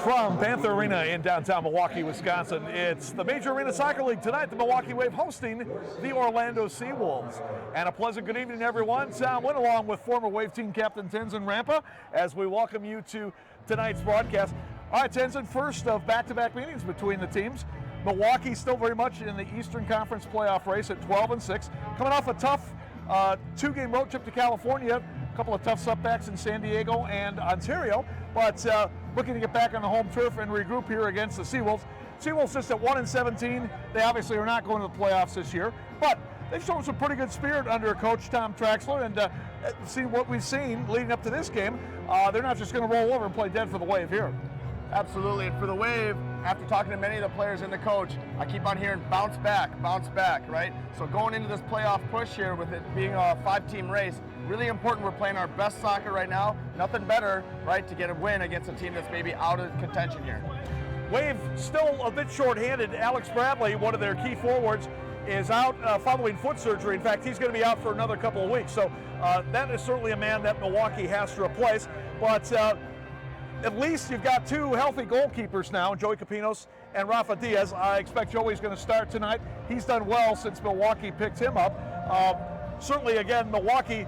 From Panther Arena in downtown Milwaukee, Wisconsin, it's the Major Arena Soccer League tonight. The Milwaukee Wave hosting the Orlando SeaWolves. And a pleasant good evening, everyone. Sam Wynn along with former Wave team captain Tenzin Rampa as we welcome you to tonight's broadcast. All right, Tenzin, first of back-to-back meetings between the teams. Milwaukee still very much in the Eastern Conference playoff race at 12-6. Coming off a tough two-game road trip to California. A couple of tough setbacks in San Diego and Ontario, but looking to get back on the home turf and regroup here against the SeaWolves. SeaWolves just at 1-17. They obviously are not going to the playoffs this year, but they've shown some pretty good spirit under Coach Tom Traxler, and see what we've seen leading up to this game. They're not just going to roll over and play dead for the Wave here. Absolutely, and for the Wave, after talking to many of the players and the coach, I keep on hearing bounce back, right? So going into this playoff push here with it being a 5-team race, really important. We're playing our best soccer right now. Nothing better, right, to get a win against a team that's maybe out of contention here. Wave still a bit short-handed. Alex Bradley, one of their key forwards, is out following foot surgery. In fact, he's going to be out for another couple of weeks. So that is certainly a man that Milwaukee has to replace. But at least you've got two healthy goalkeepers now, Joey Capinos and Rafa Diaz. I expect Joey's going to start tonight. He's done well since Milwaukee picked him up. Certainly, again, Milwaukee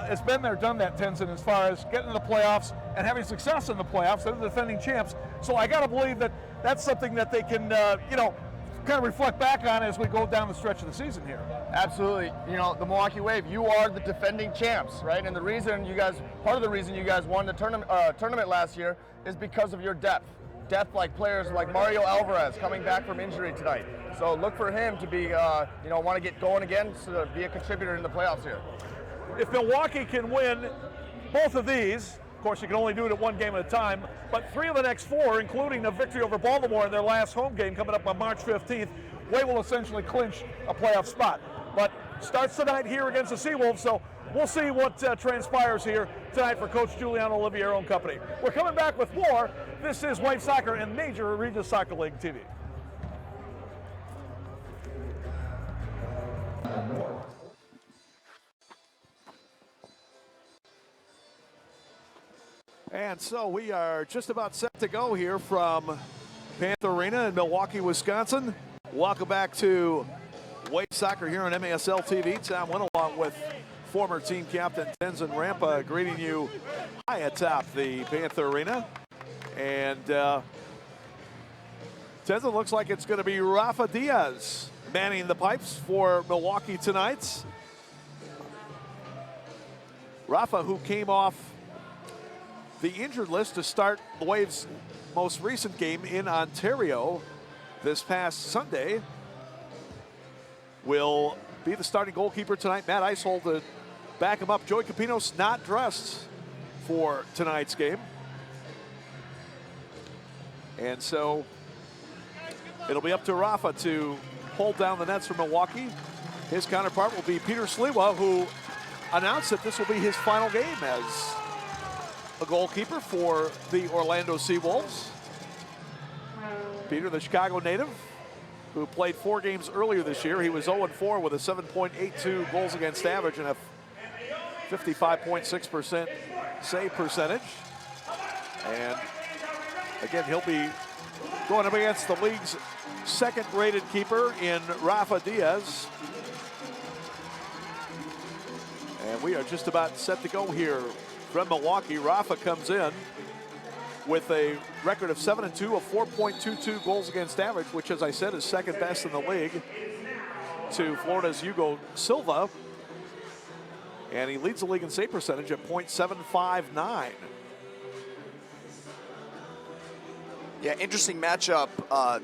has been there, done that, Tenzin, as far as getting to the playoffs and having success in the playoffs. They're the defending champs. So I got to believe that that's something that they can, kind of reflect back on as we go down the stretch of the season here. Absolutely. You know, the Milwaukee Wave, you are the defending champs, right? And the reason part of the reason you guys won the tournament last year is because of your depth. Depth like players like Mario Alvarez coming back from injury tonight. So look for him to be, want to get going again, so to be a contributor in the playoffs here. If Milwaukee can win both of these, of course you can only do it at one game at a time, but 3 of the next 4, including a victory over Baltimore in their last home game coming up on March 15th, Wave will essentially clinch a playoff spot. But starts tonight here against the SeaWolves, so we'll see what transpires here tonight for Coach Giuliano Oliviero and company. We're coming back with more. This is Wave Soccer and Major Arena Soccer League TV. And so we are just about set to go here from Panther Arena in Milwaukee, Wisconsin. Welcome back to Wave Soccer here on MASL TV. Tom Wynn along with former team captain Tenzin Rampa greeting you high atop the Panther Arena. And Tenzin, looks like it's going to be Rafa Diaz manning the pipes for Milwaukee tonight. Rafa, who came off the injured list to start the Wave's most recent game in Ontario this past Sunday, will be the starting goalkeeper tonight. Matt Eishold to back him up. Joey Capinos not dressed for tonight's game. And so it'll be up to Rafa to hold down the nets for Milwaukee. His counterpart will be Peter Sliwa, who announced that this will be his final game as a goalkeeper for the Orlando SeaWolves. Peter, the Chicago native, who played 4 games earlier this year. He was 0-4 with a 7.82 goals against average and a 55.6% save percentage. And again, he'll be going up against the league's second-rated keeper in Rafa Diaz. And we are just about set to go here from Milwaukee. Rafa comes in with a record of 7-2, a 4.22 goals against average, which, as I said, is second best in the league to Florida's Hugo Silva. And he leads the league in save percentage at .759. Yeah, interesting matchup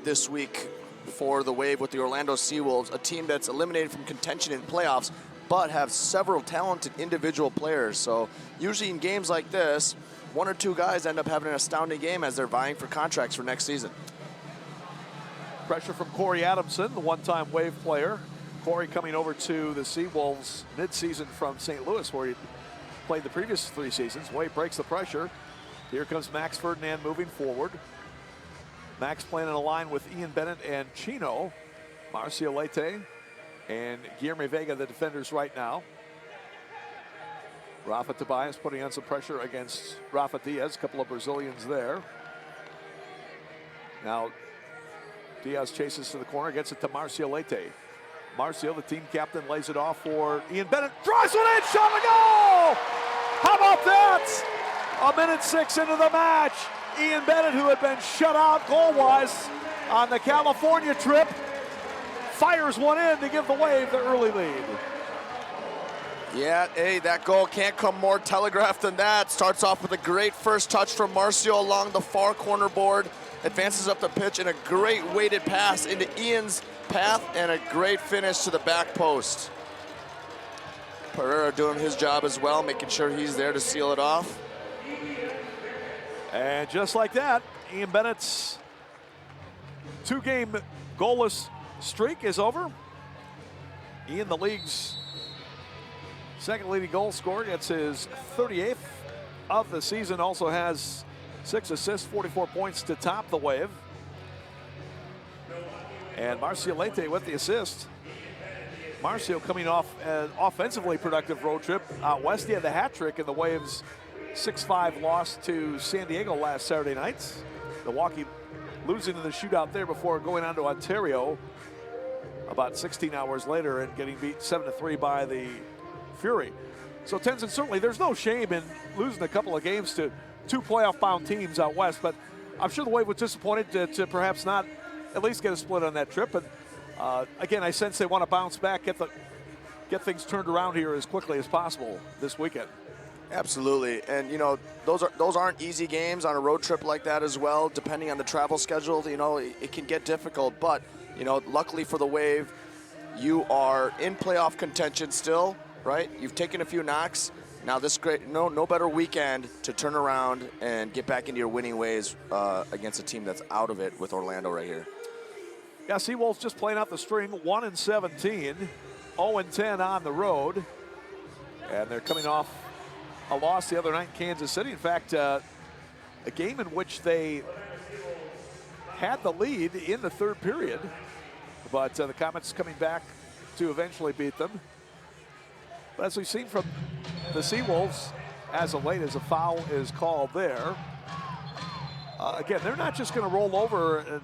this week for the Wave with the Orlando SeaWolves, a team that's eliminated from contention in playoffs, but have several talented individual players. So usually in games like this, 1 or 2 guys end up having an astounding game as they're vying for contracts for next season. Pressure from Corey Adamson, the one-time Wave player. Corey coming over to the SeaWolves mid-season from St. Louis, where he played the previous 3 seasons. Wave breaks the pressure. Here comes Max Ferdinand moving forward. Max playing in a line with Ian Bennett and Chino. Marcio Leite and Guilherme Vega, the defenders right now. Rafa Tobias putting on some pressure against Rafa Diaz. A couple of Brazilians there. Now, Diaz chases to the corner, gets it to Marcio Leite. Marcio, the team captain, lays it off for Ian Bennett. Drives one in, shot and goal! How about that? 1:06 into the match. Ian Bennett, who had been shut out goal-wise on the California trip, fires one in to give the Wave the early lead. Yeah, hey, that goal can't come more telegraphed than that. Starts off with a great first touch from Marcio along the far corner board. Advances up the pitch and a great weighted pass into Ian's path and a great finish to the back post. Pereira doing his job as well, making sure he's there to seal it off. And just like that, Ian Bennett's 2-game goalless streak is over. Ian, the league's second leading goal scorer, gets his 38th of the season, also has 6 assists, 44 points to top the Wave. And Marcio Leite with the assist. Marcio coming off an offensively productive road trip out west. He had the hat trick in the Waves' 6-5 loss to San Diego last Saturday night. Milwaukee losing in the shootout there before going on to Ontario about 16 hours later and getting beat 7-3 by the Fury. So Tenzin, certainly there's no shame in losing a couple of games to 2 playoff-bound teams out west, but I'm sure the Wave was disappointed to perhaps not at least get a split on that trip. And again, I sense they want to bounce back, get things turned around here as quickly as possible this weekend. Absolutely, and you know those aren't easy games on a road trip like that as well. Depending on the travel schedule, you know it can get difficult. But you know, luckily for the Wave, you are in playoff contention still, right? You've taken a few knocks. Now this great, no better weekend to turn around and get back into your winning ways against a team that's out of it with Orlando right here. Yeah, SeaWolves just playing out the string, 1-17, 0-10 on the road, and they're coming off a loss the other night in Kansas City. In fact, a game in which they had the lead in the third period, but the Comets coming back to eventually beat them. But as we've seen from the SeaWolves, as of late, as a foul is called there. Again, they're not just going to roll over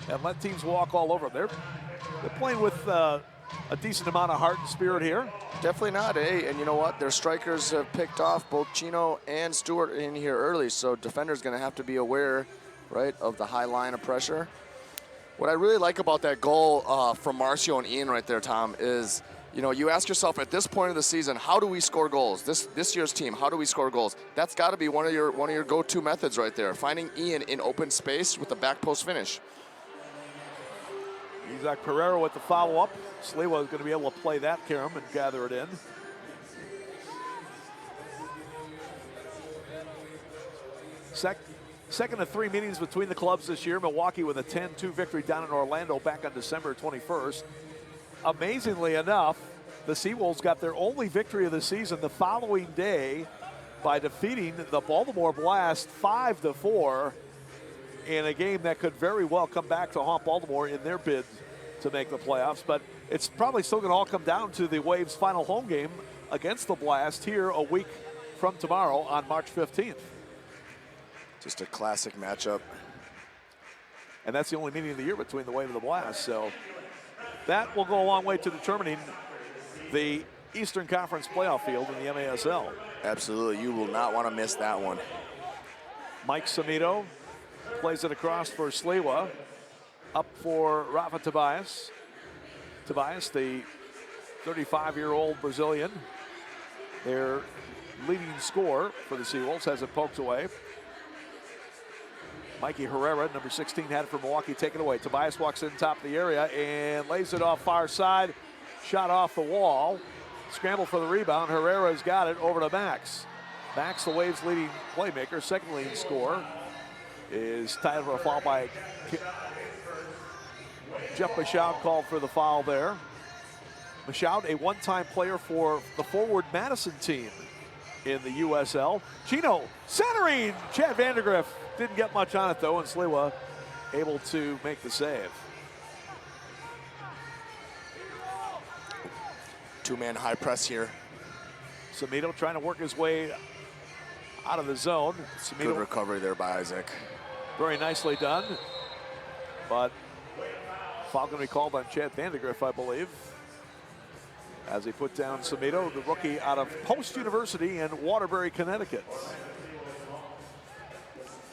and let teams walk all over them. They're playing with a decent amount of heart and spirit here. Definitely not, eh? And you know what? Their strikers have picked off both Chino and Stewart in here early, so defender's going to have to be aware, right, of the high line of pressure. What I really like about that goal from Marcio and Ian right there, Tom, is, you know, you ask yourself at this point of the season, how do we score goals? This year's team, how do we score goals? That's got to be one of your go-to methods right there. Finding Ian in open space with the back post finish. Isaac Pereira with the follow-up. Sliwa is going to be able to play that, Karam, and gather it in. Second of 3 meetings between the clubs this year. Milwaukee with a 10-2 victory down in Orlando back on December 21st. Amazingly enough, the SeaWolves got their only victory of the season the following day by defeating the Baltimore Blast 5-4 in a game that could very well come back to haunt Baltimore in their bid to make the playoffs. But it's probably still going to all come down to the Waves' final home game against the Blast here a week from tomorrow on March 15th. Just a classic matchup. And that's the only meeting of the year between the Wave and the Blast. So that will go a long way to determining the Eastern Conference playoff field in the MASL. Absolutely, you will not want to miss that one. Mike Samito plays it across for Sliwa. Up for Rafa Tobias. Tobias, the 35-year-old Brazilian, their leading scorer for the SeaWolves, has it poked away. Mikey Herrera, number 16, had it for Milwaukee, taken away. Tobias walks in top of the area and lays it off far side. Shot off the wall. Scramble for the rebound. Herrera's got it over to Max. Max, the Waves' leading playmaker, second leading scorer, is tied for a foul by Jeff Michaud, called for the foul there. Michaud, a one-time player for the Forward Madison team in the USL. Chino centering. Chad Vandergriff didn't get much on it though, and Sliwa able to make the save. Two-man high press here. Samito trying to work his way out of the zone. Good recovery there by Isaac. Very nicely done. but foul going to be called on Chad Vandegrift, I believe, as he put down Samito, the rookie out of Post University in Waterbury, Connecticut.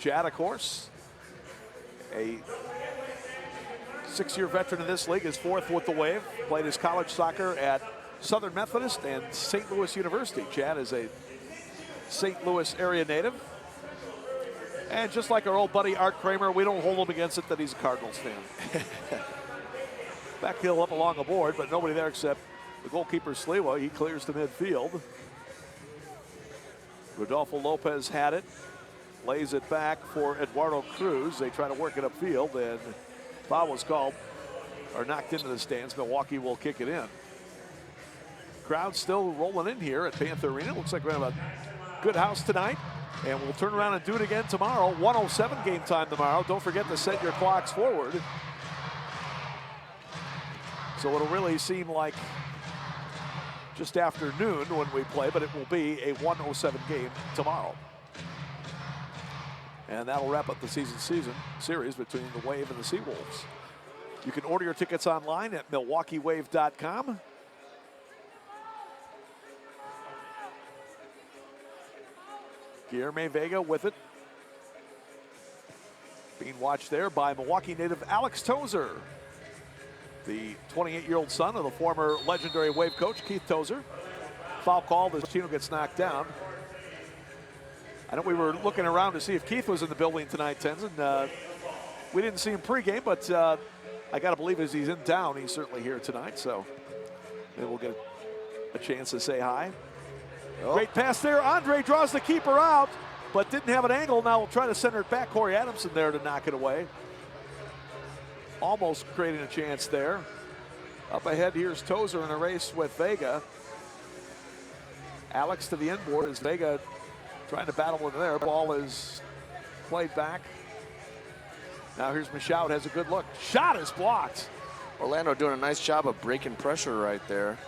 Chad, of course, a 6-year veteran in this league, is fourth with the Wave, played his college soccer at Southern Methodist and St. Louis University. Chad is a St. Louis area native. And just like our old buddy Art Kramer, we don't hold him against it that he's a Cardinals fan. Back heel up along the board, but nobody there except the goalkeeper Sliwa. He clears to midfield. Rodolfo Lopez had it, lays it back for Eduardo Cruz. They try to work it upfield, and foul was called, or knocked into the stands. Milwaukee will kick it in. Crowd still rolling in here at Panther Arena. Looks like we're going to have a good house tonight, and we'll turn around and do it again tomorrow. 1:07 game time tomorrow. Don't forget to set your clocks forward. So it'll really seem like just after noon when we play, but it will be a 1:07 game tomorrow. And that'll wrap up the season series between the Wave and the SeaWolves. You can order your tickets online at MilwaukeeWave.com. Guilherme Vega with it. Being watched there by Milwaukee native Alex Tozer, the 28-year-old son of the former legendary Wave coach Keith Tozer. Foul called as Chino gets knocked down. I know we were looking around to see if Keith was in the building tonight, Tenzin. We didn't see him pregame, but I got to believe as he's in town, he's certainly here tonight. So maybe we'll get a chance to say hi. Oh. Great pass there. Andre draws the keeper out, but didn't have an angle. Now we'll try to center it back. Corey Adamson there to knock it away. Almost creating a chance there. Up ahead, here's Tozer in a race with Vega. Alex to the inboard as Vega trying to battle in there. Ball is played back. Now here's Michaud, has a good look. Shot is blocked. Orlando doing a nice job of breaking pressure right there.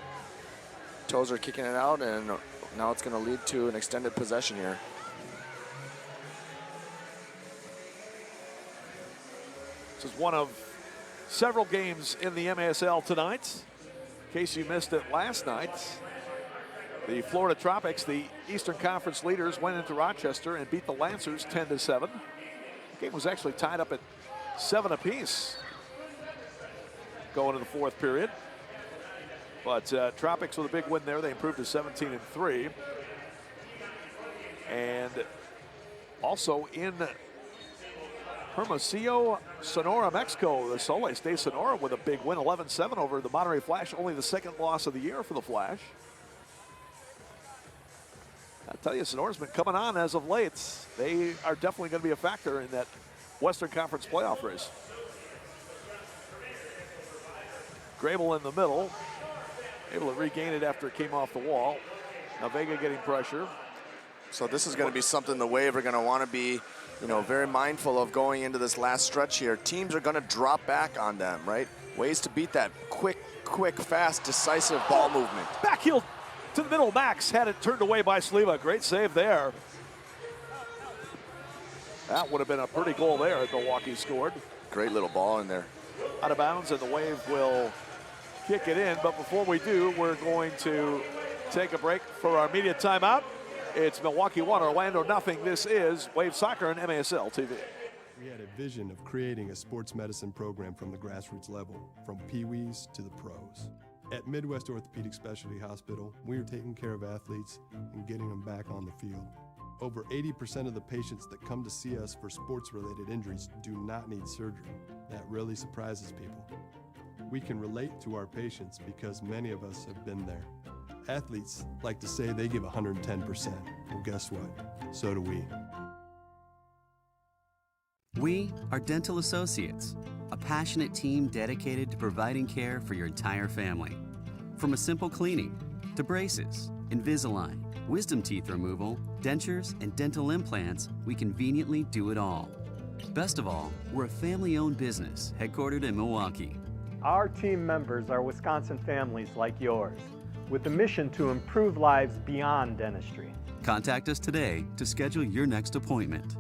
Tozer kicking it out, and now it's going to lead to an extended possession here. This is one of several games in the MASL tonight. In case you missed it last night, the Florida Tropics, the Eastern Conference leaders, went into Rochester and beat the Lancers 10-7. The game was actually tied up at 7 apiece going into the fourth period. But Tropics with a big win there. They improved to 17-3. And also in Hermosillo, Sonora, Mexico, the Soles de Sonora with a big win, 11-7 over the Monterey Flash. Only the second loss of the year for the Flash. I tell you, Sonora's been coming on as of late. They are definitely going to be a factor in that Western Conference playoff race. Grable in the middle, able to regain it after it came off the wall. Now Vega getting pressure. So this is going to be something the Wave are going to want to be, very mindful of going into this last stretch here. Teams are going to drop back on them, right? Ways to beat that quick, fast, decisive ball movement. Back heel to the middle. Max had it turned away by Sliva. Great save there. That would have been a pretty goal there if Milwaukee scored. Great little ball in there. Out of bounds, and the Wave will kick it in. But before we do, we're going to take a break for our media timeout. It's Milwaukee 1, Orlando nothing. This is Wave Soccer and MASL TV. We had a vision of creating a sports medicine program from the grassroots level, from peewees to the pros. At Midwest Orthopedic Specialty Hospital, we are taking care of athletes and getting them back on the field. Over 80% of the patients that come to see us for sports-related injuries do not need surgery. That really surprises people. We can relate to our patients because many of us have been there. Athletes like to say they give 110%. Well, guess what? So do we. We are Dental Associates, a passionate team dedicated to providing care for your entire family. From a simple cleaning to braces, Invisalign, wisdom teeth removal, dentures, and dental implants, we conveniently do it all. Best of all, we're a family-owned business headquartered in Milwaukee. Our team members are Wisconsin families like yours, with a mission to improve lives beyond dentistry. Contact us today to schedule your next appointment.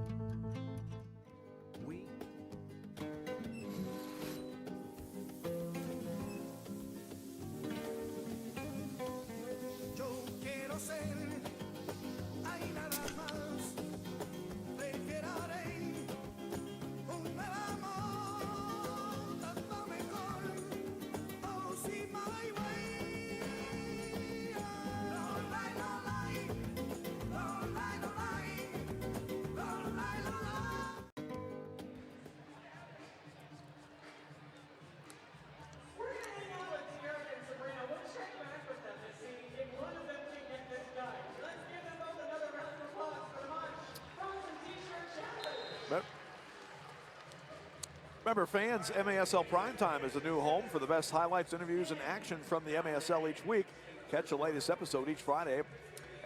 Remember, fans, MASL Primetime is a new home for the best highlights, interviews, and action from the MASL each week. Catch the latest episode each Friday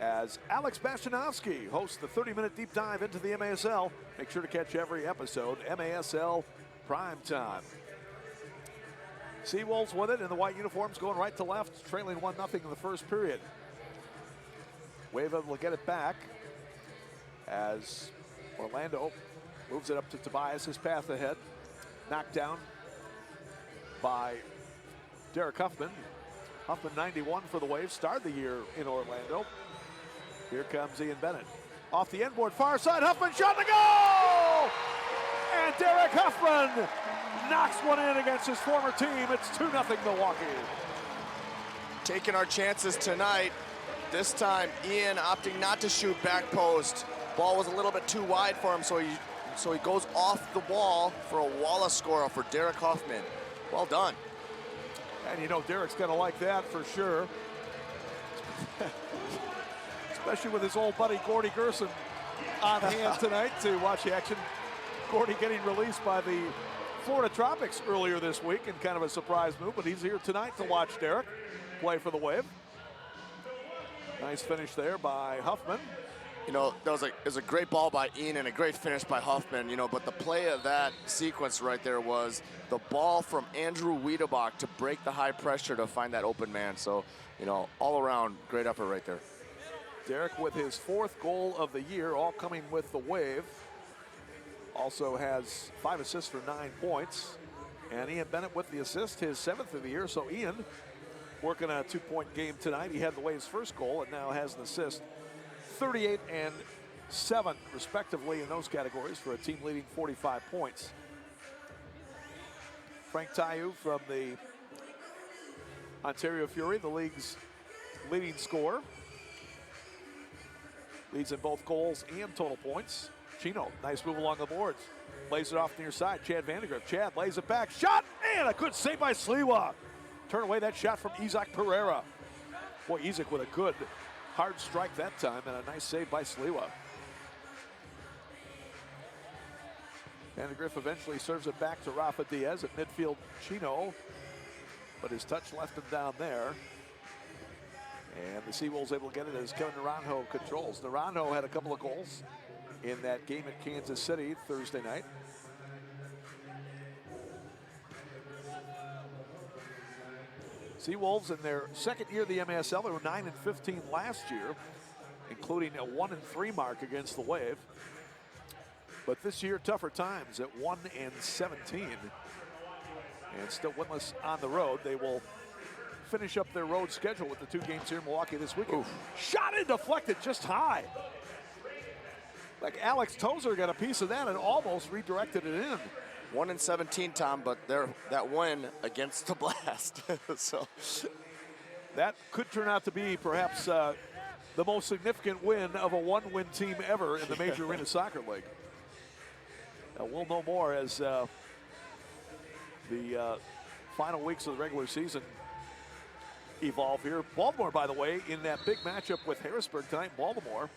as Alex Bastianowski hosts the 30-minute deep dive into the MASL. Make sure to catch every episode, MASL Primetime. SeaWolves with it in the white uniforms, going right to left, trailing 1-0 in the first period. Wave able to get it back as Orlando moves it up to Tobias, his path ahead. Knocked down by Derek Huffman. Huffman 91 for the Wave, started the year in Orlando. Here comes Ian Bennett. Off the end board, far side, Huffman shot the goal! And Derek Huffman knocks one in against his former team. It's 2-0 Milwaukee. Taking our chances tonight. This time, Ian opting not to shoot back post. Ball was a little bit too wide for him, so he goes off the wall for a Wallace score for Derek Huffman. Well done. And you know, Derek's gonna like that for sure. Especially with his old buddy Gordy Gerson on hand tonight to watch the action. Gordy getting released by the Florida Tropics earlier this week in kind of a surprise move, but he's here tonight to watch Derek play for the Wave. Nice finish there by Huffman. You know, that was a great ball by Ian and a great finish by Huffman, you know, but the play of that sequence right there was the ball from Andrew Wiedebach to break the high pressure to find that open man. So, you know, all around, great effort right there. Derek with his 4th goal of the year, all coming with the Wave. Also has 5 assists for 9 points. And Ian Bennett with the assist, his 7th of the year. So Ian working a 2-point game tonight. He had the Wave's first goal and now has an assist. 38 and 7 respectively in those categories for a team leading 45 points. Frank Tayu from the Ontario Fury, the league's leading scorer. Leads in both goals and total points. Chino, nice move along the boards. Lays it off near side, Chad Vandergrift. Chad lays it back, shot, and a good save by Sliwa. Turn away that shot from Isaac Pereira. Boy, Isaac with a good hard strike that time, and a nice save by Sliwa. Vandergrift eventually serves it back to Rafa Diaz at midfield. Chino, but his touch left him down there. And the SeaWolves able to get it as Kevin Naranjo controls. Naranjo had a couple of goals in that game at Kansas City Thursday night. SeaWolves in their 2nd year of the MASL, they were 9-15 last year, including a 1-3 mark against the Wave. But this year, tougher times at 1-17, and still winless on the road. They will finish up their road schedule with the 2 games here in Milwaukee this weekend. Shot and deflected just high. Like Alex Tozer got a piece of that and almost redirected it in. 1-17, Tom, but that win against the Blast. So that could turn out to be perhaps the most significant win of a 1-win team ever in the Major Arena Soccer League. We'll know more as the final weeks of the regular season evolve here. Baltimore, by the way, in that big matchup with Harrisburg tonight, Baltimore,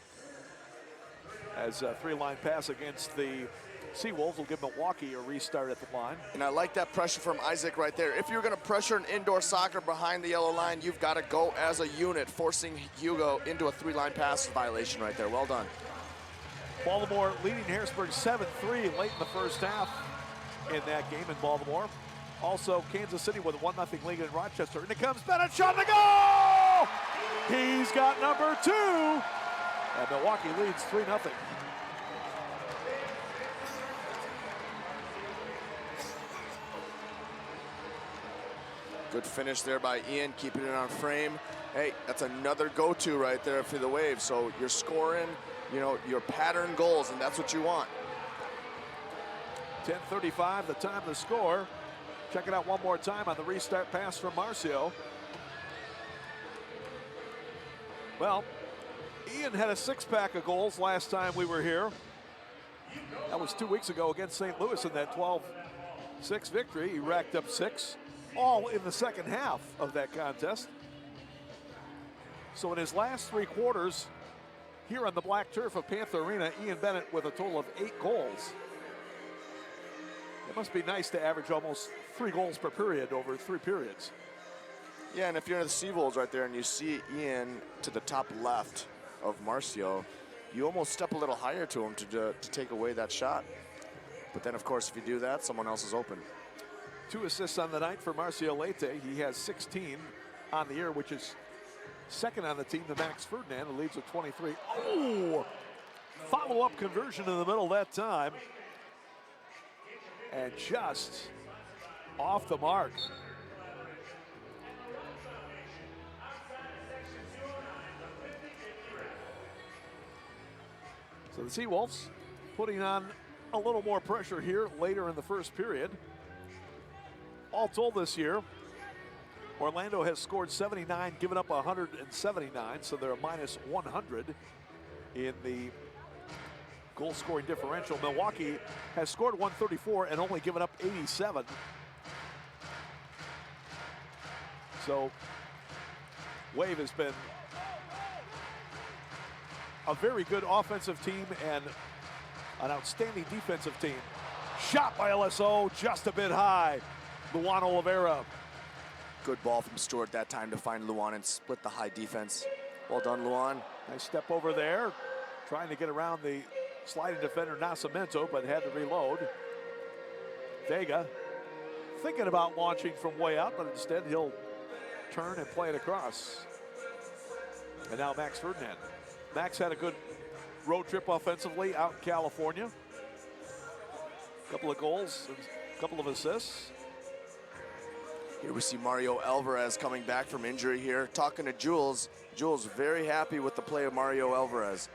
as a 3-line pass against the SeaWolves will give Milwaukee a restart at the line. And I like that pressure from Isaac right there. If you're going to pressure an indoor soccer behind the yellow line, you've got to go as a unit, forcing Hugo into a 3-line pass violation right there. Well done. Baltimore leading Harrisburg 7-3 late in the first half in that game in Baltimore. Also, Kansas City with a 1-0 lead in Rochester. And it comes Bennett, shot and a goal! He's got number 2. And Milwaukee leads 3-0. Good finish there by Ian, keeping it on frame. Hey, that's another go-to right there for the Wave. So you're scoring, you know, your pattern goals, and that's what you want. 10:35, the time to score. Check it out one more time on the restart pass from Marcio. Well, Ian had a 6-pack of goals last time we were here. That was 2 weeks ago against St. Louis in that 12-6 victory. He racked up 6, all in the second half of that contest. So in his last 3 quarters here on the black turf of Panther Arena, Ian Bennett with a total of 8 goals. It must be nice to average almost 3 goals per period over 3 periods. Yeah, and if you're in the SeaWolves right there and you see Ian to the top left of Marcio, you almost step a little higher to him to take away that shot. But then, of course, if you do that, someone else is open. 2 assists on the night for Marcio Leite. He has 16 on the year, which is second on the team to Max Ferdinand, who leads with 23. Oh! Follow-up conversion in the middle that time. And just off the mark. So the SeaWolves putting on a little more pressure here later in the first period. All told this year, Orlando has scored 79, given up 179, so they're a minus 100 in the goal scoring differential. Milwaukee has scored 134 and only given up 87. So Wave has been a very good offensive team and an outstanding defensive team. Shot by LSO, just a bit high. Luan Oliveira. Good ball from Stewart that time to find Luan and split the high defense. Well done, Luan. Nice step over there, trying to get around the sliding defender Nascimento, but had to reload. Vega thinking about launching from way out, but instead he'll turn and play it across. And now Max Ferdinand. Max had a good road trip offensively out in California. A couple of goals, a couple of assists. Here we see Mario Alvarez coming back from injury here. Talking to Jules. Jules very happy with the play of Mario Alvarez.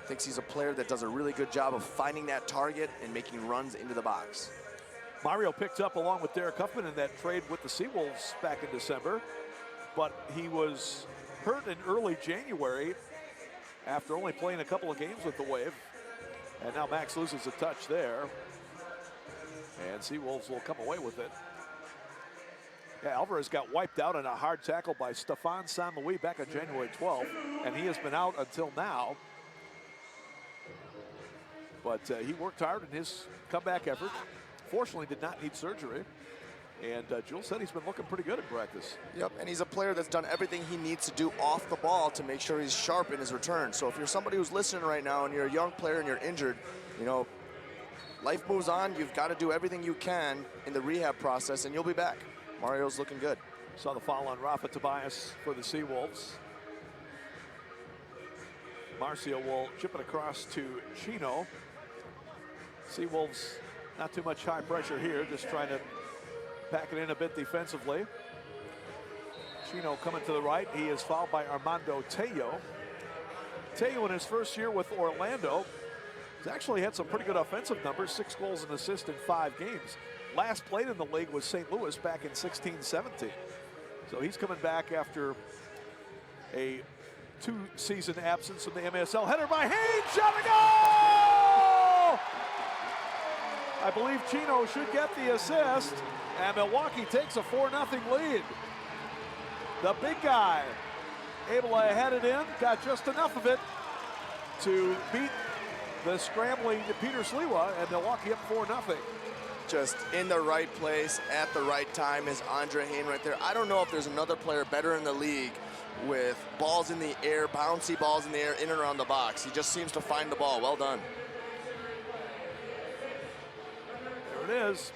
Thinks he's a player that does a really good job of finding that target and making runs into the box. Mario picked up along with Derek Huffman in that trade with the SeaWolves back in December, but he was hurt in early January after only playing a couple of games with the Wave. And now Max loses a touch there. And SeaWolves will come away with it. Yeah, Alvarez got wiped out on a hard tackle by Stefan Saint-Louis back on January 12th, and he has been out until now. But he worked hard in his comeback effort. Fortunately, did not need surgery. And Jules said he's been looking pretty good in practice. Yep, and he's a player that's done everything he needs to do off the ball to make sure he's sharp in his return. So if you're somebody who's listening right now and you're a young player and you're injured, you know, life moves on. You've got to do everything you can in the rehab process, and you'll be back. Mario's looking good. Saw the foul on Rafa Tobias for the SeaWolves. Marcio will chip it across to Chino. SeaWolves, not too much high pressure here, just trying to pack it in a bit defensively. Chino coming to the right. He is fouled by Armando Tello. Tello in his first year with Orlando has actually had some pretty good offensive numbers, 6 goals and assists in 5 games. Last played in the league was St. Louis back in 16-17. So he's coming back after a 2-season absence from the MASL. Header by Haynes, shot and goal! I believe Chino should get the assist, and Milwaukee takes a 4-0 lead. The big guy able to head it in, got just enough of it to beat the scrambling Peter Sliwa, and Milwaukee up 4-0. Just in the right place at the right time is Andre Hayne right there. I don't know if there's another player better in the league with balls in the air, bouncy balls in the air, in and around the box. He just seems to find the ball. Well done. There it is.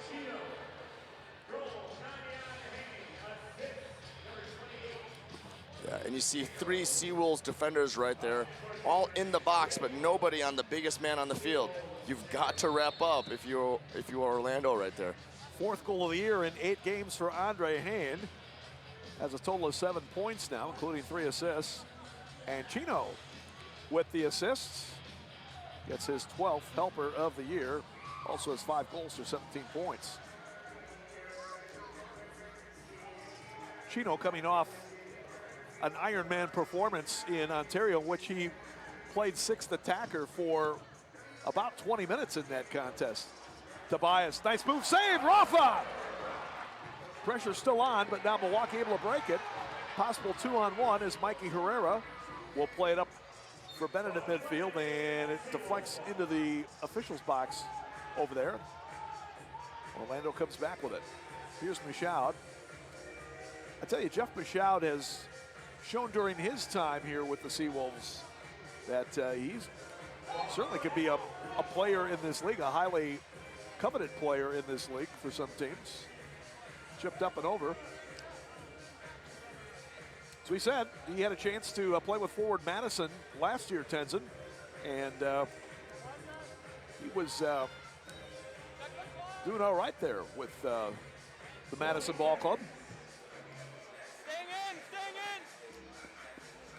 Yeah, and you see 3 SeaWolves defenders right there, all in the box, but nobody on the biggest man on the field. You've got to wrap up if you are Orlando right there. 4th goal of the year in 8 games for Andre Hayne. has a total of 7 points now, including 3 assists. And Chino with the assists. Gets his 12th helper of the year. Also has 5 goals for 17 points. Chino coming off an Ironman performance in Ontario, in which he played 6th attacker for about 20 minutes in that contest. Tobias, nice move, save, Rafa! Pressure still on, but now Milwaukee able to break it. Possible 2-on-1 as Mikey Herrera will play it up for Bennett at midfield, and it deflects into the officials box over there. Orlando comes back with it. Here's Michaud. I tell you, Jeff Michaud has shown during his time here with the SeaWolves that he's certainly could be a player in this league, a highly coveted player in this league for some teams. Chipped up and over. So he said he had a chance to play with forward Madison last year, Tenzin, and he was doing all right there with the Madison Ball Club.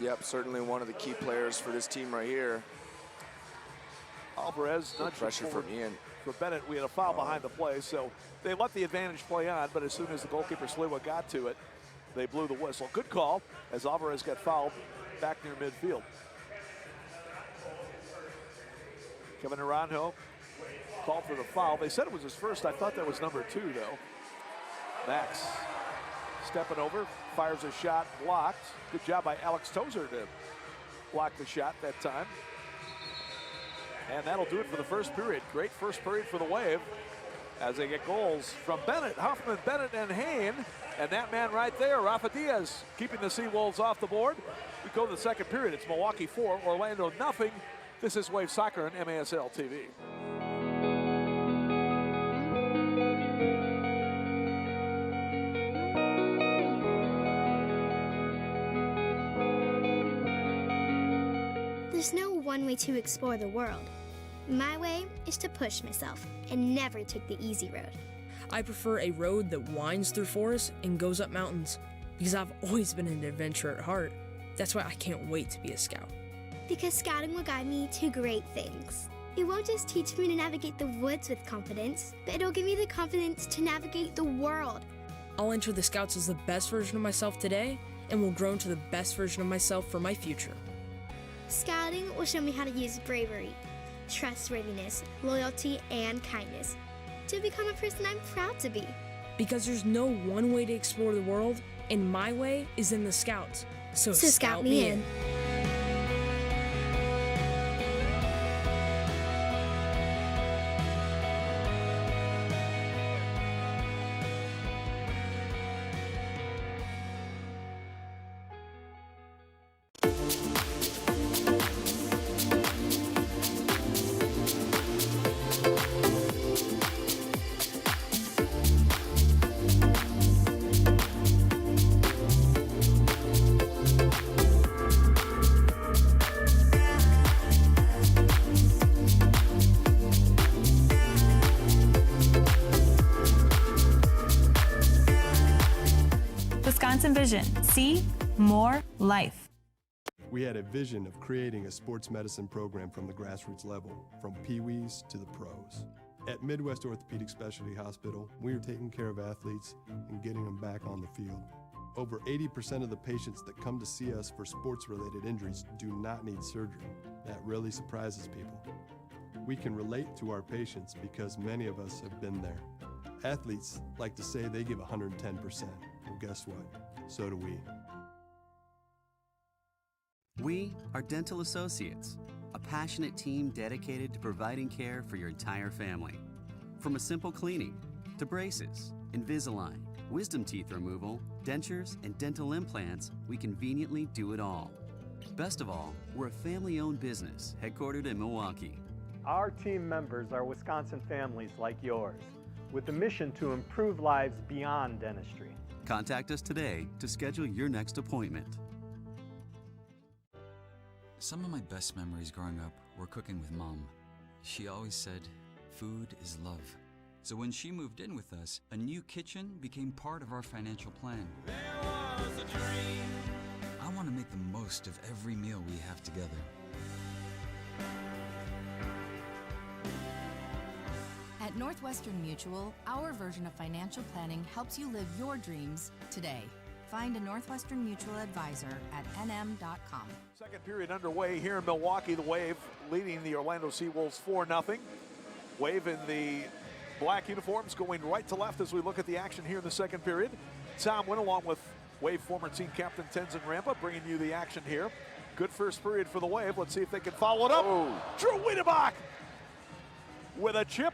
Yep, certainly one of the key players for this team right here. Alvarez, no pressure from Ian. For Bennett, we had a foul behind the play, so they let the advantage play on, but as soon as the goalkeeper Sliwa got to it, they blew the whistle. Good call as Alvarez got fouled back near midfield. Kevin Naranjo called for the foul. They said it was his first. I thought that was number 2, though. Max stepping over, fires a shot, blocked. Good job by Alex Tozer to block the shot that time. And that'll do it for the first period. Great first period for the Wave as they get goals from Bennett, Huffman, Bennett, and Hain. And that man right there, Rafa Diaz, keeping the SeaWolves off the board. We go to the second period. It's Milwaukee 4, Orlando nothing. This is Wave Soccer on MASL TV. There's no one way to explore the world. My way is to push myself and never take the easy road. I prefer a road that winds through forests and goes up mountains because I've always been an adventurer at heart. That's why I can't wait to be a scout. Because scouting will guide me to great things. It won't just teach me to navigate the woods with confidence, but it'll give me the confidence to navigate the world. I'll enter the Scouts as the best version of myself today and will grow into the best version of myself for my future. Scouting will show me how to use bravery, trustworthiness, loyalty, and kindness to become a person I'm proud to be. Because there's no one way to explore the world, and my way is in the Scouts. So scout me in. Wisconsin Vision. See more life. We had a vision of creating a sports medicine program from the grassroots level, from peewees to the pros. At Midwest Orthopedic Specialty Hospital, we are taking care of athletes and getting them back on the field. Over 80% of the patients that come to see us for sports-related injuries do not need surgery. That really surprises people. We can relate to our patients because many of us have been there. Athletes like to say they give 110%. Well, guess what? So do we. We are Dental Associates, a passionate team dedicated to providing care for your entire family. From a simple cleaning to braces, Invisalign, wisdom teeth removal, dentures, and dental implants, we conveniently do it all. Best of all, we're a family-owned business headquartered in Milwaukee. Our team members are Wisconsin families like yours, with the mission to improve lives beyond dentistry. Contact us today to schedule your next appointment. Some of my best memories growing up were cooking with Mom. She always said, food is love. So when she moved in with us, a new kitchen became part of our financial plan. I want to make the most of every meal we have together. At Northwestern Mutual, our version of financial planning helps you live your dreams today. Find a Northwestern Mutual advisor at nm.com. Second period underway here in Milwaukee. The Wave leading the Orlando SeaWolves 4-0. Wave in the black uniforms going right to left as we look at the action here in the second period. Tom Wynn along with Wave former team captain Tenzin Rampa bringing you the action here. Good first period for the Wave. Let's see if they can follow it up. Oh. Drew Wiedebach with a chip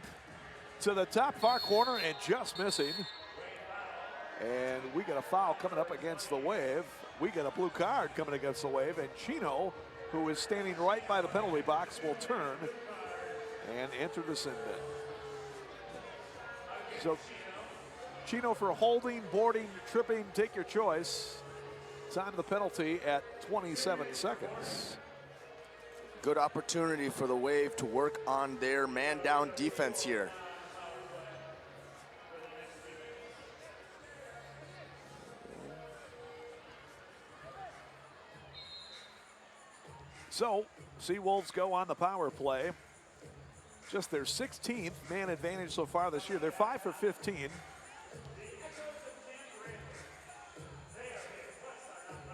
to the top far corner and just missing. And we got a foul coming up against the Wave. We got a blue card coming against the Wave. And Chino, who is standing right by the penalty box, will turn and enter the sin bin. So Chino for holding, boarding, tripping, take your choice. Time the penalty at 27 seconds. Good opportunity for the Wave to work on their man-down defense here. So, SeaWolves go on the power play. Just their 16th man advantage so far this year. They're 5 for 15.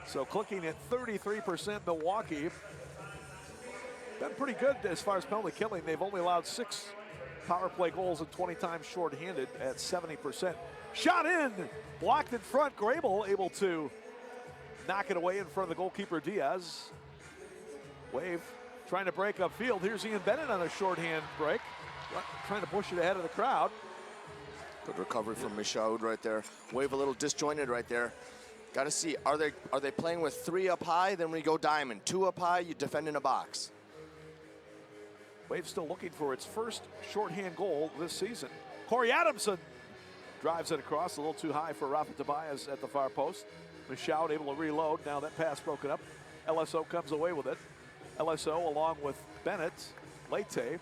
So clicking at 33% Milwaukee. Been pretty good as far as penalty killing. They've only allowed 6 power play goals and 20 times shorthanded at 70%. Shot in, blocked in front. Grable able to knock it away in front of the goalkeeper Diaz. Wave trying to break upfield. Here's Ian Bennett on a shorthand break. Trying to push it ahead of the crowd. Good recovery from Michaud right there. Wave a little disjointed right there. Got to see, are they playing with 3 up high, then we go diamond. 2 up high, you defend in a box. Wave still looking for its first shorthand goal this season. Corey Adamson drives it across, a little too high for Rafa Tobias at the far post. Michaud able to reload. Now that pass broken up. LSO comes away with it. LSO along with Bennett, Leite,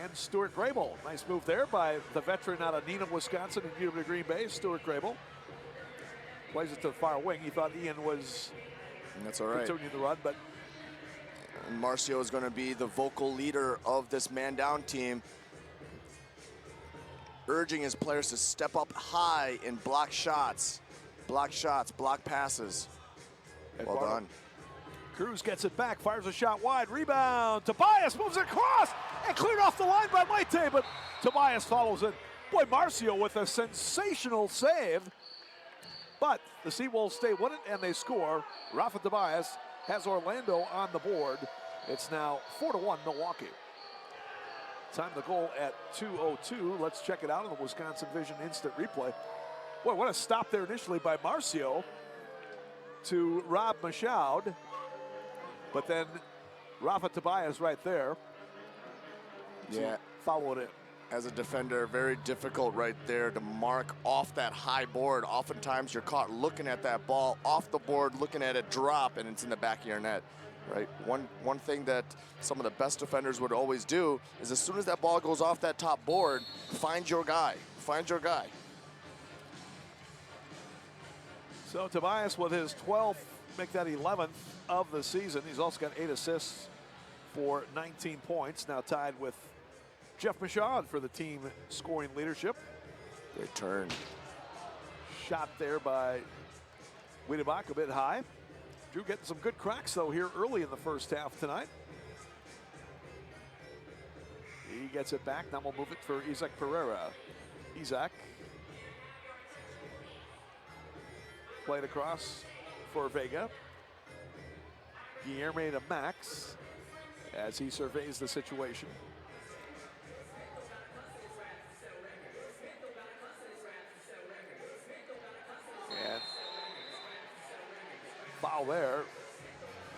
and Stuart Grable. Nice move there by the veteran out of Neenah, Wisconsin, and University of Green Bay, Stuart Grable. Plays it to the far wing. He thought Ian was That's all right. continuing the run, but and Marcio is going to be the vocal leader of this man-down team, urging his players to step up high and block shots, block passes. Well done. Cruz gets it back, fires a shot wide, rebound. Tobias moves it across and cleared off the line by Leite, but Tobias follows it. Boy, Marcio with a sensational save. But the SeaWolves stay with it and they score. Rafa Tobias has Orlando on the board. It's now 4-1 Milwaukee. Time the goal at 2:02. Let's check it out on the Wisconsin Vision instant replay. Boy, what a stop there initially by Marcio to rob Michaud. But then Rafa Tobias right there. Yeah. Follow it in. As a defender, very difficult right there to mark off that high board. Oftentimes you're caught looking at that ball off the board, looking at it drop, and it's in the back of your net, right? One thing that some of the best defenders would always do is as soon as that ball goes off that top board, find your guy. Find your guy. So Tobias with his 12th, make that 11th of the season. He's also got 8 assists for 19 points. Now tied with Jeff Michaud for the team scoring leadership. Great turn. Shot there by Wiedebach, a bit high. Drew getting some good cracks though here early in the first half tonight. He gets it back. Now we'll move it for Isaac Pereira. Isaac. Played across for Vega. Guilherme to Max as he surveys the situation. And foul there.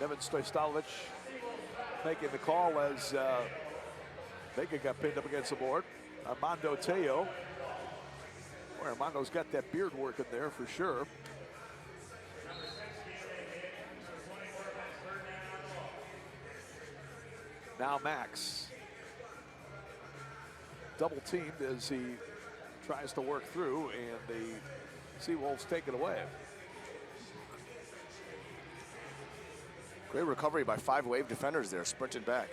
Nevin Stojstalovic making the call as Vega got pinned up against the board. Armando Teo. Boy, Armando's got that beard working there for sure. Now Max. Double teamed as he tries to work through, and the SeaWolves take it away. Great recovery by 5 Wave defenders there, sprinted back.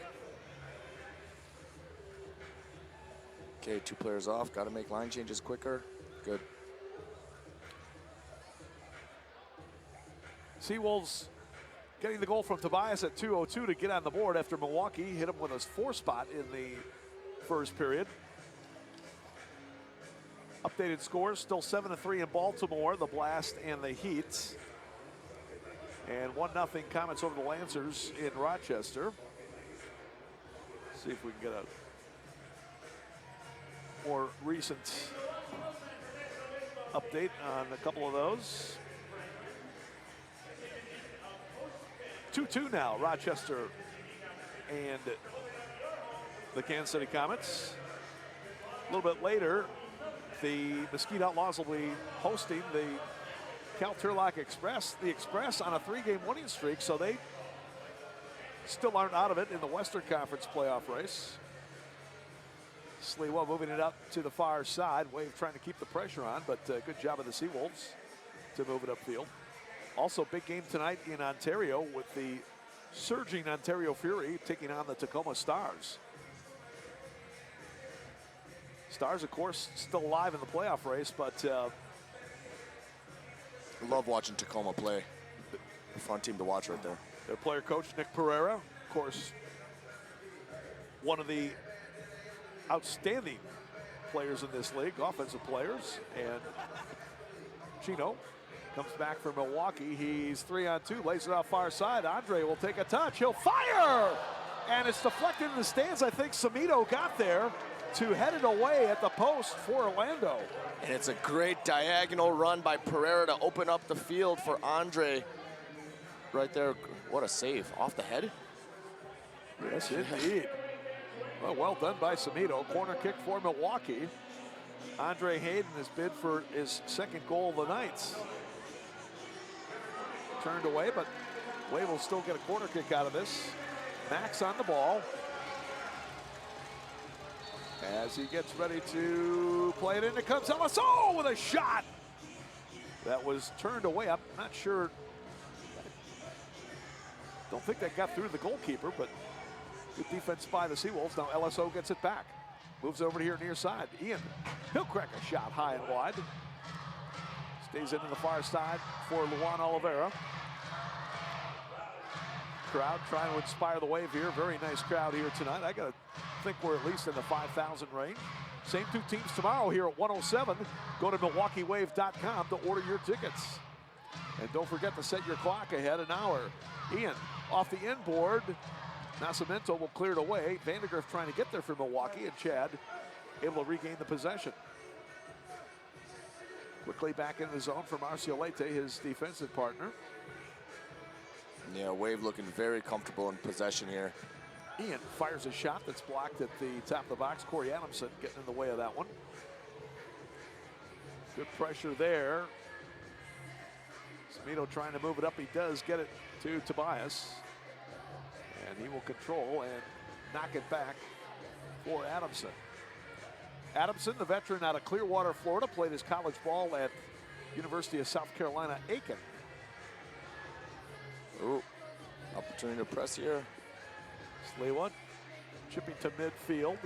Okay, 2 players off, got to make line changes quicker. Good. SeaWolves getting the goal from Tobias at 2:02 to get on the board after Milwaukee hit him with his 4 spot in the first period. Updated scores, still 7-3 in Baltimore, the Blast and the Heat. And 1-0 Comets over the Lancers in Rochester. See if we can get a more recent update on a couple of those. 2-2 now, Rochester and the Kansas City Comets. A little bit later, the Mesquite Outlaws will be hosting the Cal Turlock Express. The Express on a 3-game winning streak, so they still aren't out of it in the Western Conference playoff race. Sliwa moving it up to the far side. Wave trying to keep the pressure on, but good job of the SeaWolves to move it upfield. Also, big game tonight in Ontario with the surging Ontario Fury taking on the Tacoma Stars. Stars, of course, still alive in the playoff race, but love watching Tacoma play. A fun team to watch right there. Their player coach, Nick Pereira, of course, one of the outstanding players in this league, offensive players. And Chino comes back for Milwaukee. He's 3-on-2, lays it off far side. Andre will take a touch. He'll fire! And it's deflected in the stands. I think Samito got there to head it away at the post for Orlando. And it's a great diagonal run by Pereira to open up the field for Andre. Right there, what a save. Off the head? Yes, indeed. Well done by Samito. Corner kick for Milwaukee. Andre Hayden has bid for his 2nd goal of the night. Turned away, but Wave will still get a corner kick out of this. Max on the ball. As he gets ready to play it in, it comes LSO with a shot. That was turned away. I'm not sure. Don't think that got through the goalkeeper, but good defense by the SeaWolves. Now LSO gets it back. Moves over here near side. Ian, he'll crack a shot high and wide. Stays into the far side for Luan Oliveira. Crowd trying to inspire the Wave here. Very nice crowd here tonight. I gotta think we're at least in the 5,000 range. Same 2 teams tomorrow here at 107. Go to MilwaukeeWave.com to order your tickets. And don't forget to set your clock ahead an hour. Ian off the inboard. Nascimento will clear it away. Vandergrift trying to get there for Milwaukee, and Chad able to regain the possession. Quickly back in the zone for Marcio Leite, his defensive partner. Yeah, Wave looking very comfortable in possession here. Ian fires a shot that's blocked at the top of the box. Corey Adamson getting in the way of that one. Good pressure there. Samito trying to move it up. He does get it to Tobias. And he will control and knock it back for Adamson. Adamson, the veteran out of Clearwater, Florida, played his college ball at University of South Carolina, Aiken. Ooh, opportunity to press here. Sliwa chipping to midfield,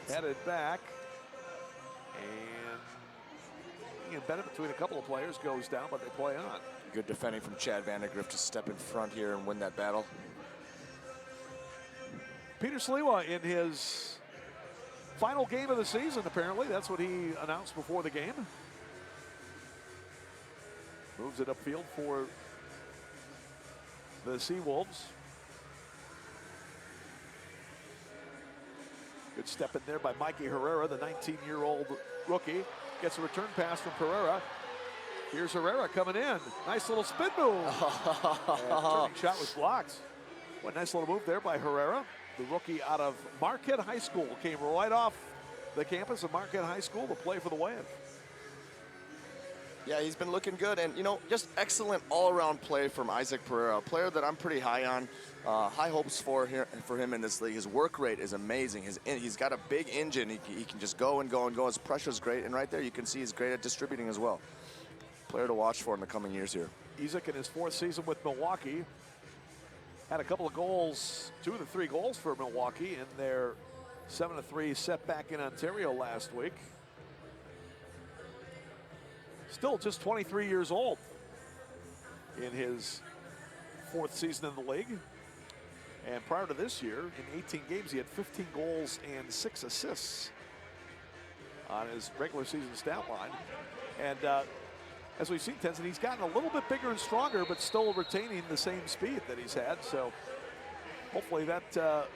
headed back, and Ian Bennett between a couple of players goes down, but they play on. Good defending from Chad Vandergrift to step in front here and win that battle. Peter Sliwa in his final game of the season, apparently. That's what he announced before the game. Moves it upfield for the SeaWolves. Good step in there by Mikey Herrera, the 19-year-old rookie. Gets a return pass from Pereira. Here's Herrera coming in. Nice little spin move. Turning shot was blocked. What a nice little move there by Herrera. The rookie out of Marquette High School came right off the campus of Marquette High School to play for the Wave. Yeah, he's been looking good, and just excellent all-around play from Isaac Pereira, a player that I'm pretty high on. High hopes for him in this league. His work rate is amazing. He's got a big engine. He can just go and go and go. His pressure's great, and right there you can see he's great at distributing as well. Player to watch for in the coming years here. Isaac in his 4th season with Milwaukee. had a couple of goals, 2 of the 3 goals for Milwaukee in their 7-3 setback in Ontario last week. Still just 23 years old in his 4th season in the league. And prior to this year, in 18 games, he had 15 goals and 6 assists on his regular season stat line. And as we've seen, Tenzin, he's gotten a little bit bigger and stronger, but still retaining the same speed that he's had. So hopefully that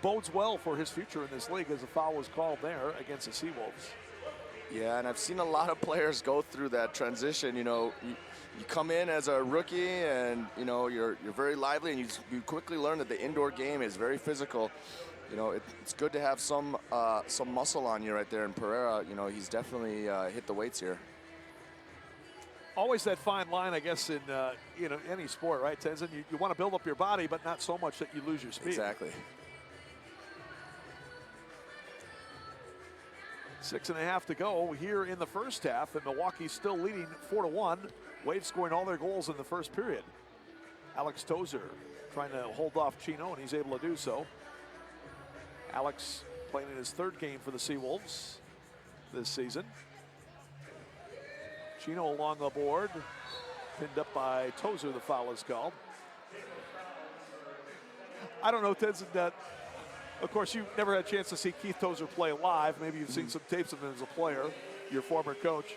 bodes well for his future in this league, as a foul was called there against the SeaWolves. Yeah, and I've seen a lot of players go through that transition. You know, you come in as a rookie, and you know you're very lively, and you quickly learn that the indoor game is very physical. You know, it's good to have some muscle on you right there. And Pereira, you know, he's definitely hit the weights here. Always that fine line, I guess, in you know, any sport, right, Tenzin? You want to build up your body, but not so much that you lose your speed. Exactly. 6.5 to go here in the first half, and Milwaukee's still leading 4-1. Wave scoring all their goals in the first period. Alex Tozer trying to hold off Chino, and he's able to do so. Alex playing in his 3rd game for the SeaWolves this season. Chino along the board, pinned up by Tozer. The foul is called. I don't know, Tenzin, that, of course, you never had a chance to see Keith Tozer play live. Maybe you've seen some tapes of him as a player, your former coach.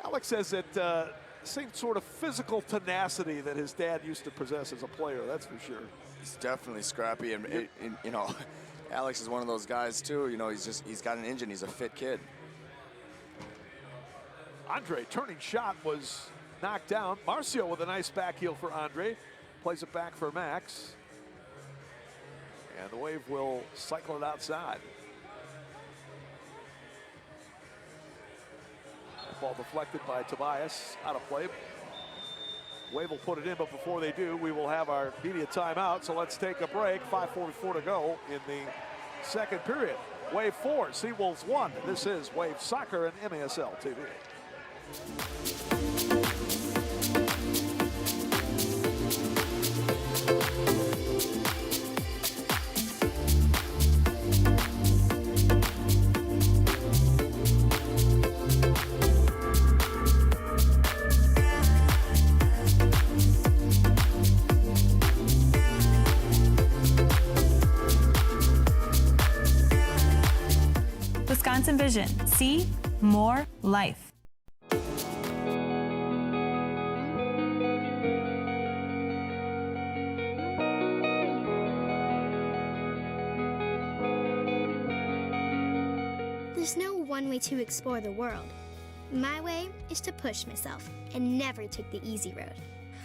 Alex says that same sort of physical tenacity that his dad used to possess as a player, that's for sure. He's definitely scrappy, and you know, Alex is one of those guys too. You know, he's got an engine. He's a fit kid. Andre, turning shot was knocked down. Marcio with a nice back heel for Andre. Plays it back for Max. And the Wave will cycle it outside. Ball deflected by Tobias, out of play. Wave will put it in, but before they do, we will have our media timeout. So let's take a break. 5:44 to go in the 2nd period. Wave 4, SeaWolves 1. This is Wave Soccer and MASL TV. Wisconsin Vision. See more life. There's no one way to explore the world. My way is to push myself and never take the easy road.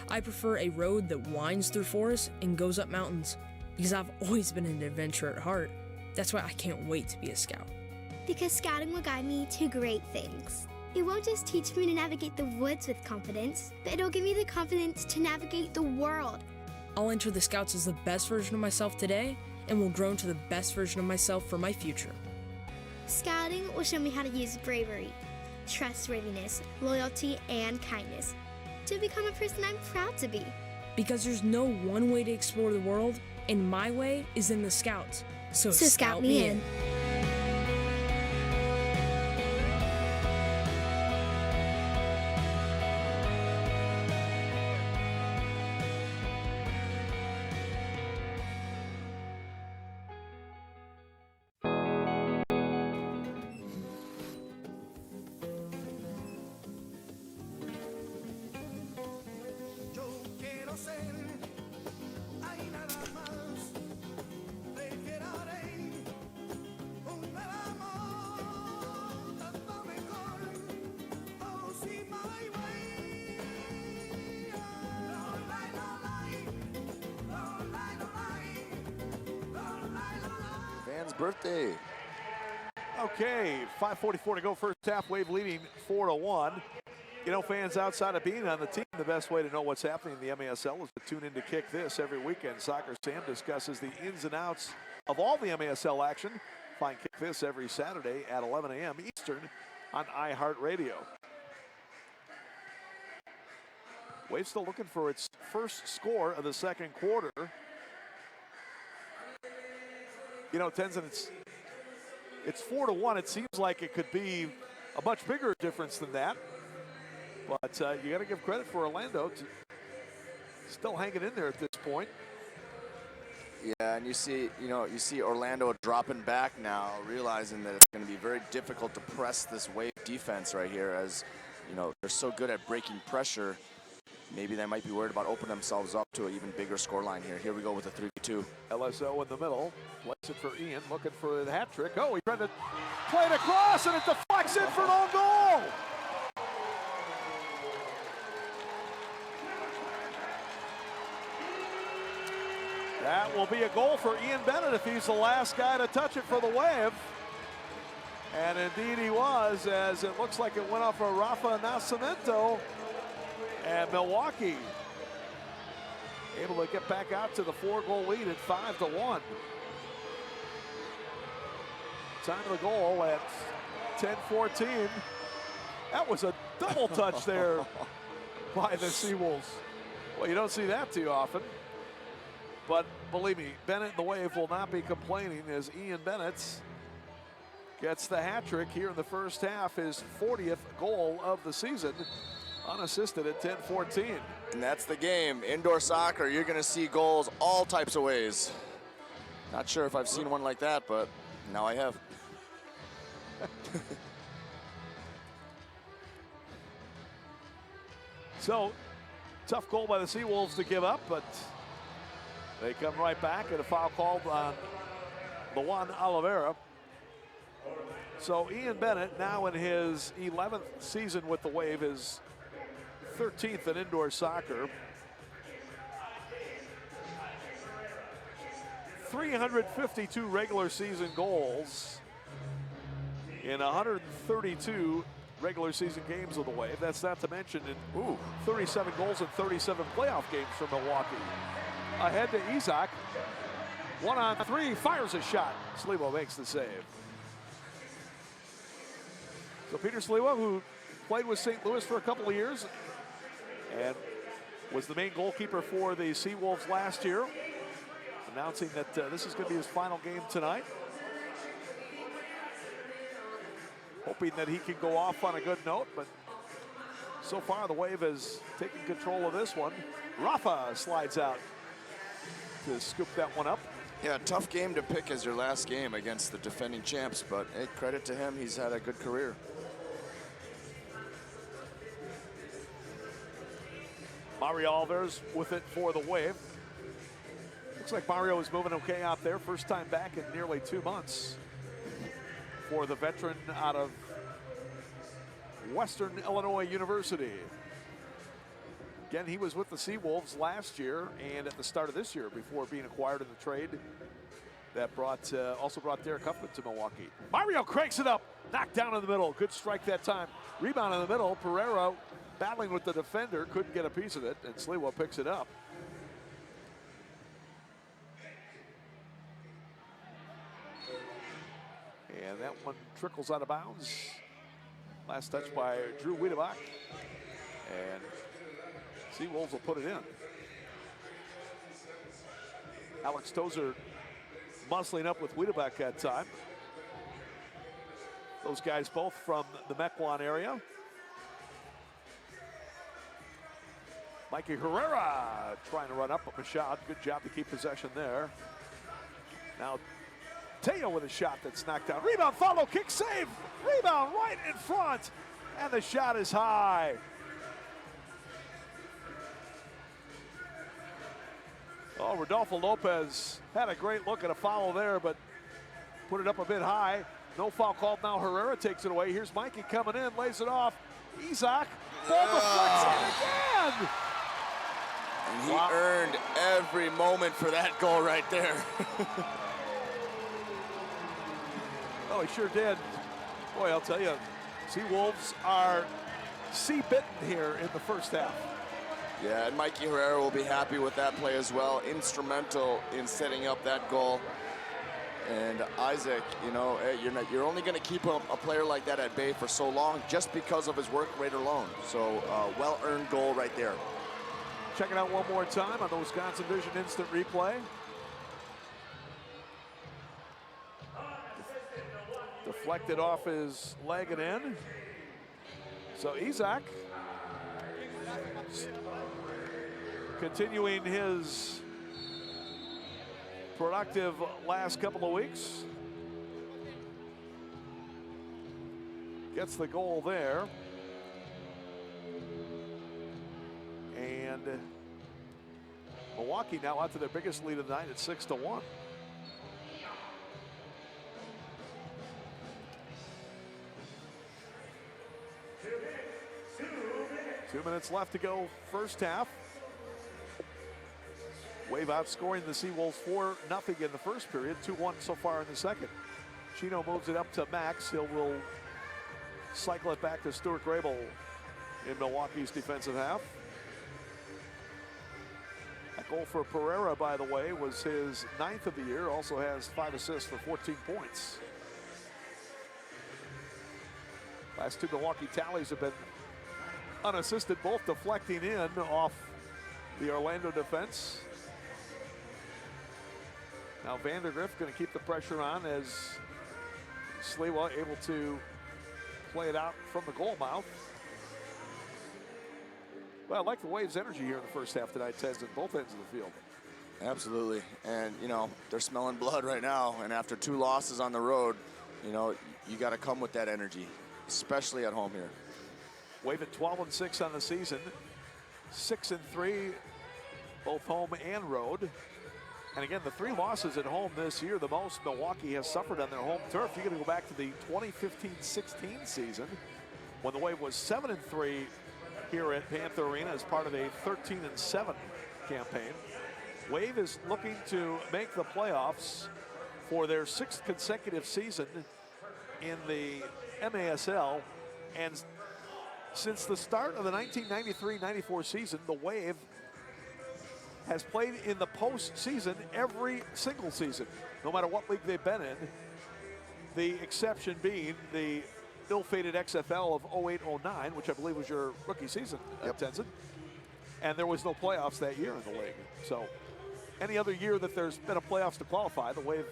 I prefer a road that winds through forests and goes up mountains, because I've always been an adventurer at heart. That's why I can't wait to be a scout. Because scouting will guide me to great things. It won't just teach me to navigate the woods with confidence, but it'll give me the confidence to navigate the world. I'll enter the Scouts as the best version of myself today, and will grow into the best version of myself for my future. Scouting will show me how to use bravery, trustworthiness, loyalty, and kindness to become a person I'm proud to be. Because there's no one way to explore the world, and my way is in the Scouts. So scout me in. Birthday. Okay, 5:44 to go first half. Wave leading 4-1. You know, fans, outside of being on the team, the best way to know what's happening in the MASL is to tune in to Kick This every weekend. Soccer Sam discusses the ins and outs of all the MASL action. Find Kick This every Saturday at 11 a.m. Eastern on iHeartRadio. Wave still looking for its first score of the second quarter. You know, Tenzin, it's 4-1. It seems like it could be a much bigger difference than that. But you got to give credit for Orlando to still hanging in there at this point. Yeah, and you see Orlando dropping back now, realizing that it's going to be very difficult to press this Wave defense right here, as you know they're so good at breaking pressure. Maybe they might be worried about opening themselves up to an even bigger scoreline here. Here we go with a 3-2. LSO in the middle, plays it for Ian, looking for the hat trick. Oh, he tried to play it across, and it deflects in for an own goal. That will be a goal for Ian Bennett if he's the last guy to touch it for the Wave. And indeed he was, as it looks like it went off of Rafa Nascimento. And Milwaukee able to get back out to the 4-goal lead at 5-1. Time of the goal at 10:14. That was a double touch there by the SeaWolves. Well, you don't see that too often. But believe me, Bennett and the Wave will not be complaining, as Ian Bennett gets the hat trick here in the first half, his 40th goal of the season, unassisted at 10:14. And that's the game. Indoor soccer, you're going to see goals all types of ways. Not sure if I've seen one like that, but now I have. So, tough goal by the SeaWolves to give up, but they come right back, and a foul called on Luan Oliveira. So Ian Bennett, now in his 11th season with the Wave, his 13th in indoor soccer. 352 regular season goals in 132 regular season games of the Wave. That's not to mention 37 goals in 37 playoff games for Milwaukee. Ahead to Isaac. 1-on-3, fires a shot. Sliwa makes the save. So Peter Sliwa, who played with St. Louis for a couple of years and was the main goalkeeper for the SeaWolves last year, announcing that this is going to be his final game tonight. Hoping that he can go off on a good note, but so far the Wave has taken control of this one. Rafa slides out to scoop that one up. Yeah, tough game to pick as your last game against the defending champs, but hey, credit to him, he's had a good career. Mario Alvarez with it for the Wave. Looks like Mario is moving okay out there. First time back in nearly 2 months for the veteran out of Western Illinois University. Again, he was with the SeaWolves last year and at the start of this year before being acquired in the trade that also brought Derek Huffman to Milwaukee. Mario cranks it up, knocked down in the middle. Good strike that time. Rebound in the middle. Pereira battling with the defender, couldn't get a piece of it, and Sliwa picks it up. And that one trickles out of bounds. Last touch by Drew Wiedebach. And SeaWolves will put it in. Alex Tozer muscling up with Wiedebach that time. Those guys both from the Mequon area. Mikey Herrera trying to run up a shot. Good job to keep possession there. Now Teo with a shot that's knocked down. Rebound, follow, kick, save. Rebound right in front. And the shot is high. Oh, Rodolfo Lopez had a great look at a foul there, but put it up a bit high. No foul called now. Herrera takes it away. Here's Mikey coming in, lays it off. Isaac, ball deflects in again. And he earned every moment for that goal right there. Oh, he sure did. Boy, I'll tell you, SeaWolves are sea-bitten here in the first half. Yeah, and Mikey Herrera will be happy with that play as well. Instrumental in setting up that goal. And Isaac, you know, you're only going to keep a player like that at bay for so long just because of his work rate alone. So well-earned goal right there. Check it out one more time on the Wisconsin Vision Instant Replay. Deflected off his leg and in. So Isaac continuing his productive last couple of weeks. Gets the goal there. And Milwaukee now out to their biggest lead of the night at 6-1. Two minutes left to go first half. Wave outscoring the SeaWolves 4-0 in the first period, 2-1 so far in the second. Chino moves it up to Max. He will cycle it back to Stuart Grable in Milwaukee's defensive half. That goal for Pereira, by the way, was his 9th of the year. Also has 5 assists for 14 points. Last two Milwaukee tallies have been unassisted, both deflecting in off the Orlando defense. Now Vandergrift going to keep the pressure on as Sliwa able to play it out from the goal mouth. Well, I like the Waves' energy here in the first half tonight, Teds, at both ends of the field. Absolutely, and you know, they're smelling blood right now, and after 2 losses on the road, you know, you got to come with that energy, especially at home here. Wave at 12-6 on the season, 6-3, both home and road. And again, the 3 losses at home this year, the most Milwaukee has suffered on their home turf. You're going to go back to the 2015-16 season when the Wave was 7-3 here at Panther Arena as part of a 13-7 campaign. Wave is looking to make the playoffs for their 6th consecutive season in the MASL. And since the start of the 1993-94 season, the Wave has played in the postseason every single season, no matter what league they've been in. The exception being the ill-fated XFL of 08-09, which I believe was your rookie season, Tenzin. And there was no playoffs that year in the league. So any other year that there's been a playoffs to qualify, the Wave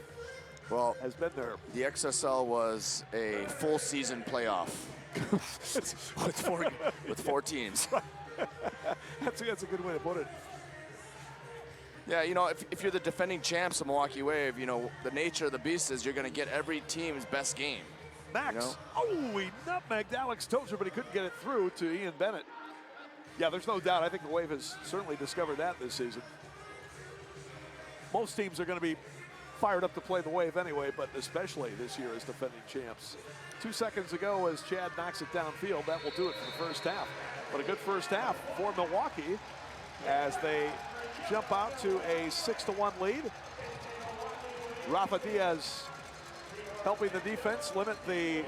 has been there. The XSL was a full season playoff with 4 teams. That's a good way to put it. Yeah, you know, if you're the defending champs of Milwaukee Wave, you know, the nature of the beast is you're going to get every team's best game. Max, you know? Oh, he nutmegged Alex Tozer, but he couldn't get it through to Ian Bennett. Yeah, there's no doubt. I think the Wave has certainly discovered that this season. Most teams are going to be fired up to play the Wave anyway, but especially this year as defending champs. 2 seconds ago as Chad knocks it downfield, that will do it for the first half. But a good first half for Milwaukee as they jump out to a 6-1 lead. Rafa Diaz helping the defense limit the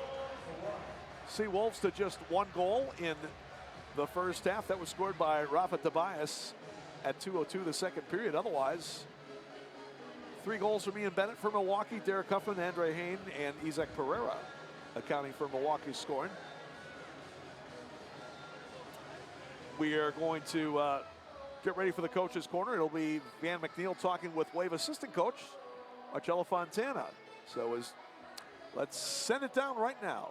SeaWolves to just 1 goal in the first half. That was scored by Rafa Tobias at 2:02 the second period. Otherwise, 3 goals from Ian Bennett for Milwaukee, Derek Huffman, Andre Hain, and Isaac Pereira accounting for Milwaukee's scoring. We are going to get ready for the coach's corner. It'll be Van McNeil talking with Wave assistant coach Marcello Fontana. So let's send it down right now.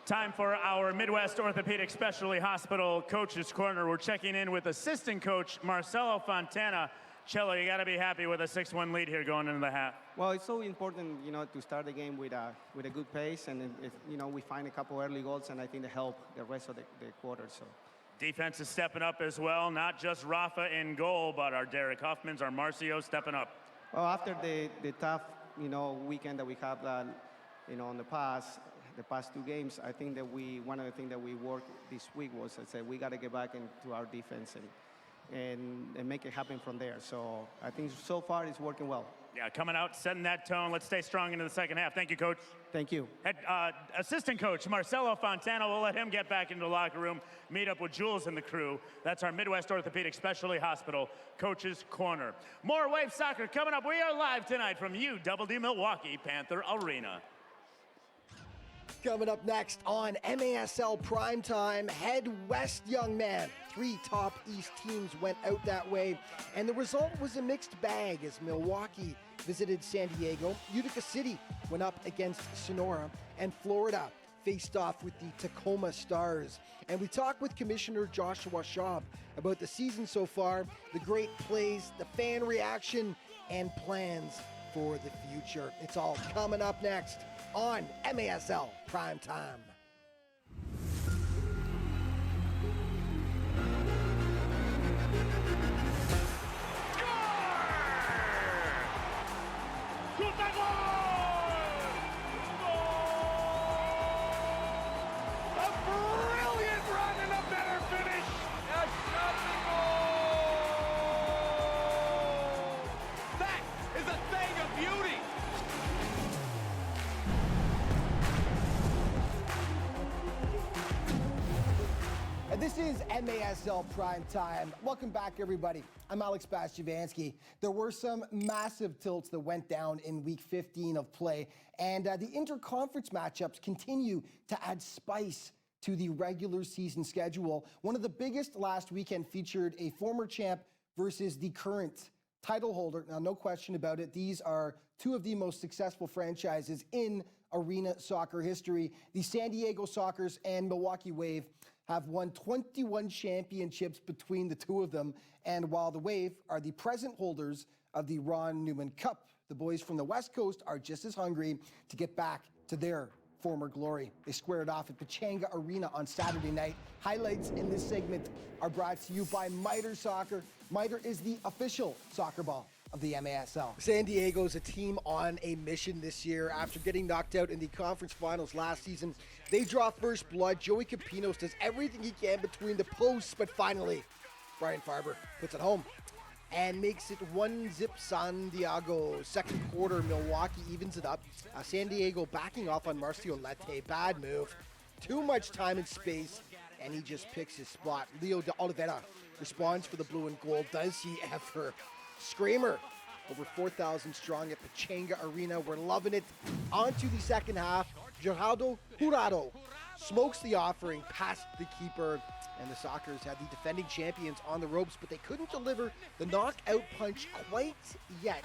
Time for our Midwest Orthopedic Specialty Hospital Coach's Corner. We're checking in with assistant coach Marcello Fontana. Cello, you got to be happy with a 6-1 lead here going into the half. Well, it's so important, you know, to start the game with a good pace, and if, you know, we find a couple early goals, and I think they help the rest of the quarter. So. Defense is stepping up as well. Not just Rafa in goal, but our Derek Huffmans, our Marcio stepping up. Well, after the tough, you know, weekend that we had, you know, on the past 2 games, I think that one of the things that we worked this week was, I said, we got to get back into our defense and make it happen from there. So I think so far it's working well. Yeah, coming out, setting that tone. Let's stay strong into the second half. Thank you, Coach. Thank you. Assistant coach Marcello Fontana, we'll let him get back into the locker room, meet up with Jules and the crew. That's our Midwest Orthopedic Specialty Hospital Coach's Corner. More Wave Soccer coming up. We are live tonight from UWD Milwaukee Panther Arena. Coming up next on MASL Primetime, head west, young man. 3 top East teams went out that way, and the result was a mixed bag as Milwaukee visited San Diego, Utica City went up against Sonora, and Florida faced off with the Tacoma Stars. And we talked with Commissioner Joshua Schaub about the season so far, the great plays, the fan reaction, and plans for the future. It's all coming up next on MASL Primetime. This is MASL Primetime. Welcome back, everybody. I'm Alex Bastiavansky. There were some massive tilts that went down in Week 15 of play, and the interconference matchups continue to add spice to the regular season schedule. One of the biggest last weekend featured a former champ versus the current title holder. Now, no question about it, these are two of the most successful franchises in arena soccer history. The San Diego Sockers and Milwaukee Wave have won 21 championships between the two of them, and while the Wave are the present holders of the Ron Newman Cup, the boys from the West Coast are just as hungry to get back to their former glory. They squared off at Pechanga Arena on Saturday night. Highlights in this segment are brought to you by Mitre Soccer. Mitre is the official soccer ball of the MASL. San Diego's a team on a mission this year. After getting knocked out in the conference finals last season, they draw first blood. Joey Capinos does everything he can between the posts, but finally, Brian Farber puts it home and makes it 1-0 San Diego. Second quarter, Milwaukee evens it up. San Diego backing off on Marcio Lete. Bad move. Too much time and space, and he just picks his spot. Leo de Oliveira responds for the blue and gold. Does he ever? Screamer. Over 4,000 strong at Pechanga Arena. We're loving it. On to the second half. Gerardo Jurado smokes the offering past the keeper, and the Sockers had the defending champions on the ropes, but they couldn't deliver the knockout punch quite yet.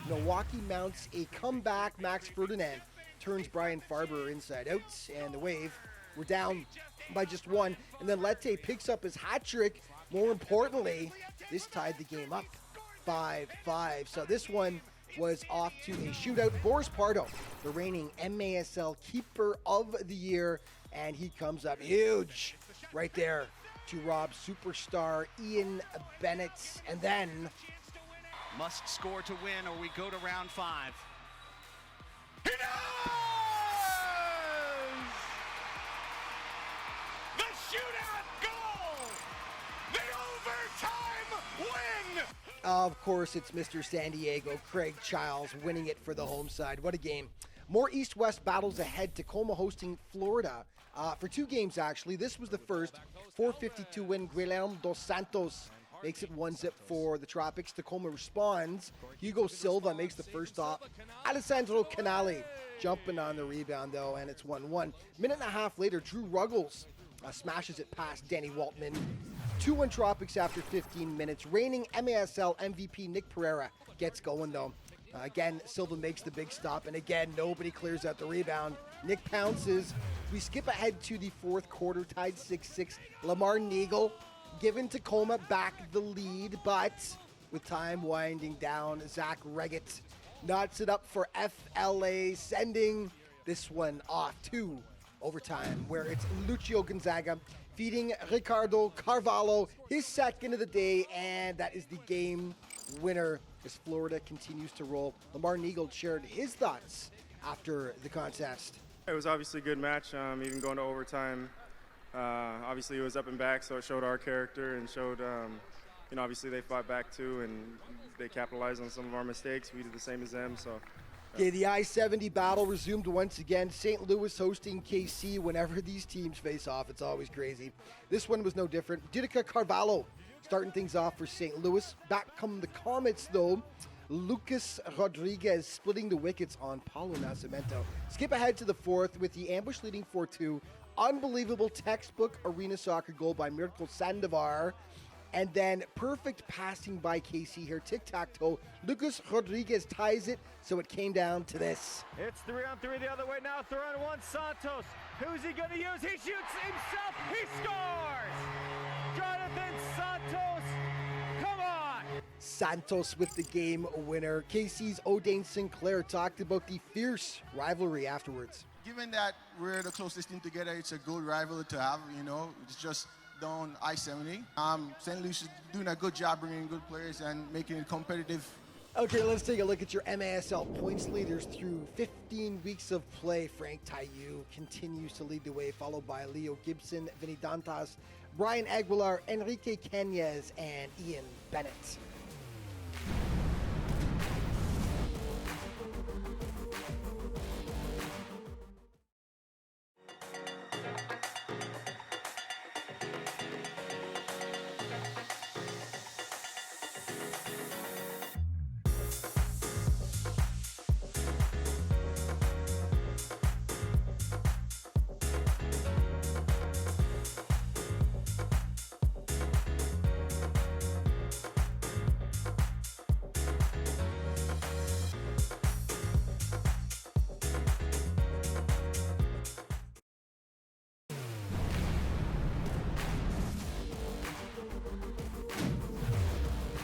Milwaukee mounts a comeback. Max Ferdinand turns Brian Farber inside out, and the Wave were down by just one, and then Lete picks up his hat trick. More importantly, this tied the game up 5-5. So this one was off to a shootout. Boris Pardo, the reigning MASL Keeper of the Year, and he comes up huge right there to rob superstar Ian Bennett. And then must score to win or we go to round 5. He does! The shootout goal! The overtime win! Of course, it's Mr. San Diego, Craig Childs, winning it for the home side. What a game. More East-West battles ahead. Tacoma hosting Florida for 2 games, actually. This was the first. 452 win. Guilherme dos Santos makes it 1-0 for the Tropics. Tacoma responds. Hugo Silva makes the first stop. Alessandro Canale jumping on the rebound, though, and it's 1-1. Minute and a half later, Drew Ruggles smashes it past Danny Waltman. 2-1 Tropics after 15 minutes. Reigning MASL MVP Nick Pereira gets going, though. Again, Silva makes the big stop, and again, nobody clears out the rebound. Nick pounces. We skip ahead to the fourth quarter, tied 6-6. Lamar Neagle giving Tacoma back the lead, but with time winding down, Zach Reggett knots it up for FLA, sending this one off to overtime, where it's Lucio Gonzaga feeding Ricardo Carvalho his second of the day, and that is the game winner as Florida continues to roll. Lamar Neagle shared his thoughts after the contest. It was obviously a good match, even going to overtime. Obviously, it was up and back, so it showed our character and showed, obviously they fought back too, and they capitalized on some of our mistakes. We did the same as them, so. Okay, the I-70 battle resumed once again. St. Louis hosting KC. Whenever these teams face off, it's always crazy. This one was no different. Utica Carvalho starting things off for St. Louis. Back come the Comets, though. Lucas Rodriguez splitting the wickets on Paulo Nascimento. Skip ahead to the fourth with the ambush leading 4-2. Unbelievable textbook arena soccer goal by Mirko Sandovar. And then perfect passing by KC here. Tic-tac-toe. Lucas Rodriguez ties it, so it came down to this. It's 3-on-3 the other way now. 3-on-1 Santos. Who's he going to use? He shoots himself. He scores! Jonathan Santos. Come on! Santos with the game winner. KC's O'Dane Sinclair talked about the fierce rivalry afterwards. Given that we're the closest team together, it's a good rivalry to have, you know. It's just down I-70. St. Louis is doing a good job bringing in good players and making it competitive. Okay, let's take a look at your MASL points leaders through 15 weeks of play. Frank Taillou continues to lead the way, followed by Leo Gibson, Vinny Dantas, Brian Aguilar, Enrique Cañez, and Ian Bennett.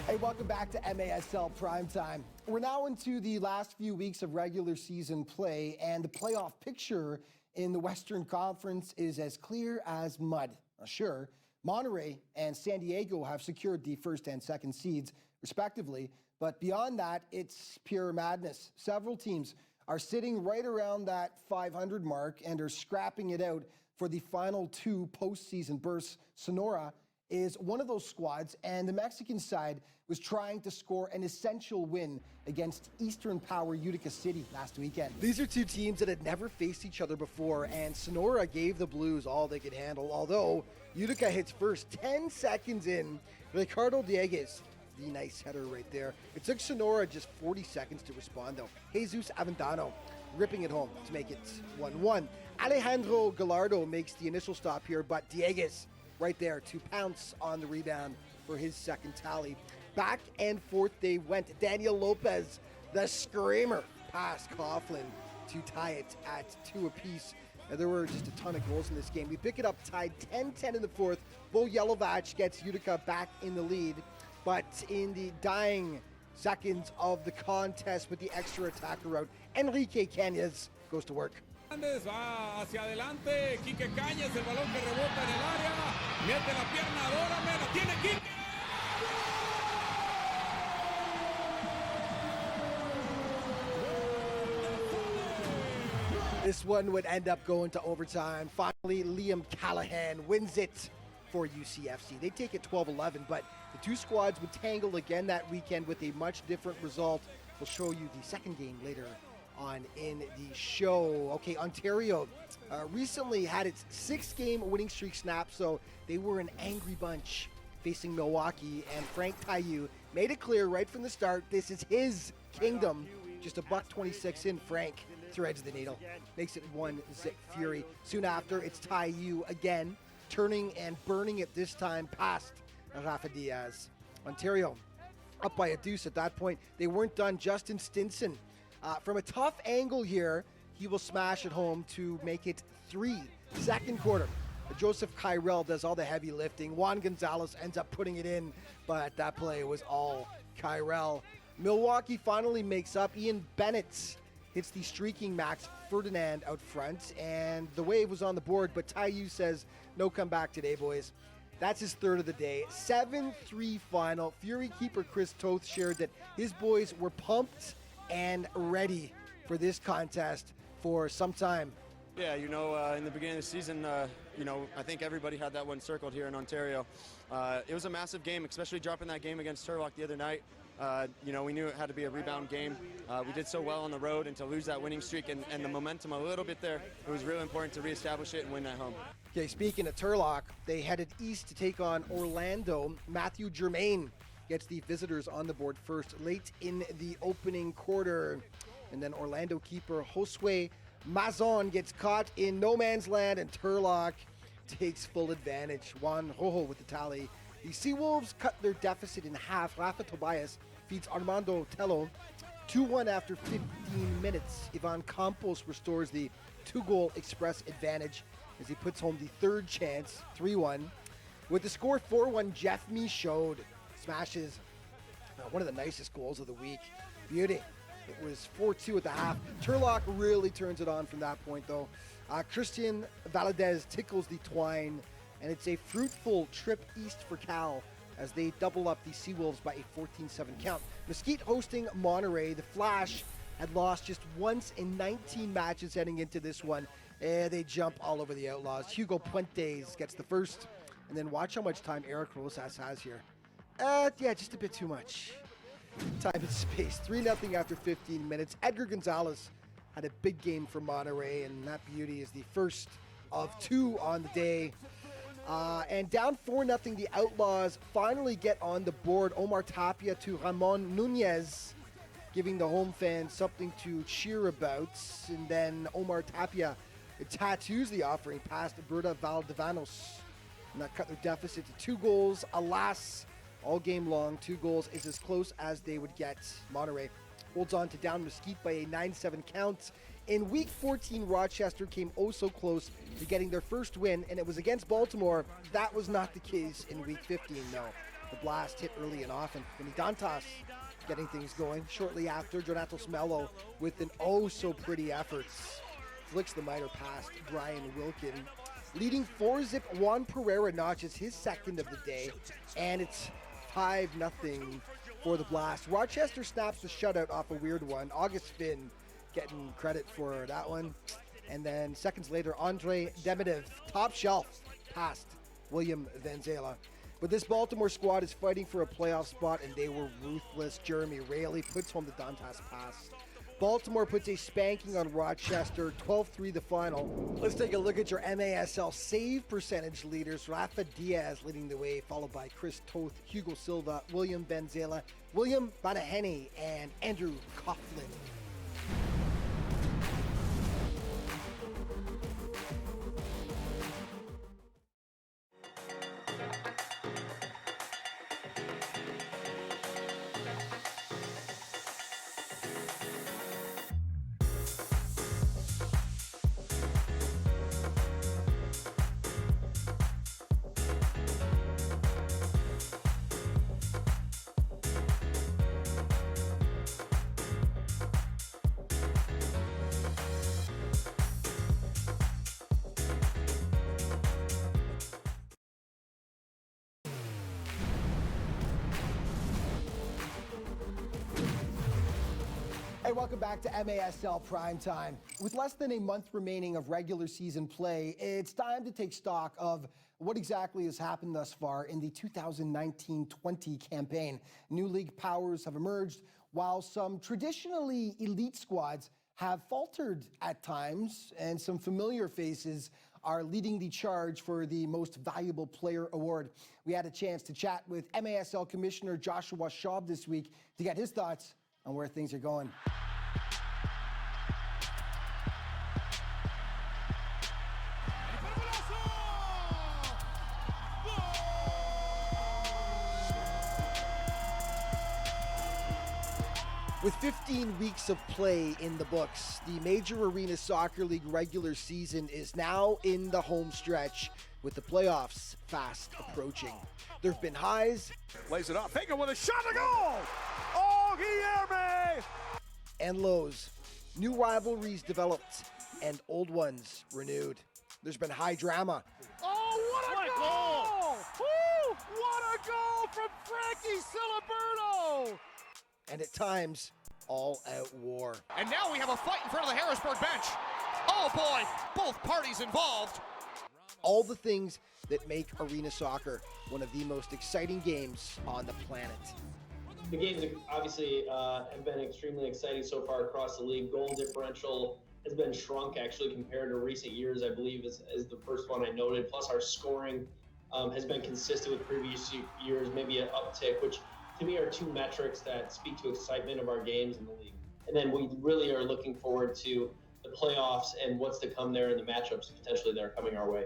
Hey, welcome back to MASL Primetime. We're now into the last few weeks of regular season play, and the playoff picture in the Western Conference is as clear as mud. Sure, Monterey and San Diego have secured the first and second seeds, respectively, but beyond that, it's pure madness. Several teams are sitting right around that 500 mark and are scrapping it out for the final two postseason berths. Sonora is one of those squads, and the Mexican side was trying to score an essential win against Eastern Power Utica City last weekend. These are two teams that had never faced each other before, and Sonora gave the Blues all they could handle, although Utica hits first 10 seconds in. Ricardo Dieguez, the nice header right there. It took Sonora just 40 seconds to respond, though. Jesus Avendano ripping it home to make it 1-1. Alejandro Gallardo makes the initial stop here, but Dieguez right there to pounce on the rebound for his second tally. Back and forth they went. Daniel Lopez, the screamer, past Coughlin to tie it at 2 apiece. There were just a ton of goals in this game. We pick it up tied 10-10 in the fourth. Bo Yelovach gets Utica back in the lead, but in the dying seconds of the contest with the extra attacker out, Enrique Cañez goes to work. Va hacia adelante, Quique Cañas, el balón que rebota en el área, mete la pierna, adórame, la tiene Quique. This one would end up going to overtime. Finally, Liam Callahan wins it for UCFC. They take it 12-11, but the two squads would tangle again that weekend with a much different result. We'll show you the second game later on in the show. Okay, Ontario recently had its 6-game winning streak snapped, so they were an angry bunch facing Milwaukee, and Frank Taillou made it clear right from the start, this is his kingdom. Just a $1.26 in, Frank threads the needle, makes it 1-zip fury. Soon after, it's Taillou again, turning and burning it this time past Rafa Diaz. Ontario up by a deuce at that point. They weren't done. Justin Stinson, from a tough angle here, he will smash it home to make it 3. Second quarter, Joseph Kyrell does all the heavy lifting. Juan Gonzalez ends up putting it in, but that play was all Kyrell. Milwaukee finally makes up. Ian Bennett hits the streaking Max Ferdinand out front, and the Wave was on the board, but Taillou says, no comeback today, boys. That's his third of the day. 7-3 final. Fury keeper Chris Toth shared that his boys were pumped and ready for this contest for some time. Yeah, you know, in the beginning of the season, you know, I think everybody had that one circled here in Ontario. It was a massive game, especially dropping that game against Turlock the other night. You know, we knew it had to be a rebound game. We did so well on the road, and to lose that winning streak and the momentum a little bit there, it was really important to reestablish it and win at home. Okay, speaking of Turlock, they headed east to take on Orlando. Matthew Germain gets the visitors on the board first late in the opening quarter. And then Orlando keeper Josue Mazon gets caught in no man's land, and Turlock takes full advantage. Juan Rojo with the tally. The SeaWolves cut their deficit in half. Rafa Tobias feeds Armando Tello 2-1 after 15 minutes. Ivan Campos restores the 2-goal Express advantage as he puts home the third chance, 3-1. With the score 4-1, Jeff Michaud smashes one of the nicest goals of the week. Beauty. It was 4-2 at the half. Turlock really turns it on from that point, though. Christian Valadez tickles the twine, and it's a fruitful trip east for Cal as they double up the SeaWolves by a 14-7 count. Mesquite hosting Monterey. The Flash had lost just once in 19 matches heading into this one. They jump all over the Outlaws. Hugo Puentes gets the first, and then watch how much time Eric Rosas has here. Yeah, just a bit too much. Time and space. 3-0 after 15 minutes. Edgar Gonzalez had a big game for Monterey, and that beauty is the first of 2 on the day. And down 4-0, the Outlaws finally get on the board. Omar Tapia to Ramon Nunez, giving the home fans something to cheer about. And then Omar Tapia tattoos the offering past Berta Valdevanos. And that cut their deficit to 2 goals. Alas, all game long, 2 goals is as close as they would get. Monterey holds on to down Mesquite by a 9-7 count. In Week 14, Rochester came oh so close to getting their first win, and it was against Baltimore. That was not the case in Week 15, though. The Blast hit early and often. Vinny Dantas getting things going. Shortly after, Donatos Mello with an oh-so-pretty effort flicks the miter past Brian Wilkin. Leading 4-zip, Juan Pereira notches his second of the day, and it's 5-0 for the Blast. Rochester snaps the shutout off a weird one. August Finn getting credit for that one. And then seconds later, Andre Demidov, top shelf, past William Venzela. But this Baltimore squad is fighting for a playoff spot, and they were ruthless. Jeremy Raley puts home the Dantas pass. Baltimore puts a spanking on Rochester, 12-3 the final. Let's take a look at your MASL save percentage leaders. Rafa Diaz leading the way, followed by Chris Toth, Hugo Silva, William Benzela, William Banaheni, and Andrew Coughlin. Hey, welcome back to MASL Primetime. With less than a month remaining of regular season play, it's time to take stock of what exactly has happened thus far in the 2019-20 campaign. New league powers have emerged, while some traditionally elite squads have faltered at times, and some familiar faces are leading the charge for the Most Valuable Player Award. We had a chance to chat with MASL Commissioner Joshua Schaub this week to get his thoughts on where things are going. With 15 weeks of play in the books, the Major Arena Soccer League regular season is now in the home stretch, with the playoffs fast approaching. There have been highs. Lays it up. Faker with a shot to goal! Oh, Guilherme! And lows. New rivalries developed and old ones renewed. There's been high drama. Oh, what a goal! Woo! What a goal from Frankie Siliberto! And at times, all-out war. And now we have a fight in front of the Harrisburg bench. Oh boy, both parties involved. All the things that make arena soccer one of the most exciting games on the planet. The games obviously have been extremely exciting so far across the league. Goal differential has been shrunk actually compared to recent years, I believe is the first one I noted. Plus our scoring has been consistent with previous years, maybe an uptick, which to me are two metrics that speak to excitement of our games in the league. And then we really are looking forward to the playoffs and what's to come there and the matchups potentially that are coming our way.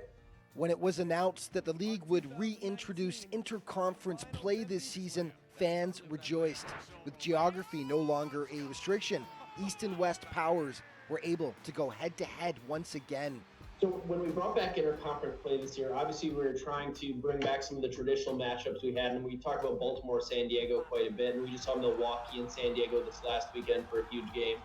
When it was announced that the league would reintroduce interconference play this season, fans rejoiced. With geography no longer a restriction, East and West powers were able to go head-to-head once again. So when we brought back interconference play this year, obviously we were trying to bring back some of the traditional matchups we had, and we talked about Baltimore, San Diego quite a bit, and we just saw Milwaukee and San Diego this last weekend for a huge game.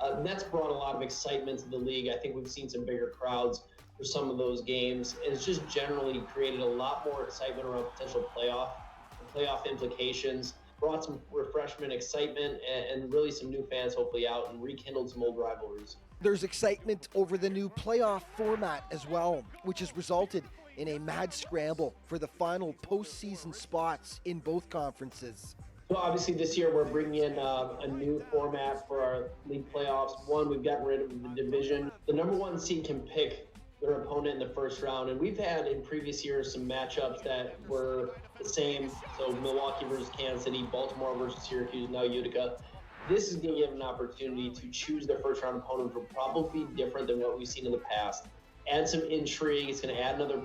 And that's brought a lot of excitement to the league. I think we've seen some bigger crowds for some of those games, and it's just generally created a lot more excitement around potential playoff implications, brought some refreshment, excitement, and really some new fans hopefully out and rekindled some old rivalries. There's excitement over the new playoff format as well, which has resulted in a mad scramble for the final postseason spots in both conferences. So obviously this year we're bringing in a new format for our league playoffs. One, we've gotten rid of the division. The number one seed can pick their opponent in the first round, and we've had in previous years some matchups that were the same. So Milwaukee versus Kansas City, Baltimore versus Syracuse, now Utica. This is going to give an opportunity to choose their first round opponent, which will probably be different than what we've seen in the past. Add some intrigue. It's going to add another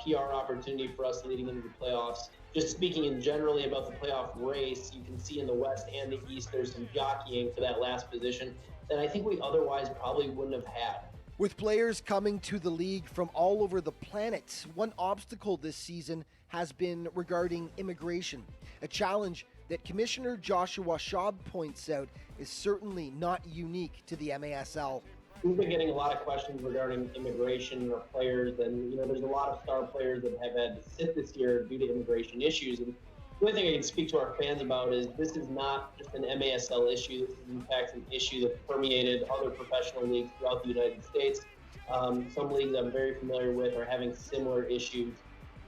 PR opportunity for us leading into the playoffs. Just speaking in generally about the playoff race, you can see in the West and the East, there's some jockeying for that last position that I think we otherwise probably wouldn't have had. With players coming to the league from all over the planet, one obstacle this season has been regarding immigration, a challenge that Commissioner Joshua Schaub points out is certainly not unique to the MASL. We've been getting a lot of questions regarding immigration or players, and there's a lot of star players that have had to sit this year due to immigration issues. And the only thing I can speak to our fans about is this is not just an MASL issue. This is in fact an issue that permeated other professional leagues throughout the United States. Some leagues I'm very familiar with are having similar issues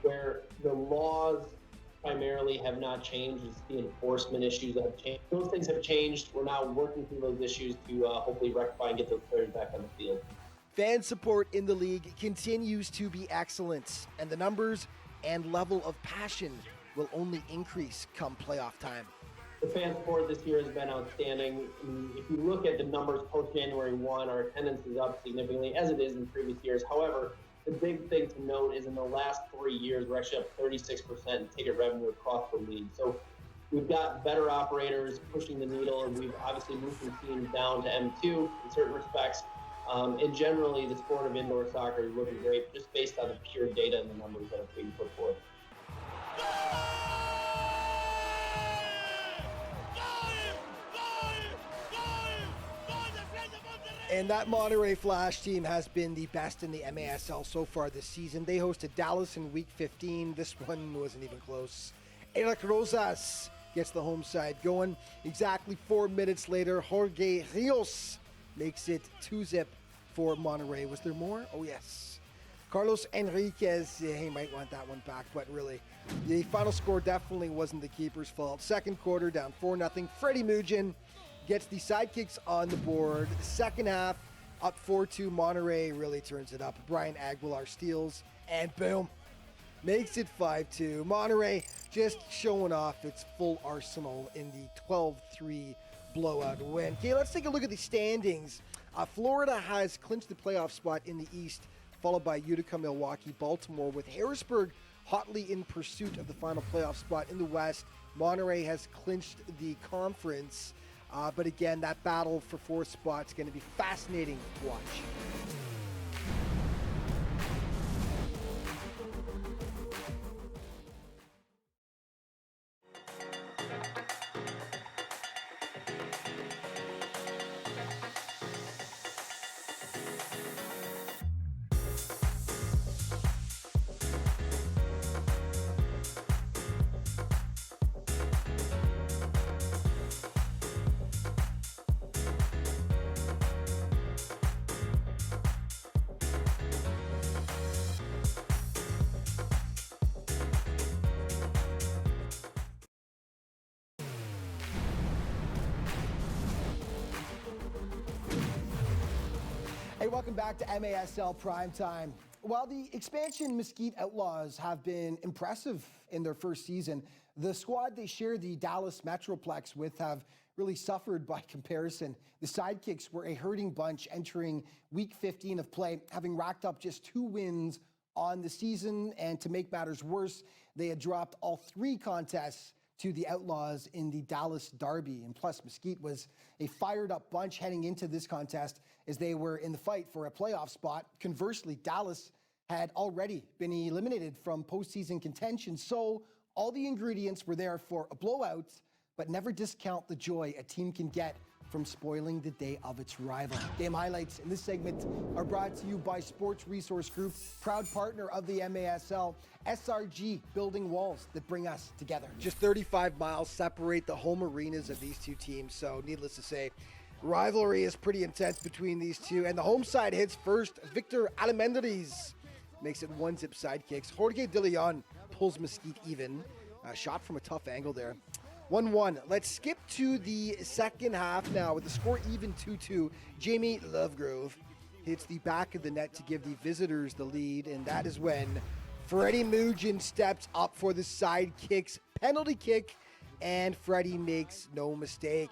where the laws primarily have not changed. It's the enforcement issues that have changed. Those things have changed. We're now working through those issues to hopefully rectify and get those players back on the field. Fan support in the league continues to be excellent, and the numbers and level of passion will only increase come playoff time. The fan support this year has been outstanding. If you look at the numbers post-January 1, our attendance is up significantly, as it is in previous years. However, the big thing to note is in the last 3 years, we're actually up 36% in ticket revenue across the league. So we've got better operators pushing the needle, and we've obviously moved some teams down to M2 in certain respects. And generally, the sport of indoor soccer is looking great just based on the pure data and the numbers that are being put forth. And that Monterey Flash team has been the best in the MASL so far this season. They hosted Dallas in Week 15. This one wasn't even close. Eric Rosas gets the home side going. Exactly 4 minutes later, Jorge Rios makes it 2-0 for Monterey. Was there more? Oh, yes. Carlos Enriquez, he might want that one back, but really, the final score definitely wasn't the keeper's fault. Second quarter, down 4-0. Freddie Mugin gets the sidekicks on the board. The second half, up 4-2. Monterey really turns it up. Brian Aguilar steals, and boom, makes it 5-2. Monterey just showing off its full arsenal in the 12-3 blowout win. Okay, let's take a look at the standings. Florida has clinched the playoff spot in the East, followed by Utica, Milwaukee, Baltimore, with Harrisburg hotly in pursuit of the final playoff spot in the West. Monterey has clinched the conference. But again, that battle for fourth spot is going to be fascinating to watch. Hey, welcome back to MASL Primetime. While the expansion Mesquite Outlaws have been impressive in their first season, the squad they share the Dallas Metroplex with have really suffered by comparison. The Sidekicks were a hurting bunch entering week 15 of play, having racked up just 2 wins on the season, and to make matters worse, they had dropped all 3 contests to the Outlaws in the Dallas Derby. And plus, Mesquite was a fired-up bunch heading into this contest as they were in the fight for a playoff spot. Conversely, Dallas had already been eliminated from postseason contention, so all the ingredients were there for a blowout, but never discount the joy a team can get from spoiling the day of its rival. Game highlights in this segment are brought to you by Sports Resource Group, proud partner of the MASL, SRG, building walls that bring us together. Just 35 miles separate the home arenas of these two teams, so needless to say, rivalry is pretty intense between these two, and the home side hits first. Victor Almendariz makes it 1-zip Sidekicks. Jorge De Leon pulls Mesquite even. Shot from a tough angle there. 1-1. Let's skip to the second half now with the score even 2-2. Jamie Lovegrove hits the back of the net to give the visitors the lead, and that is when Freddie Mugin steps up for the Sidekicks penalty kick, and Freddie makes no mistake.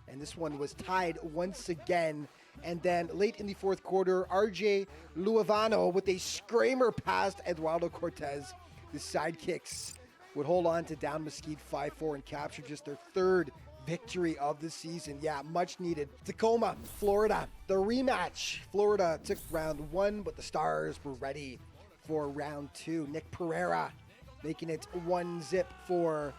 And this one was tied once again. And then late in the fourth quarter, RJ Luavano with a screamer past Eduardo Cortez. The Sidekicks would hold on to down Mesquite 5-4 and capture just their 3rd victory of the season. Yeah, much needed. Tacoma, Florida, the rematch. Florida took round 1, but the Stars were ready for round 2. Nick Pereira making it 1-zip for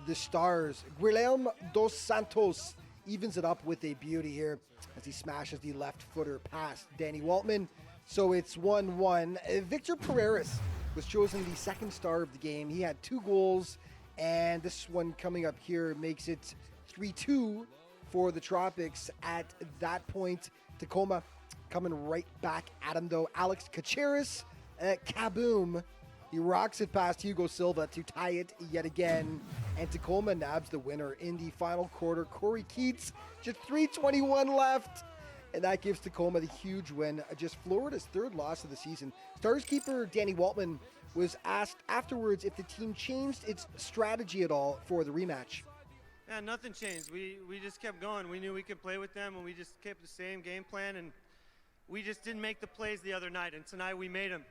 the Stars. Guilherme dos Santos evens it up with a beauty here as he smashes the left footer past Danny Waltman. So it's 1-1. Victor Pereiras was chosen the 2nd star of the game. He had 2 goals, and this one coming up here makes it 3-2 for the Tropics. At that point, Tacoma coming right back at him, though. Alex Kacheris, kaboom. He rocks it past Hugo Silva to tie it yet again. And Tacoma nabs the winner in the final quarter. Corey Keats, just 3:21 left. And that gives Tacoma the huge win. Just Florida's 3rd loss of the season. Stars keeper Danny Waltman was asked afterwards if the team changed its strategy at all for the rematch. Yeah, nothing changed. We just kept going. We knew we could play with them, and we just kept the same game plan. And we just didn't make the plays the other night. And tonight we made them.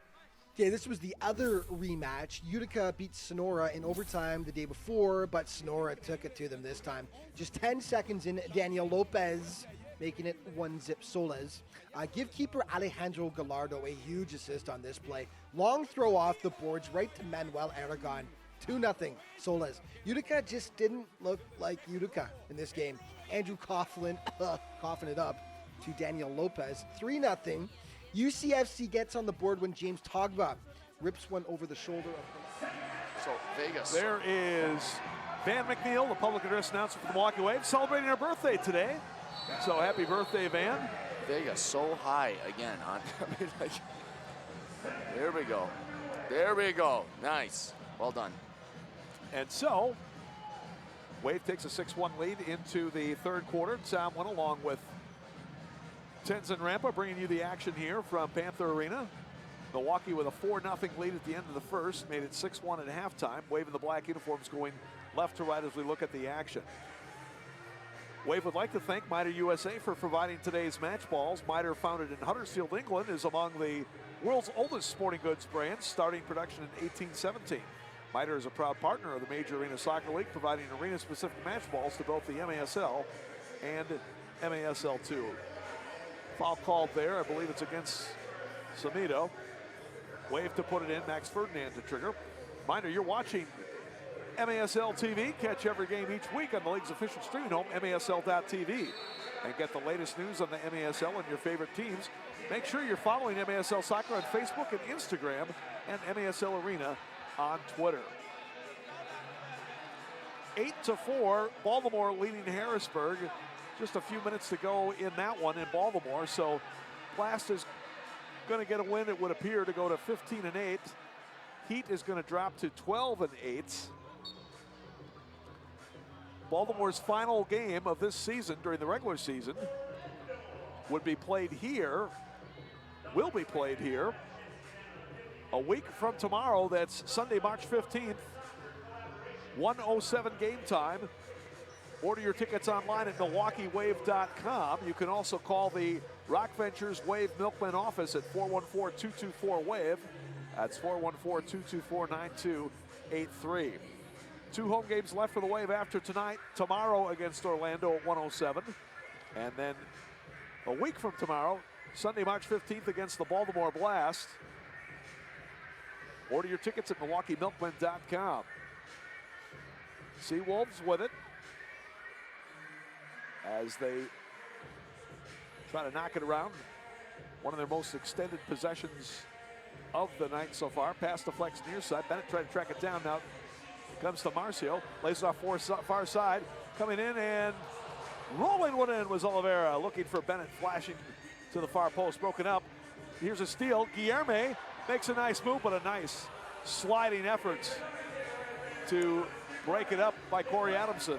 Okay, this was the other rematch. Utica beat Sonora in overtime the day before, but Sonora took it to them this time. Just 10 seconds in, Daniel Lopez making it 1-zip Soles. Give keeper Alejandro Gallardo a huge assist on this play. Long throw off the boards right to Manuel Aragon. 2-0 Soles. Utica just didn't look like Utica in this game. Andrew Coughlin coughing it up to Daniel Lopez. 3-0. UCFC gets on the board when James Togba rips one over the shoulder of So Vegas. There is Van McNeil, the public address announcer for the Milwaukee Wave, celebrating her birthday today. So happy birthday, Van. Vegas so high again. I mean, like, there we go. There we go. Nice. Well done. And so, Wave takes a 6-1 lead into the 3rd quarter. Sam went along with Tenzin Rampa bringing you the action here from Panther Arena. Milwaukee with a 4-0 lead at the end of the first, made it 6-1 at halftime. Wave in the black uniforms going left to right as we look at the action. Wave would like to thank Mitre USA for providing today's match balls. Mitre, founded in Huddersfield, England, is among the world's oldest sporting goods brands, starting production in 1817. Mitre is a proud partner of the Major Arena Soccer League, providing arena-specific match balls to both the MASL and MASL2. Foul called there. I believe it's against Samido. Wave to put it in. Max Ferdinand to trigger. Reminder, you're watching MASL TV. Catch every game each week on the league's official streaming home, MASL.tv. And get the latest news on the MASL and your favorite teams. Make sure you're following MASL Soccer on Facebook and Instagram, and MASL Arena on Twitter. 8-4, Baltimore leading Harrisburg. Just a few minutes to go in that one in Baltimore. So Blast is going to get a win, it would appear, to go to 15-8. Heat is going to drop to 12-8. Baltimore's final game of this season during the regular season would be played here, will be played here A week from tomorrow, that's Sunday, March 15th, 1:07 game time. Order your tickets online at MilwaukeeWave.com. You can also call the Rock Ventures Wave Milkman office at 414-224-WAVE. That's 414-224-9283. 2 home games left for the Wave after tonight. Tomorrow against Orlando at 1:07. And then a week from tomorrow, Sunday, March 15th against the Baltimore Blast. Order your tickets at MilwaukeeMilkman.com. SeaWolves with it as they try to knock it around. One of their most extended possessions of the night so far. Pass the flex near side. Bennett trying to track it down. Now comes to Marcio. Lays it off far side. Coming in and rolling one in was Oliveira. Looking for Bennett, flashing to the far post. Broken up. Here's a steal. Guilherme makes a nice move, but a nice sliding effort to break it up by Corey Adamson.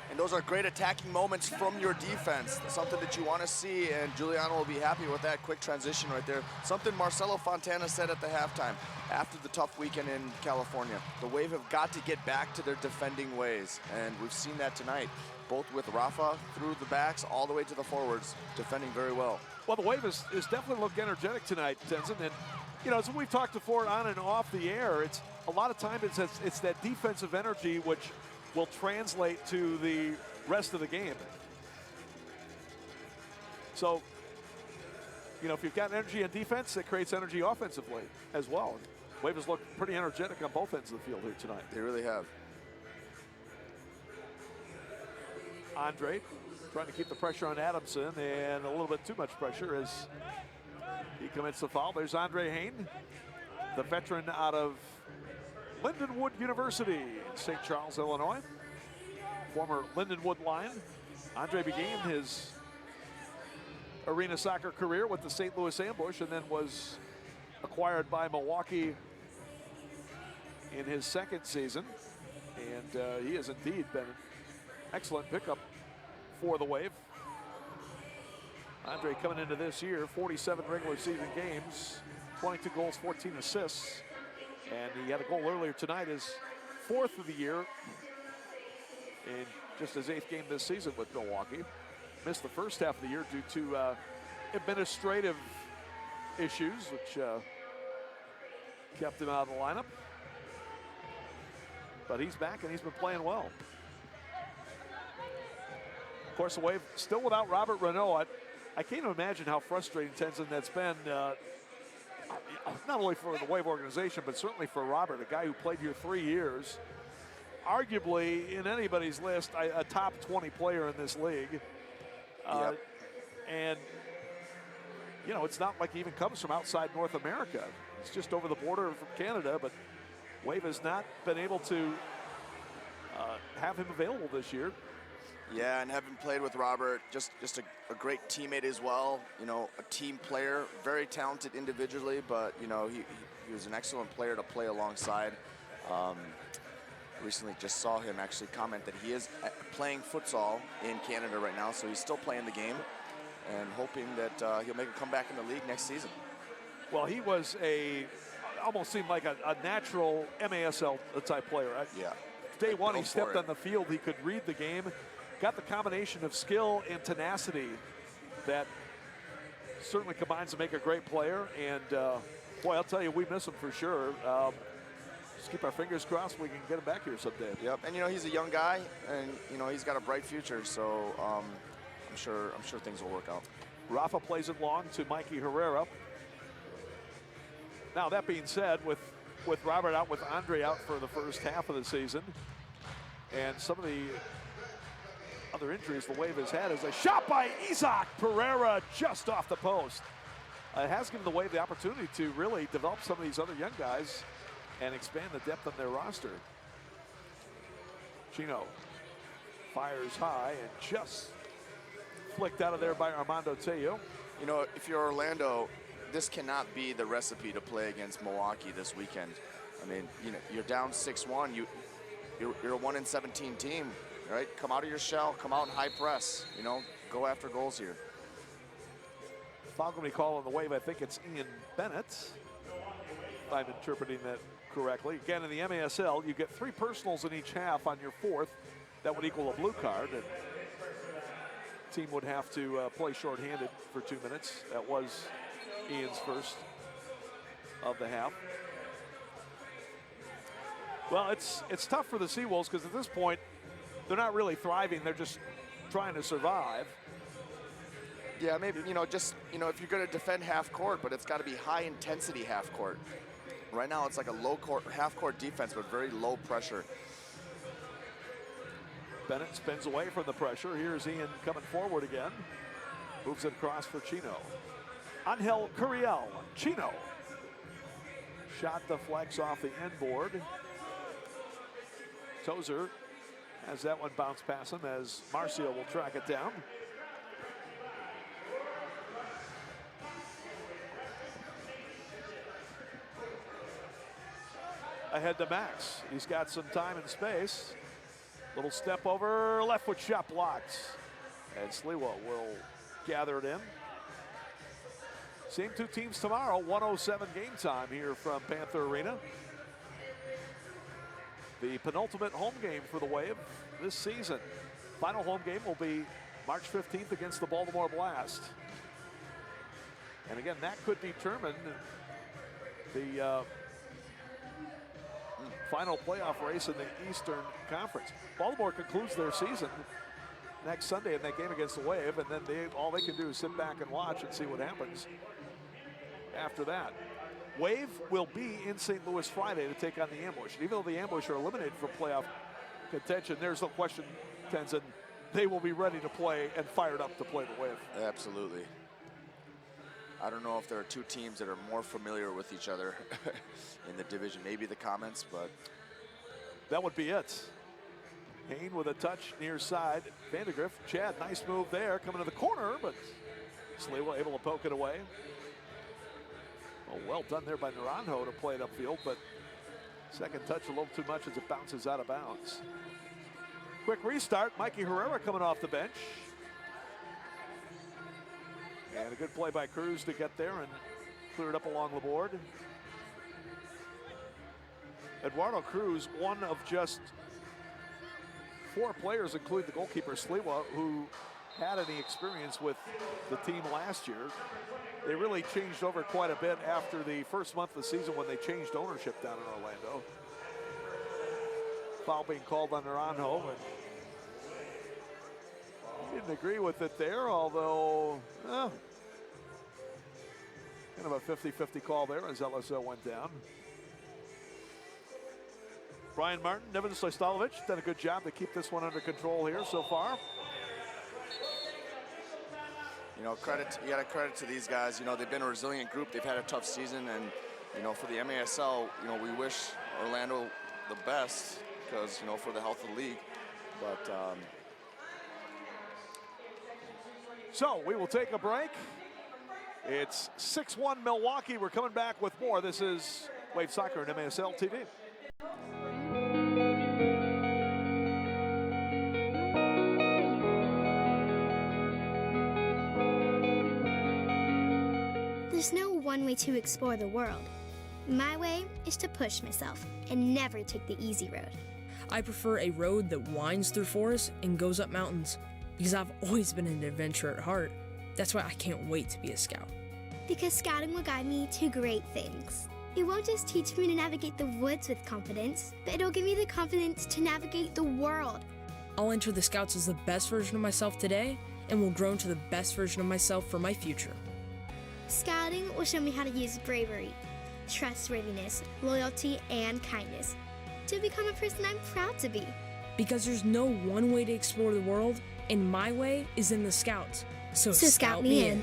And those are great attacking moments from your defense. Something that you want to see, and Giuliano will be happy with that quick transition right there. Something Marcelo Fontana said at the halftime after the tough weekend in California. The Wave have got to get back to their defending ways, and we've seen that tonight, both with Rafa through the backs all the way to the forwards, defending very well. Well, the Wave is definitely looked energetic tonight, Tenzin, and you know, as we've talked before on and off the air, it's a lot of time it's that defensive energy which will translate to the rest of the game. So, you know, if you've got energy on defense, it creates energy offensively as well. Wave has looked pretty energetic on both ends of the field here tonight. They really have. Andre trying to keep the pressure on Adamson, and a little bit too much pressure as he commits the foul. There's Andre Hain, the veteran out of Lindenwood University in St. Charles, Illinois. Former Lindenwood Lion. Andre began his arena soccer career with the St. Louis Ambush and then was acquired by Milwaukee in his second season. And he has indeed been an excellent pickup for the Wave. Andre coming into this year, 47 regular season games, 22 goals, 14 assists. And he had a goal earlier tonight, his 4th of the year in just his 8th game this season with Milwaukee. Missed the first half of the year due to administrative issues, which kept him out of the lineup. But he's back and he's been playing well. Of course, the Wave still without Robert Renaud. I can't even imagine how frustrating, Tenzin, that's been. Not only for the Wave organization, but certainly for Robert, a guy who played here 3 years, arguably in anybody's list, a top 20 player in this league. Yep. And, you know, it's not like he even comes from outside North America. It's just over the border from Canada, but Wave has not been able to have him available this year. Yeah, and having played with Robert, just a great teammate as well. You know, a team player, very talented individually, but, you know, he was an excellent player to play alongside. Recently just saw him actually comment that he is playing futsal in Canada right now, so he's still playing the game and hoping that he'll make a comeback in the league next season. Well, he was almost seemed like a natural MASL type player. Yeah. Day one, he stepped on the field, he could read the game. Got the combination of skill and tenacity that certainly combines to make a great player. And boy, I'll tell you, we miss him for sure. Just keep our fingers crossed we can get him back here someday. Yep, and you know, he's a young guy, and you know, he's got a bright future. So I'm sure things will work out. Rafa plays it long to Mikey Herrera. Now that being said, with Robert out, with Andre out for the first half of the season, and some of the other injuries the Wave has had, is a shot by Isaac Pereira just off the post. It has given the Wave the opportunity to really develop some of these other young guys and expand the depth of their roster. Chino fires high and just flicked out of there by Armando Tello. You know, if you're Orlando, this cannot be the recipe to play against Milwaukee this weekend. I mean, you know, you're down 6-1. You're a 1-17 team, right? Come out of your shell. Come out and high press. You know, go after goals here. Foul going to be called on the Wave. I think it's Ian Bennett. I'm interpreting that correctly. Again, in the MASL, you get 3 personals in each half on your 4th. That would equal a blue card. And team would have to play shorthanded for 2 minutes. That was Ian's first of the half. Well, it's tough for the SeaWolves because at this point, they're not really thriving. They're just trying to survive. Yeah, maybe, just, if you're going to defend half court, but it's got to be high intensity half court. Right now, it's like a low court, half court defense with very low pressure. Bennett spins away from the pressure. Here's Ian coming forward again. Moves it across for Chino. Angel Curiel, Chino. Shot deflects off the end board. Tozer has that one bounce past him as Marcio will track it down. Ahead to Max. He's got some time and space. Little step over, left foot shot blocked. And Sliwa will gather it in. Same 2 teams tomorrow, 1:07 game time here from Panther Arena. The penultimate home game for the Wave this season. Final home game will be March 15th against the Baltimore Blast. And again, that could determine the final playoff race in the Eastern Conference. Baltimore concludes their season next Sunday in that game against the Wave, and then all they can do is sit back and watch and see what happens after that. Wave will be in St. Louis Friday to take on the Ambush. And even though the Ambush are eliminated from playoff contention, there's no question, Tenzin, they will be ready to play and fired up to play the Wave. Absolutely. I don't know if there are 2 teams that are more familiar with each other in the division. Maybe the Comets, but that would be it. Hain with a touch near side. Vandergrift, Chad, nice move there, coming to the corner, but Sliwa able to poke it away. Well done there by Naranjo to play it upfield, but second touch a little too much as it bounces out of bounds. Quick restart, Mikey Herrera coming off the bench. And a good play by Cruz to get there and clear it up along the board. Eduardo Cruz, one of just 4 players, including the goalkeeper Sliwa, who had any experience with the team last year. They really changed over quite a bit after the first month of the season when they changed ownership down in Orlando. Foul being called on Naranjo, and didn't agree with it there, although kind of a 50-50 call there as LSO went down. Brian Martin, Nevin Stojstalovic done a good job to keep this one under control here so far. you got to credit to these guys. They've been a resilient group. They've had a tough season, and for the MASL, we wish Orlando the best because for the health of the league. But so we will take a break. It's 6-1 Milwaukee. We're coming back with more. This is Wave Soccer and MASL TV. There's no one way to explore the world. My way is to push myself and never take the easy road. I prefer a road that winds through forests and goes up mountains because I've always been an adventurer at heart. That's why I can't wait to be a scout. Because scouting will guide me to great things. It won't just teach me to navigate the woods with confidence, but it'll give me the confidence to navigate the world. I'll enter the Scouts as the best version of myself today and will grow into the best version of myself for my future. Scouting will show me how to use bravery, trustworthiness, loyalty, and kindness to become a person I'm proud to be. Because there's no one way to explore the world, and my way is in the Scouts. So scout me in.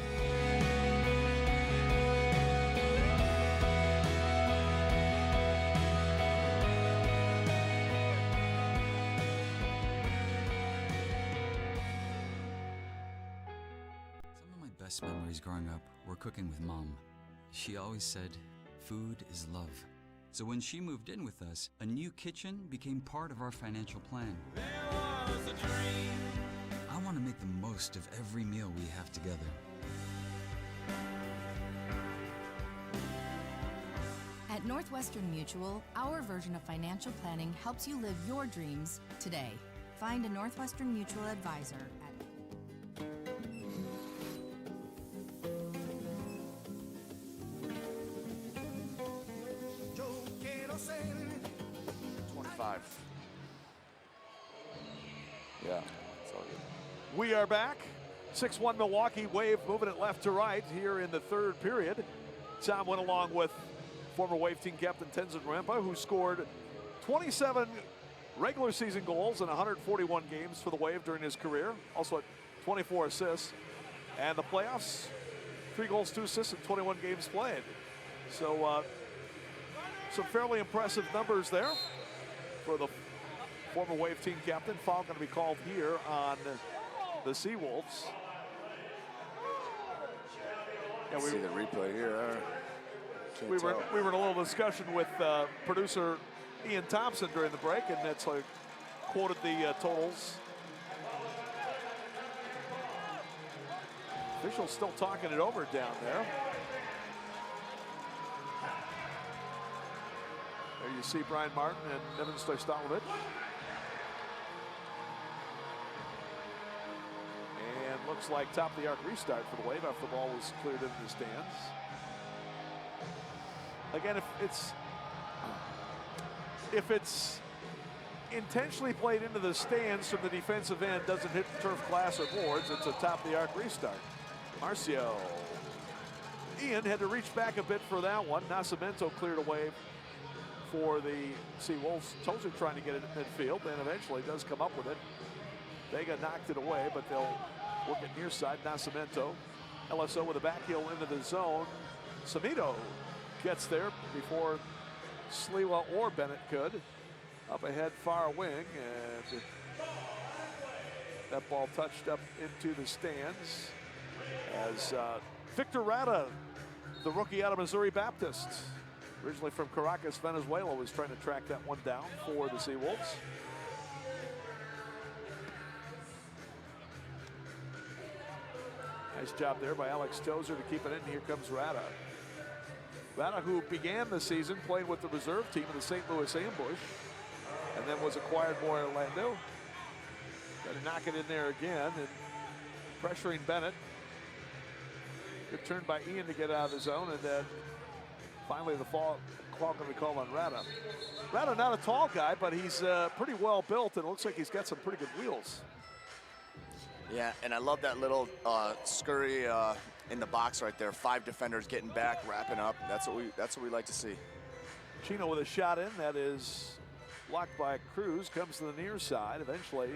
Best memories growing up were cooking with Mom. She always said, food is love. So when she moved in with us, a new kitchen became part of our financial plan. There was a dream. I want to make the most of every meal we have together. At At Northwestern Mutual, our version of financial planning helps you live your dreams today. Find a Northwestern Mutual advisor at 25. Yeah, it's all good. We are back. 6-1 Milwaukee. Wave moving it left to right here in the third period. Tom went along with former Wave team captain Tenzin Rempa, who scored 27 regular season goals in 141 games for the Wave during his career. Also had 24 assists. And the playoffs, 3 goals, 2 assists in 21 games played. So some fairly impressive numbers there for the former Wave team captain. Foul going to be called here on the SeaWolves. Yeah, we see the replay here. We were in a little discussion with producer Ian Thompson during the break, and that's like quoted the totals. Officials still talking it over down there. There you see Brian Martin and Nevin Stojstalovic. And looks like top of the arc restart for the Wave after the ball was cleared into the stands. Again, if it's intentionally played into the stands from the defensive end, doesn't hit turf, glass, or boards, it's a top of the arc restart. Marcio. Ian had to reach back a bit for that one. Nascimento cleared away for the SeaWolves. Tozer trying to get it at midfield, and eventually does come up with it. Vega knocked it away, but they'll work it near side. Nascimento. LSO with a back heel into the zone. Samito gets there before Sliwa or Bennett could. Up ahead, far wing, and that ball touched up into the stands as Victor Rada, the rookie out of Missouri Baptist, originally from Caracas, Venezuela, was trying to track that one down for the SeaWolves. Nice job there by Alex Tozer to keep it in. Here comes Rada. Rada, who began the season playing with the reserve team of the St. Louis Ambush, and then was acquired by Orlando. Got to knock it in there again, and pressuring Bennett. Good turn by Ian to get out of the zone, and then finally the call going to be called on Rada. Rada, not a tall guy, but he's pretty well built, and it looks like he's got some pretty good wheels. Yeah, and I love that little scurry in the box right there. 5 defenders getting back, wrapping up. That's what we like to see. Chino with a shot in. That is blocked by Cruz. Comes to the near side. Eventually,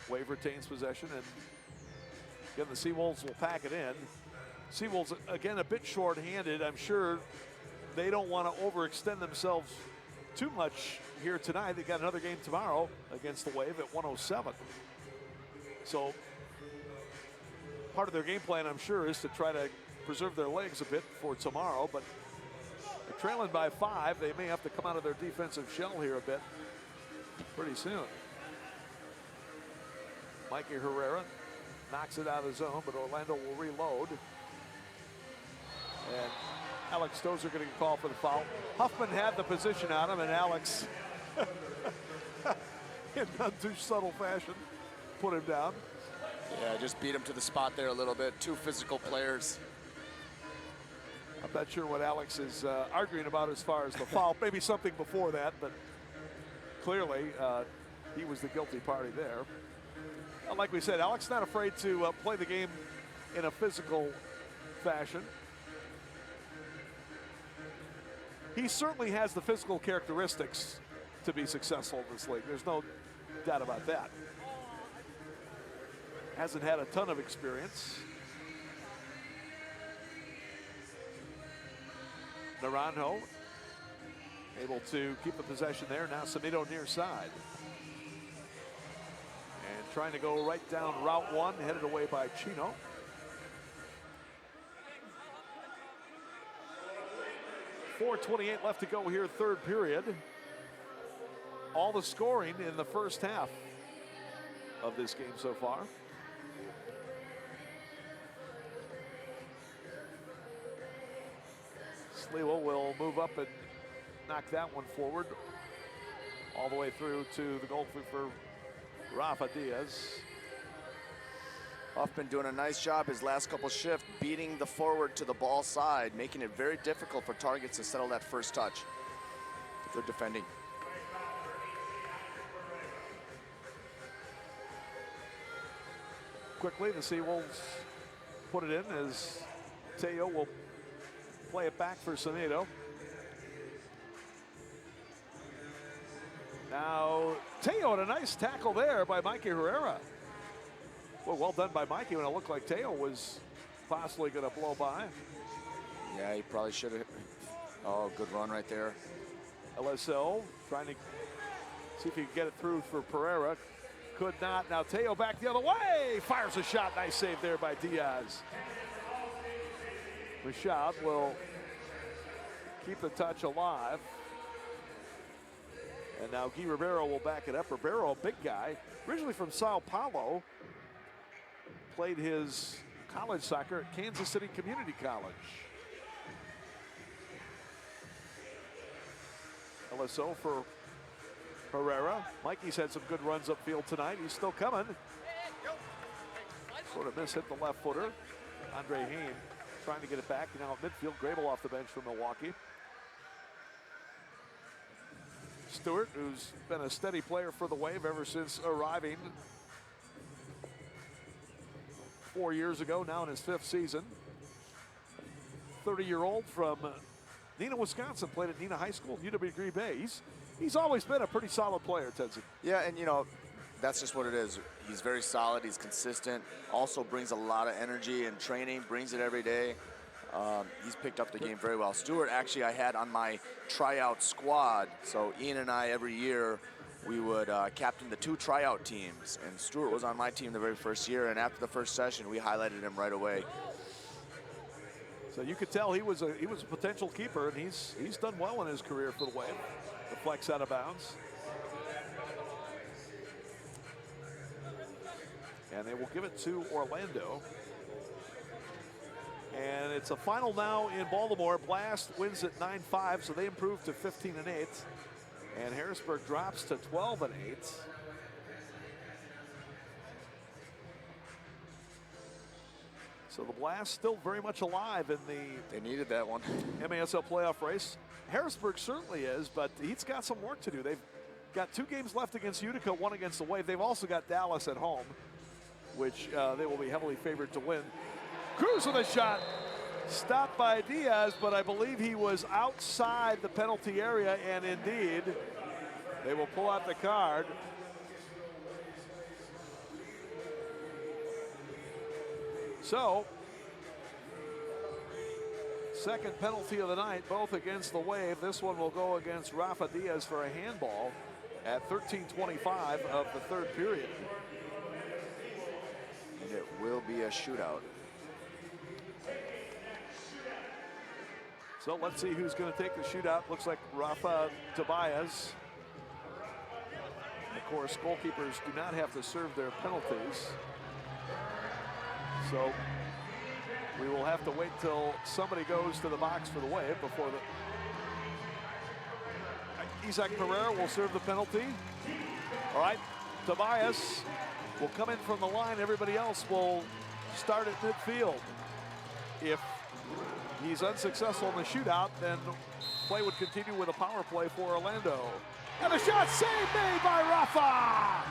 Wave retains possession, and again the SeaWolves will pack it in. SeaWolves again a bit short-handed. I'm sure they don't want to overextend themselves too much here tonight. They got another game tomorrow against the Wave at 107. So part of their game plan, I'm sure, is to try to preserve their legs a bit for tomorrow, but they're trailing by 5. They may have to come out of their defensive shell here a bit pretty soon. Mikey Herrera knocks it out of the zone, but Orlando will reload. And Alex Tozer going to get called for the foul. Huffman had the position on him, and Alex, in not too subtle fashion, put him down. Yeah, just beat him to the spot there a little bit. 2 physical players. I'm not sure what Alex is arguing about as far as the foul. Maybe something before that, but clearly he was the guilty party there. Like we said, Alex not afraid to play the game in a physical fashion. He certainly has the physical characteristics to be successful in this league. There's no doubt about that. Hasn't had a ton of experience. Naranjo able to keep the possession there. Now Samito near side. And trying to go right down Route 1, headed away by Chino. .428 left to go here, third period. All the scoring in the first half of this game so far. Sliwa will move up and knock that one forward. All the way through to the goalkeeper, Rafa Diaz. Huff been doing a nice job his last couple shifts, beating the forward to the ball side, making it very difficult for targets to settle that first touch. Good defending. Quickly, the SeaWolves put it in as Teo will play it back for Semedo. Now, Teo had a nice tackle there by Mikey Herrera. Well done by Mikey when it looked like Teo was possibly going to blow by. Yeah, he probably should have. Oh, good run right there. LSO trying to see if he can get it through for Pereira. Could not. Now Teo back the other way. Fires a shot. Nice save there by Diaz. Rashad will keep the touch alive. And now Guy Ribeiro will back it up. Ribeiro, a big guy, originally from Sao Paulo. Played his college soccer at Kansas City Community College. LSO for Herrera. Mikey's had some good runs upfield tonight. He's still coming. Sort of hit the left footer. Andre Hain trying to get it back. Now at midfield, Grable off the bench for Milwaukee. Stewart, who's been a steady player for the Wave ever since arriving 4 years ago, now in his 5th season. 30-year-old from Neenah, Wisconsin, played at Neenah High School, UW Green Bay. He's always been a pretty solid player, Tenzin. Yeah, and you know, that's just what it is. He's very solid, he's consistent, also brings a lot of energy and training, brings it every day. He's picked up the game very well. Stewart, actually, I had on my tryout squad. So Ian and I, every year, we would captain the 2 tryout teams. And Stewart was on my team the very first year. And after the first session, we highlighted him right away. So you could tell he was a potential keeper, and he's done well in his career for the Wave. Deflects out of bounds. And they will give it to Orlando. And it's a final now in Baltimore. Blast wins at 9-5, so they improve to 15-8. And Harrisburg drops to 12-8. So the Blast still very much alive in the... They needed that one. MASL playoff race. Harrisburg certainly is, but he's got some work to do. They've got 2 games left against Utica, 1 against the Wave. They've also got Dallas at home, which they will be heavily favored to win. Cruz with a shot. Stopped by Diaz, but I believe he was outside the penalty area, and indeed, they will pull out the card. So, second penalty of the night, both against the Wave. This one will go against Rafa Diaz for a handball at 13:25 of the 3rd period. And it will be a shootout. So let's see who's going to take the shootout. Looks like Rafa Tobias. Of course, goalkeepers do not have to serve their penalties. So we will have to wait till somebody goes to the box for the Wave before the... Isaac Pereira will serve the penalty. All right, Tobias will come in from the line. Everybody else will start at midfield. If he's unsuccessful in the shootout, then play would continue with a power play for Orlando. And a shot saved made by Rafa!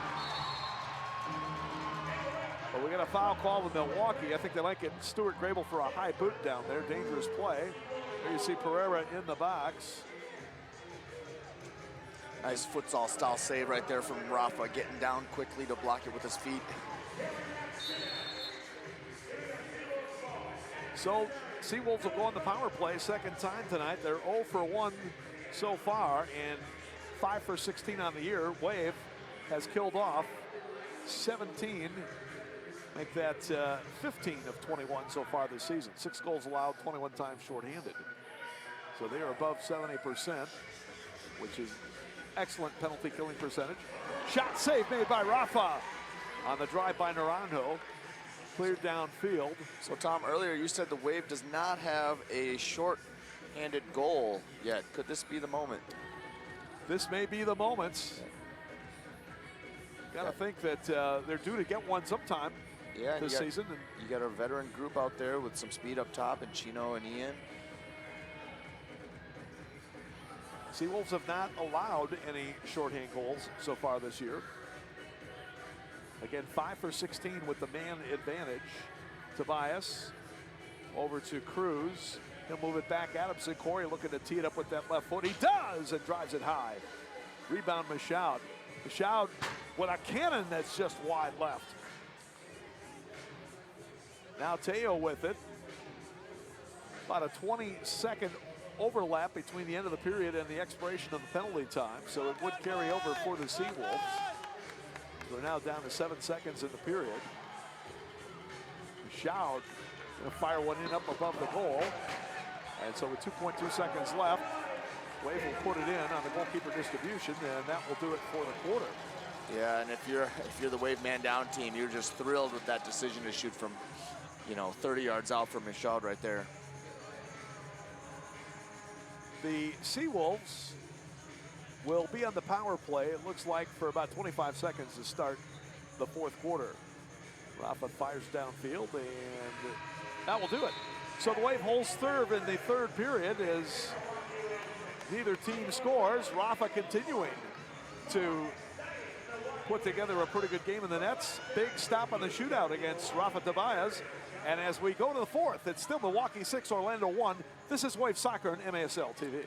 But we got a foul call with Milwaukee. I think they might get Stuart Grable for a high boot down there. Dangerous play. There you see Pereira in the box. Nice futsal style save right there from Rafa, getting down quickly to block it with his feet. So SeaWolves will go on the power play 2nd time tonight. They're 0 for 1 so far and 5 for 16 on the year. Wave has killed off 17. Make that 15 of 21 so far this season. 6 goals allowed, 21 times shorthanded. So they are above 70%, which is excellent penalty killing percentage. Shot save made by Rafa on the drive by Naranjo. Cleared downfield. So Tom, earlier you said the Wave does not have a short short-handed goal yet. Could this be the moment? This may be the moment. Got to think that they're due to get one sometime this season. And you got a veteran group out there with some speed up top, and Chino and Ian. SeaWolves have not allowed any shorthand goals so far this year. Again, 5 for 16 with the man advantage. Tobias over to Cruz. He'll move it back. Adamson. Corey looking to tee it up with that left foot. He does, and drives it high. Rebound Michaud. Michaud with a cannon that's just wide left. Now Teo with it. About a 20-second overlap between the end of the period and the expiration of the penalty time, so it would carry over for the SeaWolves. We're now down to 7 seconds in the period. Michaud gonna fire one in up above the goal. And so with 2.2 seconds left, Wave will put it in on the goalkeeper distribution, and that will do it for the quarter. Yeah, and if you're the Wave man down team, you're just thrilled with that decision to shoot from, 30 yards out from Michaud right there. The SeaWolves will be on the power play, it looks like, for about 25 seconds to start the fourth quarter. Rafa fires downfield, and that will do it. So the Wave holds serve in the third period as neither team scores. Rafa continuing to put together a pretty good game in the nets. Big stop on the shootout against Rafa Tobias. And as we go to the fourth, it's still Milwaukee 6, Orlando 1. This is Wave Soccer on MASL TV.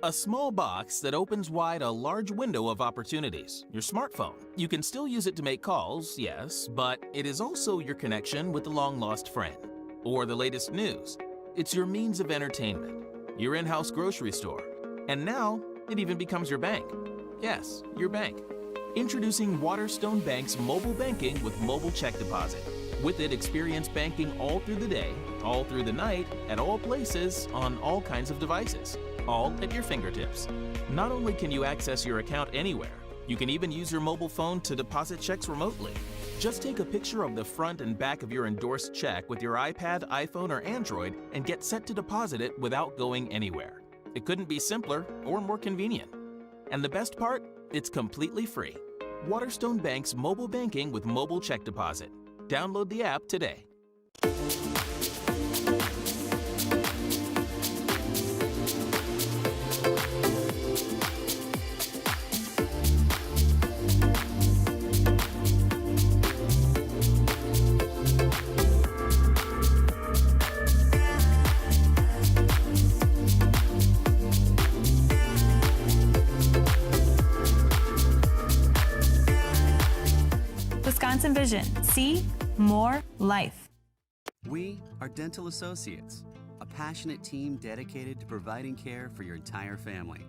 A small box that opens wide a large window of opportunities. Your smartphone. You can still use it to make calls, yes, but it is also your connection with a long-lost friend. Or the latest news. It's your means of entertainment. Your in-house grocery store. And now, it even becomes your bank. Yes, your bank. Introducing Waterstone Bank's mobile banking with mobile check deposit. With it, experience banking all through the day, all through the night, at all places, on all kinds of devices. All at your fingertips. Not only can you access your account anywhere, you can even use your mobile phone to deposit checks remotely. Just take a picture of the front and back of your endorsed check with your iPad, iPhone, or Android and get set to deposit it without going anywhere. It couldn't be simpler or more convenient. And the best part? It's completely free. Waterstone Bank's mobile banking with mobile check deposit. Download the app today. Wisconsin Vision. See more life. We are Dental Associates, a passionate team dedicated to providing care for your entire family.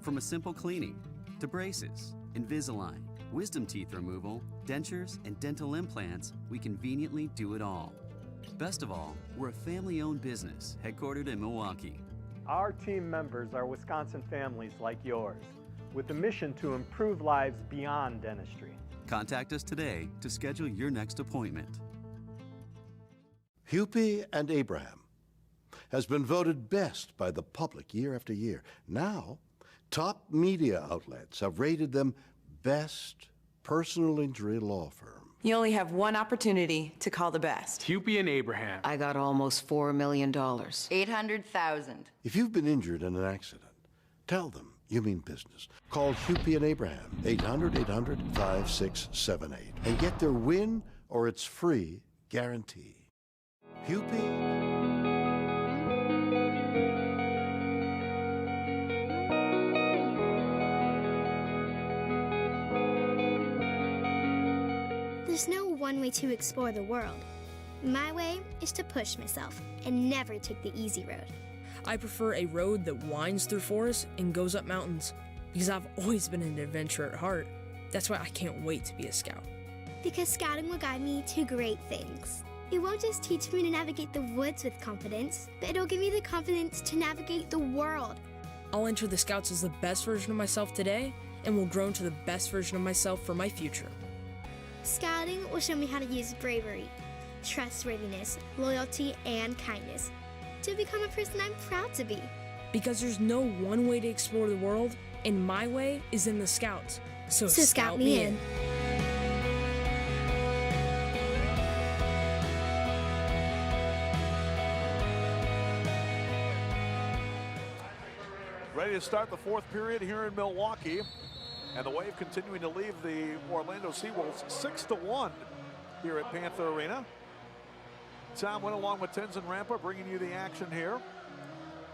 From a simple cleaning to braces, Invisalign, wisdom teeth removal, dentures, and dental implants, we conveniently do it all. Best of all, we're a family-owned business headquartered in Milwaukee. Our team members are Wisconsin families like yours, with a mission to improve lives beyond dentistry. Contact us today to schedule your next appointment. Hupy and Abraham has been voted best by the public year after year. Now, top media outlets have rated them best personal injury law firm. You only have one opportunity to call the best. Hupy and Abraham. I got almost $4 million. 800,000. If you've been injured in an accident, tell them you mean business. Call Hupy and Abraham, 800-800-5678, and get their win or it's free guarantee. Hupy. There's no one way to explore the world. My way is to push myself and never take the easy road. I prefer a road that winds through forests and goes up mountains, because I've always been an adventurer at heart. That's why I can't wait to be a scout. Because scouting will guide me to great things. It won't just teach me to navigate the woods with confidence, but it'll give me the confidence to navigate the world. I'll enter the Scouts as the best version of myself today, and will grow into the best version of myself for my future. Scouting will show me how to use bravery, trustworthiness, loyalty, and kindness to become a person I'm proud to be. Because there's no one way to explore the world, and my way is in the Scouts. So scout me in. Ready to start the fourth period here in Milwaukee. And the Wave continuing to lead the Orlando SeaWolves 6-1 here at Panther Arena. Tom went along with Tenzin Rampa bringing you the action here.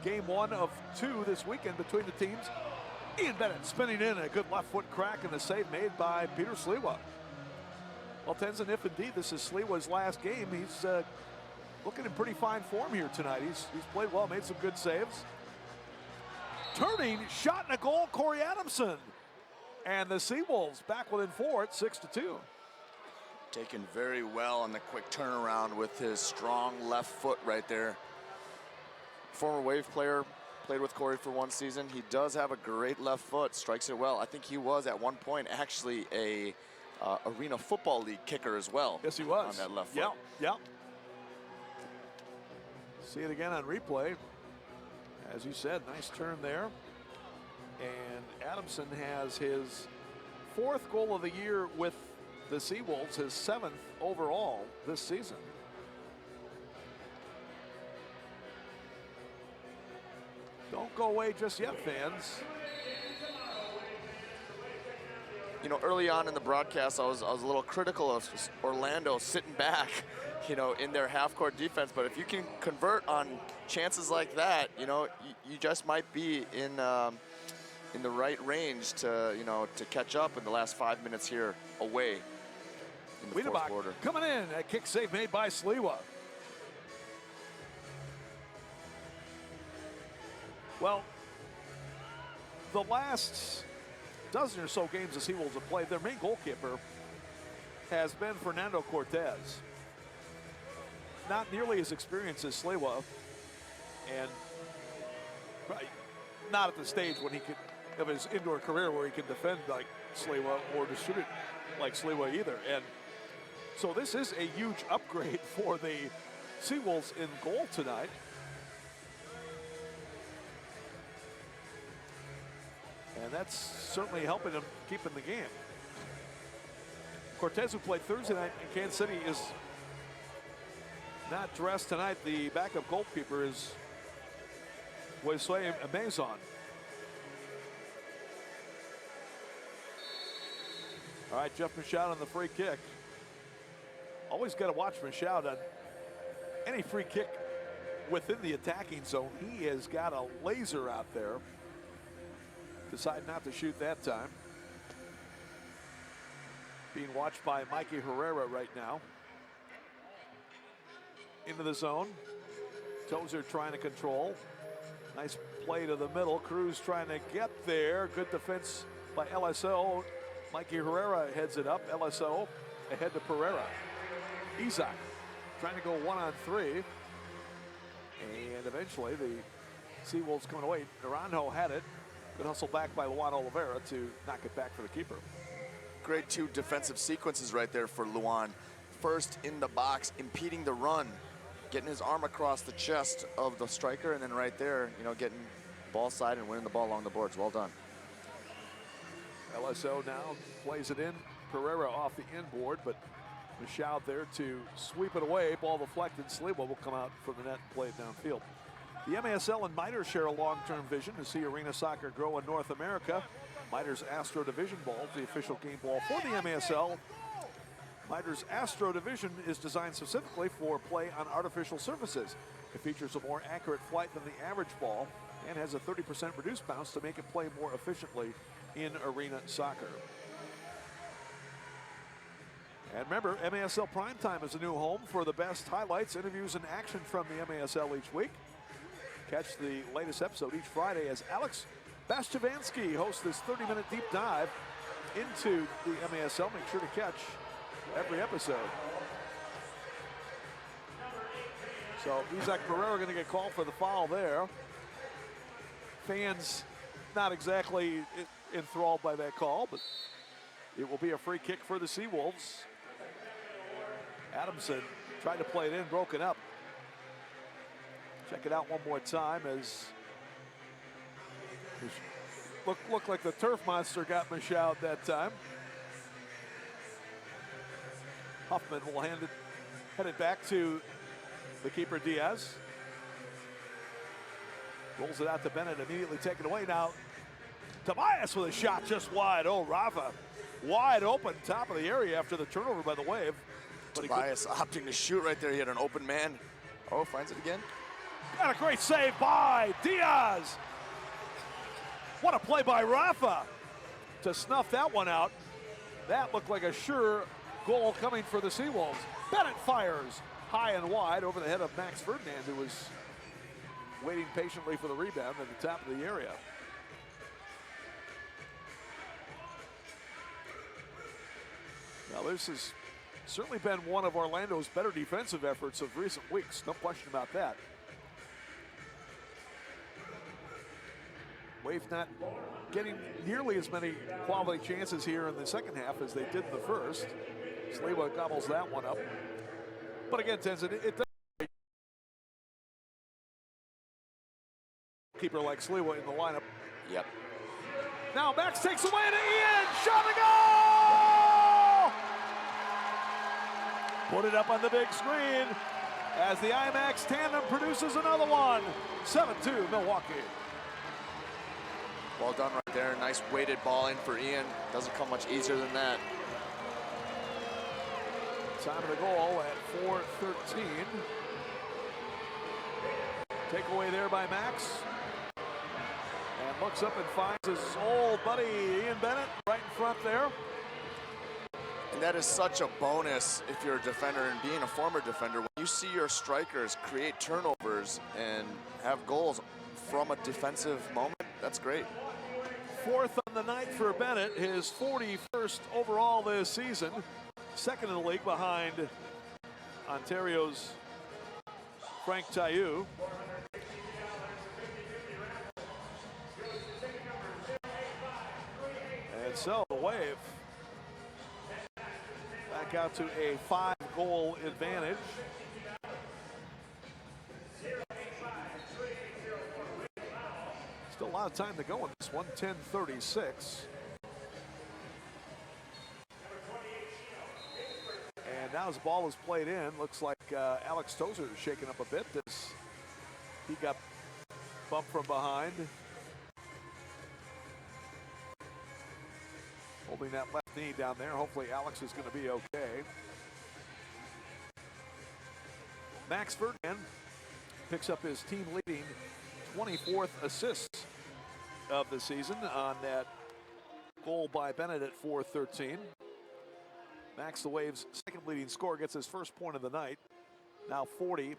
Game 1 of 2 this weekend between the teams. Ian Bennett spinning in a good left foot crack and the save made by Peter Sliwa. Well, Tenzin, if indeed this is Sliwa's last game, he's looking in pretty fine form here tonight. He's played well, made some good saves. Turning, shot and a goal, Corey Adamson. And the SeaWolves back within 4 at 6-2. Taken very well on the quick turnaround with his strong left foot right there. Former Wave player, played with Corey for 1 season. He does have a great left foot, strikes it well. I think he was at one point actually a Arena Football League kicker as well. Yes, he was. On that left foot. Yep. See it again on replay. As you said, nice turn there. And Adamson has his 4th goal of the year with the SeaWolves, his 7th overall this season. Don't go away just yet, fans. You know, early on in the broadcast, I was a little critical of Orlando sitting back, you know, in their half-court defense. But if you can convert on chances like that, you know, you just might be in the right range to, you know, to catch up in the last 5 minutes here away in the fourth quarter. Coming in, a kick save made by Sliwa. Well, the last dozen or so games the SeaWolves have played, their main goalkeeper has been Fernando Cortez. Not nearly as experienced as Sliwa, and not at the stage when he could of his indoor career where he can defend like Sliwa or distribute like Sliwa either. And so this is a huge upgrade for the SeaWolves in goal tonight. And that's certainly helping them keep in the game. Cortez, who played Thursday night in Kansas City, is not dressed tonight. The backup goalkeeper is Wesley Amazon. All right, Jeff Michaud on the free kick. Always got to watch Michaud on any free kick within the attacking zone. He has got a laser out there. Decide not to shoot that time. Being watched by Mikey Herrera right now. Into the zone. Tozer trying to control. Nice play to the middle. Cruz trying to get there. Good defense by LSO. Mikey Herrera heads it up. LSO ahead to Pereira. Isaac trying to go 1-on-3. And eventually the SeaWolves coming away. Naranjo had it. Good hustle back by Luan Oliveira to knock it back for the keeper. Great 2 defensive sequences right there for Luan. First in the box, impeding the run, getting his arm across the chest of the striker, and then right there, you know, getting ball side and winning the ball along the boards. Well done. LSO now plays it in. Pereira off the inboard, but Michaud there to sweep it away. Ball deflected. Sliwa will come out from the net and play it downfield. The MASL and Miters share a long-term vision to see arena soccer grow in North America. Miters Astro Division Ball is the official game ball for the MASL. Miters Astro Division is designed specifically for play on artificial surfaces. It features a more accurate flight than the average ball and has a 30% reduced bounce to make it play more efficiently in arena soccer. And remember, MASL Primetime is a new home for the best highlights, interviews, and action from the MASL each week. Catch the latest episode each Friday as Alex Bastiavansky hosts this 30-minute deep dive into the MASL. Make sure to catch every episode. So Isaac Pereira going to get called for the foul there. Fans not exactly enthralled by that call, but it will be a free kick for the SeaWolves. Adamson tried to play it in, broken up. Check it out one more time as looked like the turf monster got Michaud that time. Huffman will head it back to the keeper Diaz. Rolls it out to Bennett, immediately taken away. Now Tobias with a shot just wide. Oh, Rafa wide open, top of the area after the turnover by the Wave. But Tobias opting to shoot right there. He had an open man. Oh, finds it again. Got a great save by Diaz. What a play by Rafa to snuff that one out. That looked like a sure goal coming for the SeaWolves. Bennett fires high and wide over the head of Max Ferdinand, who was waiting patiently for the rebound at the top of the area. Now this has certainly been one of Orlando's better defensive efforts of recent weeks, no question about that. Wave not getting nearly as many quality chances here in the second half as they did in the first. Sliwa gobbles that one up. But again, Tenzin, it does keeper like Sliwa in the lineup. Yep. Now Max takes away to Ian, shot and goal! Put it up on the big screen as the IMAX tandem produces another one. 7-2 Milwaukee. Well done right there. Nice weighted ball in for Ian. Doesn't come much easier than that. Time of the goal at 4:13. Takeaway there by Max. And looks up and finds his old buddy Ian Bennett right in front there. And that is such a bonus if you're a defender, and being a former defender, when you see your strikers create turnovers and have goals from a defensive moment, that's great. Fourth on the night for Bennett, his 41st overall this season. Second in the league behind Ontario's Frank Taillou. And so the Wave back out to a 5-goal advantage. Still a lot of time to go in this one, 10:36. And now as the ball is played in, looks like Alex Tozer is shaken up a bit as he got bumped from behind. Holding that left knee down there. Hopefully Alex is going to be okay. Max Ferdinand picks up his team leading 24th assist of the season on that goal by Bennett at 4:13. Max, the Wave's second leading scorer, gets his first point of the night. Now 40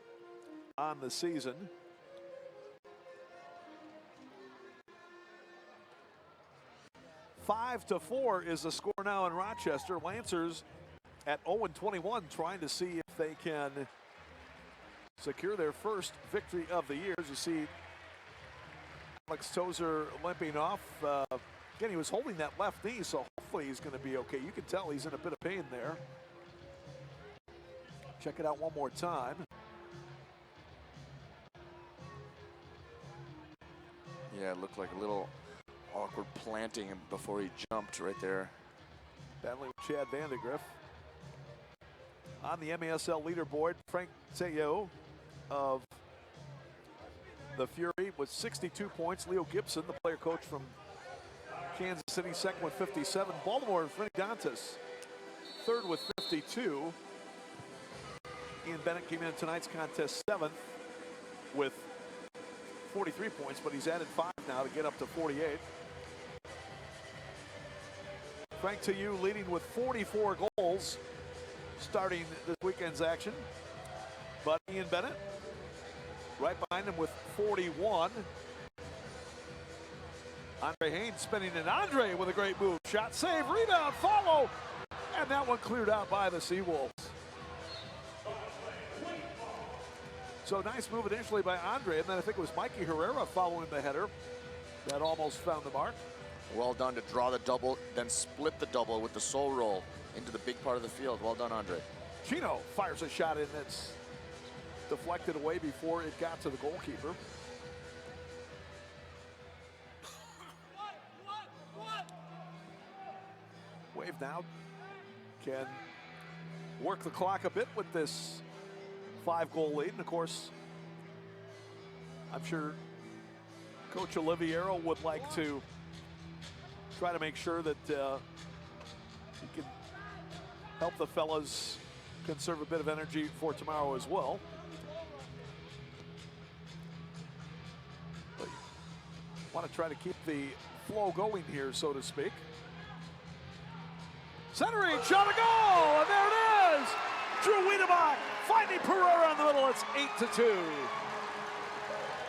on the season. Five to 4 is the score now in Rochester. Lancers at 0-21, trying to see if they can secure their first victory of the year. As you see Alex Tozer limping off. Again, he was holding that left knee, so hopefully he's going to be okay. You can tell he's in a bit of pain there. Check it out one more time. Yeah, it looked like a little awkward planting before he jumped right there. Battling with Chad Vandegrift. On the MASL leaderboard, Frank Taillou of the Fury with 62 points. Leo Gibson, the player coach from Kansas City, second with 57. Baltimore and Freddie Dantas, third with 52. Ian Bennett came in tonight's contest seventh with 43 points, but he's added 5 now to get up to 48. Frank Taillou leading with 44 goals starting this weekend's action. But Ian Bennett right behind him with 41. Andre Haynes spinning, and Andre with a great move. Shot, save, rebound, follow. And that one cleared out by the SeaWolves. So nice move initially by Andre, and then I think it was Mikey Herrera following the header that almost found the mark. Well done to draw the double, then split the double with the soul roll into the big part of the field. Well done, Andre. Chino fires a shot in that's deflected away before it got to the goalkeeper. Wave now can work the clock a bit with this 5-goal lead. And of course, I'm sure Coach Oliviero would like to try to make sure that he can help the fellas conserve a bit of energy for tomorrow as well. But want to try to keep the flow going here, so to speak. Centering, shot, a goal, and there it is! Drew Wiedemann finding Pereira in the middle. It's 8-2.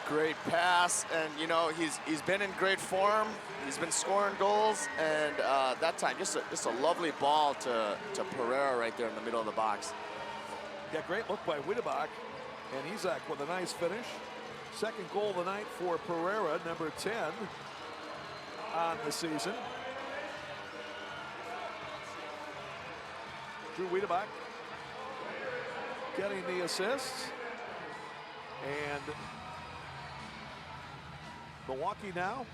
Great pass, and you know he's been in great form. He's been scoring goals, and that time just a lovely ball to Pereira right there in the middle of the box. Yeah, great look by Wiedemann, and Isaac with a nice finish. Second goal of the night for Pereira, number 10 on the season. Drew Wiedemann getting the assists, and Milwaukee now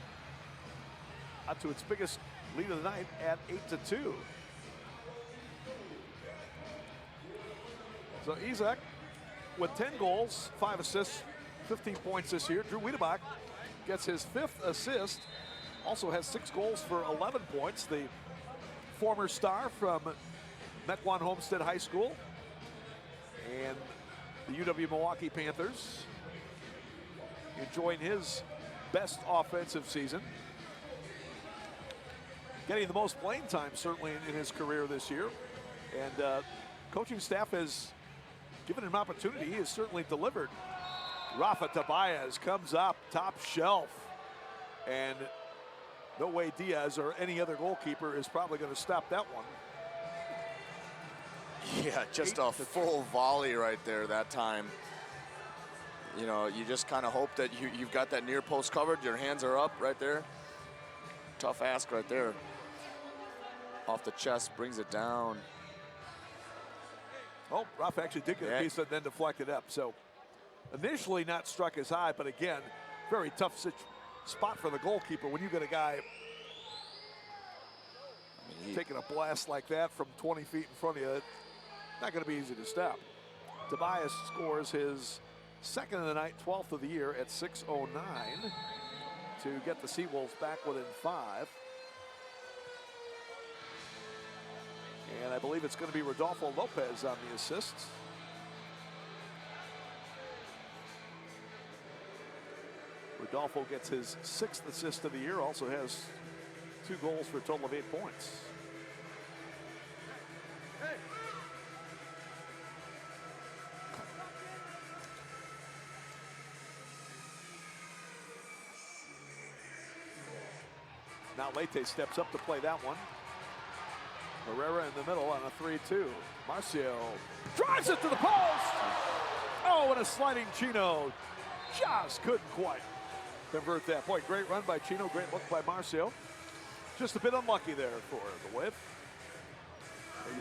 up to its biggest lead of the night at 8-2. So Isaac with 10 goals, 5 assists, 15 points this year. Drew Wiedemann gets his 5th assist, also has 6 goals for 11 points. The former star from Mequon Homestead High School and the UW Milwaukee Panthers, enjoying his best offensive season. Getting the most playing time certainly in his career this year. And coaching staff has given him opportunity. He has certainly delivered. Rafa Tobias comes up top shelf. And no way Diaz or any other goalkeeper is probably going to stop that one. Yeah, just a full volley right there that time. You know, you just kind of hope that you've got that near post covered. Your hands are up right there. Tough ask right there. Off the chest, brings it down. Oh, Rafa actually did get a piece and then deflected up. So initially not struck as high, but again, very tough spot for the goalkeeper when you get a guy taking a blast like that from 20 feet in front of you. Not going to be easy to stop. Tobias scores his 2nd of the night, 12th of the year at 6:09 to get the SeaWolves back within 5. And I believe it's going to be Rodolfo Lopez on the assists. Rodolfo gets his 6th assist of the year, also has 2 goals for a total of 8 points. Now Leite steps up to play that one. Herrera in the middle on a 3-2. Marcio drives it to the post. Oh, and a sliding Chino. Just couldn't quite convert that point. Great run by Chino, great look by Marcio. Just a bit unlucky there for the Wave.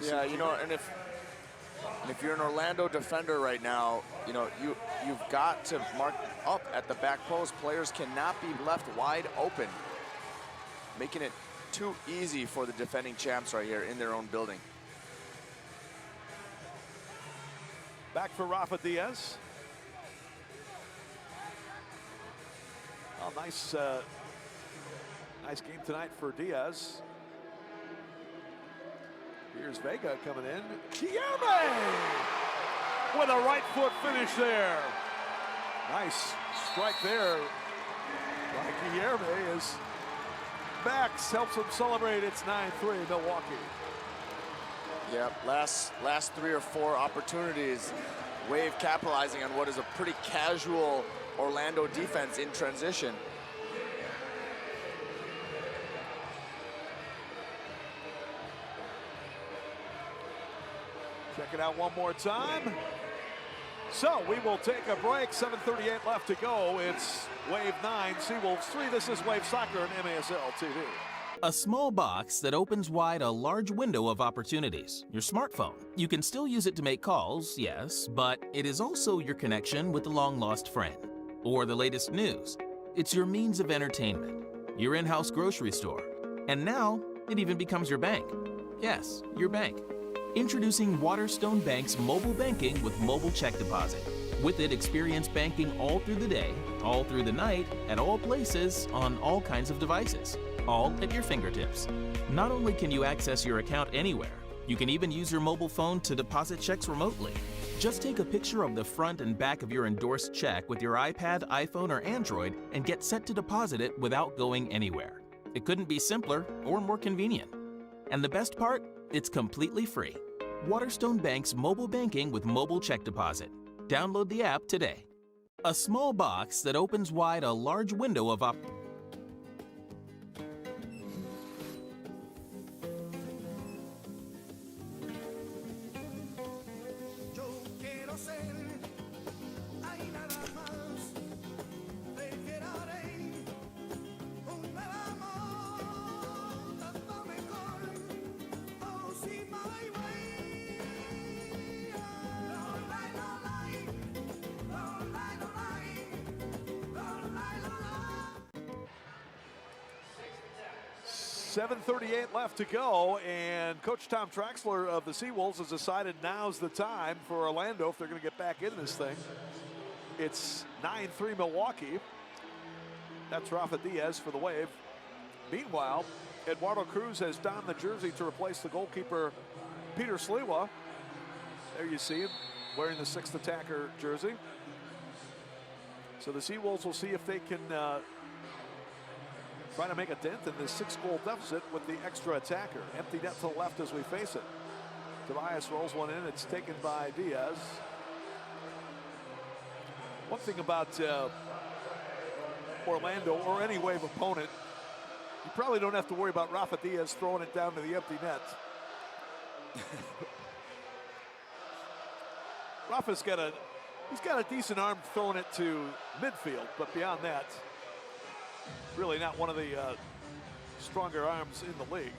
Yeah, you know, and if you're an Orlando defender right now, you know, you've got to mark up at the back post. Players cannot be left wide open, making it too easy for the defending champs right here in their own building. Back for Rafa Diaz. Oh, nice game tonight for Diaz. Here's Vega coming in. Guillerme with a right foot finish there. Nice strike there by Guillerme as Max helps him celebrate. It's 9-3 Milwaukee. Yep, last 3 or 4 opportunities, Wave capitalizing on what is a pretty casual Orlando defense in transition. Check it out one more time. So we will take a break. 7:38 left to go. It's Wave 9, SeaWolves 3. This is Wave Soccer on MASL TV. A small box that opens wide a large window of opportunities. Your smartphone. You can still use it to make calls, yes, but it is also your connection with a long-lost friend. Or the latest news. It's your means of entertainment. Your in-house grocery store. And now, it even becomes your bank. Yes, your bank. Introducing Waterstone Bank's mobile banking with mobile check deposit. With it, experience banking all through the day, all through the night, at all places, on all kinds of devices. All at your fingertips. Not only can you access your account anywhere, you can even use your mobile phone to deposit checks remotely. Just take a picture of the front and back of your endorsed check with your iPad, iPhone, or Android and get set to deposit it without going anywhere. It couldn't be simpler or more convenient. And the best part? It's completely free. Waterstone Bank's mobile banking with mobile check deposit. Download the app today. A small box that opens wide a large window of opportunity. .38 left to go, and Coach Tom Traxler of the SeaWolves has decided now's the time for Orlando if they're going to get back in this thing. It's 9-3 Milwaukee. That's Rafa Diaz for the Wave. Meanwhile, Eduardo Cruz has donned the jersey to replace the goalkeeper Peter Sliwa. There you see him wearing the 6th attacker jersey. So the SeaWolves will see if they can try to make a dent in this 6-goal deficit with the extra attacker. Empty net to the left as we face it. Tobias rolls one in. It's taken by Diaz. One thing about Orlando or any Wave opponent, you probably don't have to worry about Rafa Diaz throwing it down to the empty net. Rafa's got a decent arm throwing it to midfield, but beyond that, really not one of the stronger arms in the league.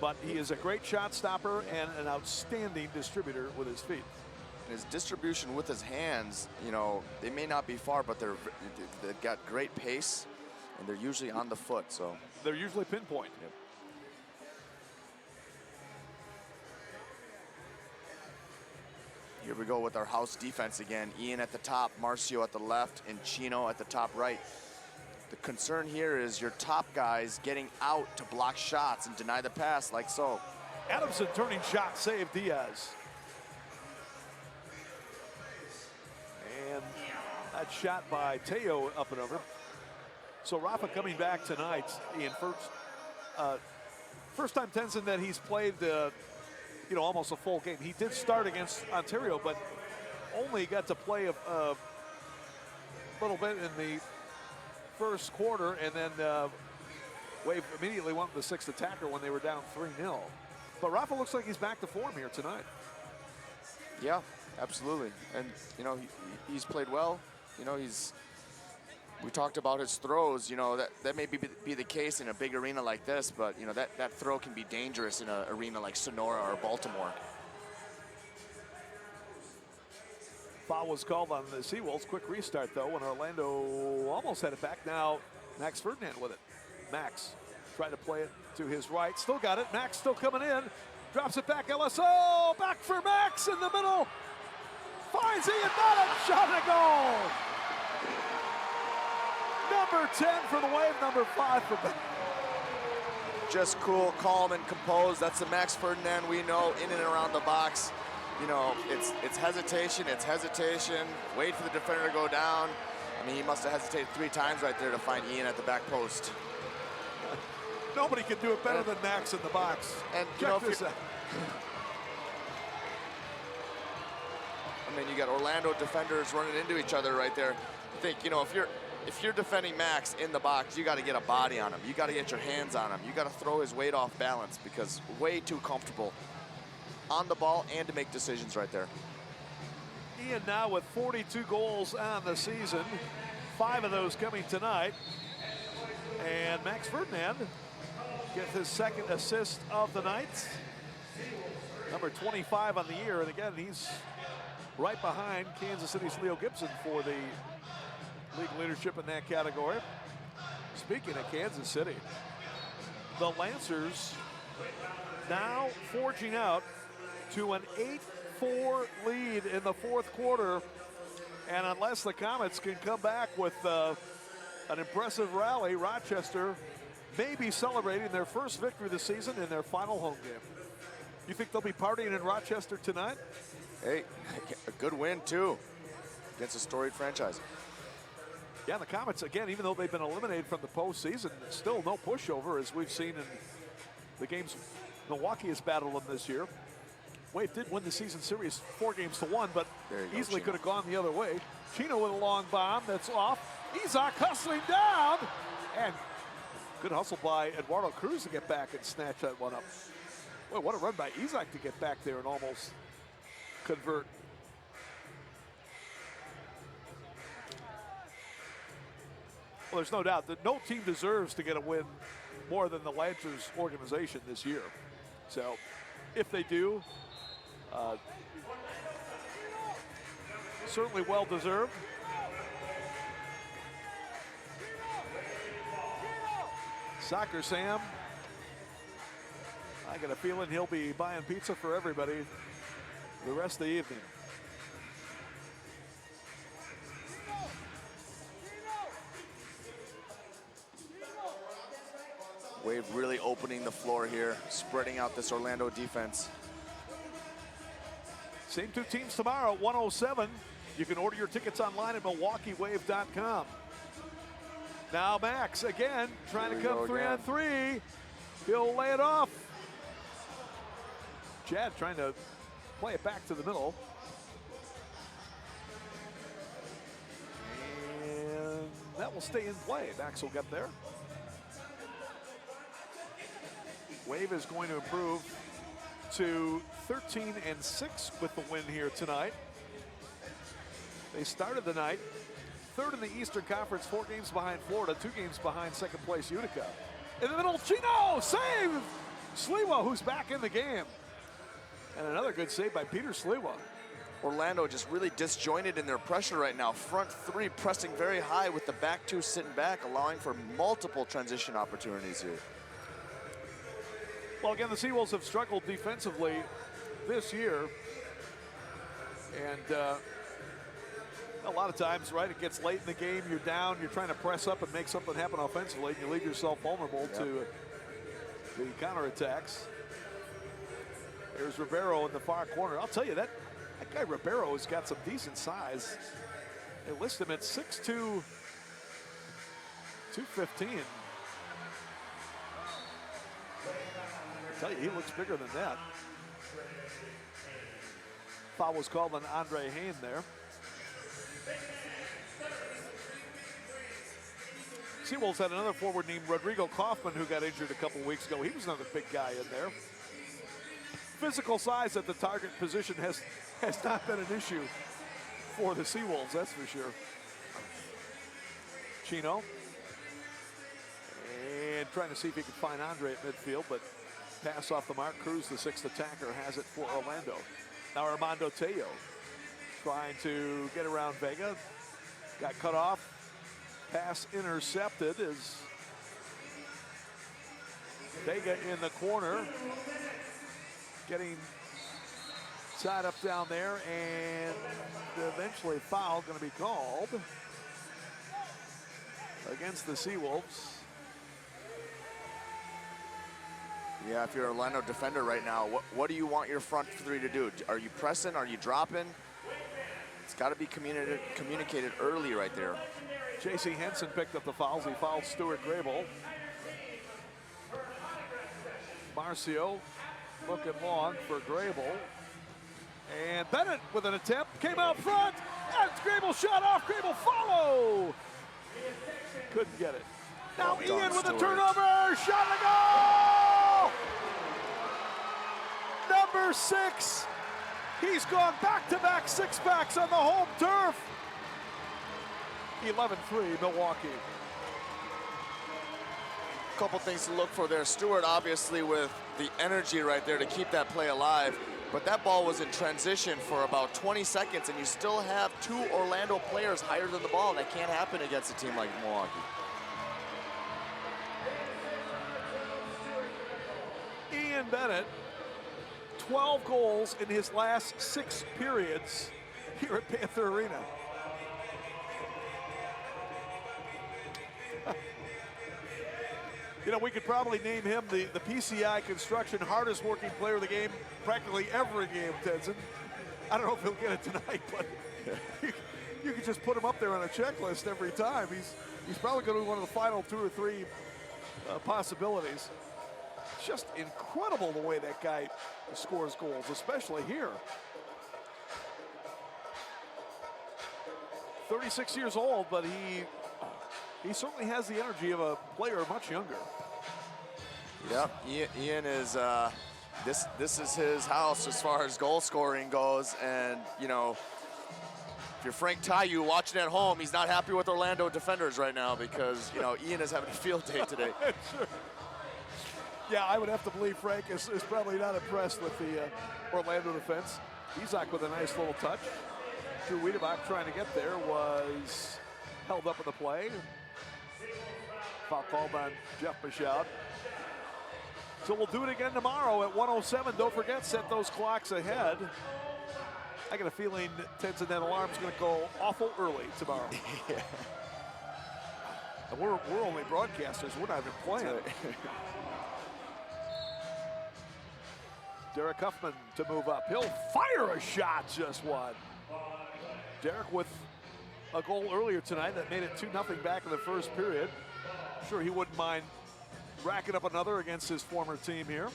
But he is a great shot stopper and an outstanding distributor with his feet. His distribution with his hands, you know, they may not be far, but they've got great pace, and they're usually on the foot, so. They're usually pinpoint. Yep. Here we go with our house defense again. Ian at the top, Marcio at the left, and Chino at the top right. The concern here is your top guys getting out to block shots and deny the pass like so. Adamson turning shot, save Diaz. And that shot by Teo up and over. So Rafa coming back tonight, Ian, first time, Tenzin, that he's played you know, almost a full game. He did start against Ontario, but only got to play a little bit in the first quarter, and then Wave immediately went with the 6th attacker when they were down 3-0. But Rafa looks like he's back to form here tonight. Yeah, absolutely. And, you know, he's played well. You know, we talked about his throws. You know, that may be the case in a big arena like this, but, you know, that throw can be dangerous in an arena like Sonora or Baltimore. Foul was called on the SeaWolves. Quick restart, though, when Orlando almost had it back. Now, Max Ferdinand with it. Max tried to play it to his right. Still got it. Max still coming in. Drops it back. LSO. Back for Max in the middle. Finds Ian Bennett. Shot and a goal. Number 10 for the Wave. Number 5 for Bennett. Just cool, calm, and composed. That's the Max Ferdinand we know in and around the box. You know, it's hesitation, wait for the defender to go down. I mean, he must have hesitated 3 times right there to find Ian at the back post. Nobody can do it better than Max in the box. And check this out. I mean, you got Orlando defenders running into each other right there. I think, you know, if you're defending Max in the box, you got to get a body on him. You got to get your hands on him. You got to throw his weight off balance because way too comfortable on the ball and to make decisions right there. Ian now with 42 goals on the season, 5 of those coming tonight. And Max Ferdinand gets his second assist of the night. Number 25 on the year, and again, he's right behind Kansas City's Leo Gibson for the league leadership in that category. Speaking of Kansas City, the Lancers now forging out to an 8-4 lead in the fourth quarter. And unless the Comets can come back with an impressive rally, Rochester may be celebrating their first victory of the season in their final home game. You think they'll be partying in Rochester tonight? Hey, a good win too against a storied franchise. Yeah, the Comets, again, even though they've been eliminated from the postseason, still no pushover, as we've seen in the games Milwaukee has battled them this year. Wade did win the season series 4-1, but easily could have gone the other way. Chino with a long bomb that's off. Izak hustling down, and good hustle by Eduardo Cruz to get back and snatch that one up. Boy, what a run by Izak to get back there and almost convert. Well, there's no doubt that no team deserves to get a win more than the Lancers organization this year. So if they do, certainly well deserved. Soccer Sam, I got a feeling he'll be buying pizza for everybody the rest of the evening. Wade really opening the floor here, spreading out this Orlando defense. Same two teams tomorrow, 107. You can order your tickets online at MilwaukeeWave.com. Now Max again, trying to come 3-on-3. He'll lay it off. Chad trying to play it back to the middle. And that will stay in play. Max will get there. Wave is going to improve to 13-6 with the win here tonight. They started the night third in the Eastern Conference, 4 games behind Florida, 2 games behind second place Utica. In the middle, Chino, save! Sliwa, who's back in the game. And another good save by Peter Sliwa. Orlando just really disjointed in their pressure right now. Front 3 pressing very high with the back 2 sitting back, allowing for multiple transition opportunities here. Well, again, the SeaWolves have struggled defensively this year. And a lot of times, right, it gets late in the game, you're down, you're trying to press up and make something happen offensively, and you leave yourself vulnerable to the counterattacks. There's Ribeiro in the far corner. I'll tell you, that guy Ribeiro has got some decent size. They list him at 6'2", 215. I tell you, he looks bigger than that. Foul was called on Andre Hayne there. SeaWolves had another forward named Rodrigo Kaufman who got injured a couple weeks ago. He was another big guy in there. Physical size at the target position has not been an issue for the SeaWolves, that's for sure. Chino. And trying to see if he can find Andre at midfield, but pass off the mark. Cruz, the 6th attacker, has it for Orlando. Now Armando Teo trying to get around Vega. Got cut off. Pass intercepted as Vega in the corner. Getting side up down there, and eventually foul going to be called against the SeaWolves. Yeah, if you're an Orlando defender right now, what do you want your front 3 to do? Are you pressing? Are you dropping? It's got to be communicated early right there. J.C. Henson picked up the fouls. He fouled Stuart Grable. Marcio looking long for Grable. And Bennett with an attempt, came out front, and Grable shot off, Grable follow! Couldn't get it. Now Ian with a turnover, shot and goal! Number 6, he's gone back-to-back six-packs on the home turf. 11-3 Milwaukee. Couple things to look for there. Stewart obviously with the energy right there to keep that play alive, but that ball was in transition for about 20 seconds, and you still have 2 Orlando players higher than the ball. That can't happen against a team like Milwaukee. Ian Bennett, 12 goals in his last 6 periods here at Panther Arena. You know, we could probably name him the PCI Construction hardest working player of the game practically every game, Tenzin. I don't know if he'll get it tonight, but you could just put him up there on a checklist every time. He's probably going to be one of the final 2 or 3 possibilities. It's just incredible the way that guy scores goals, especially here. 36 years old, but he certainly has the energy of a player much younger. Yep, Ian is, this is his house as far as goal scoring goes. And, you know, if you're Frank Taiu watching at home, he's not happy with Orlando defenders right now because, you know, Ian is having a field day today. Sure. Yeah, I would have to believe Frank is probably not impressed with the Orlando defense. Izak with a nice little touch. Drew Wiedebach trying to get there was held up in the play. Foul called on Jeff Bichout. So we'll do it again tomorrow at 1:07. Don't forget, set those clocks ahead. I got a feeling Tenzin, that alarm's going to go awful early tomorrow. Yeah. And we're only broadcasters. We're not even playing. Right. Derek Huffman to move up. He'll fire a shot, just one. Derek with a goal earlier tonight that made it 2-0 back in the first period. Sure, he wouldn't mind racking up another against his former team here.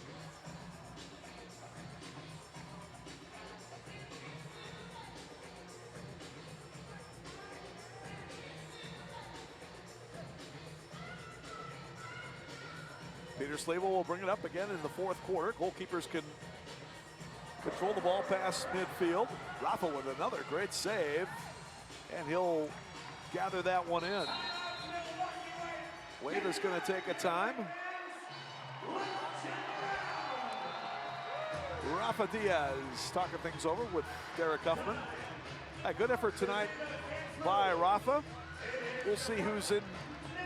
Peter Slavel will bring it up again in the 4th quarter. Goalkeepers can control the ball past midfield. Rafa with another great save, and he'll gather that one in. Wave is going to take a time. Rafa Diaz talking things over with Derek Huffman. A good effort tonight by Rafa. We'll see who's in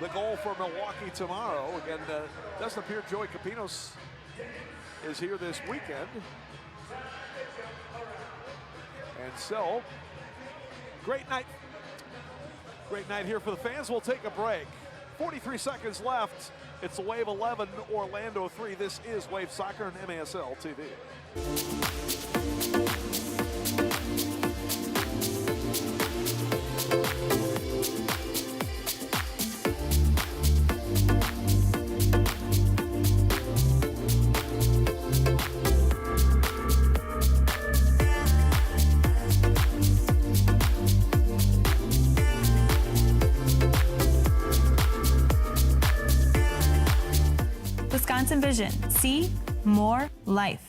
the goal for Milwaukee tomorrow. Again, doesn't appear Joey Capinos is here this weekend. And so, great night. Great night here for the fans. We'll take a break. 43 seconds left. It's the Wave 11, Orlando 3. This is Wave Soccer and MASL TV. Wisconsin Vision. See more life.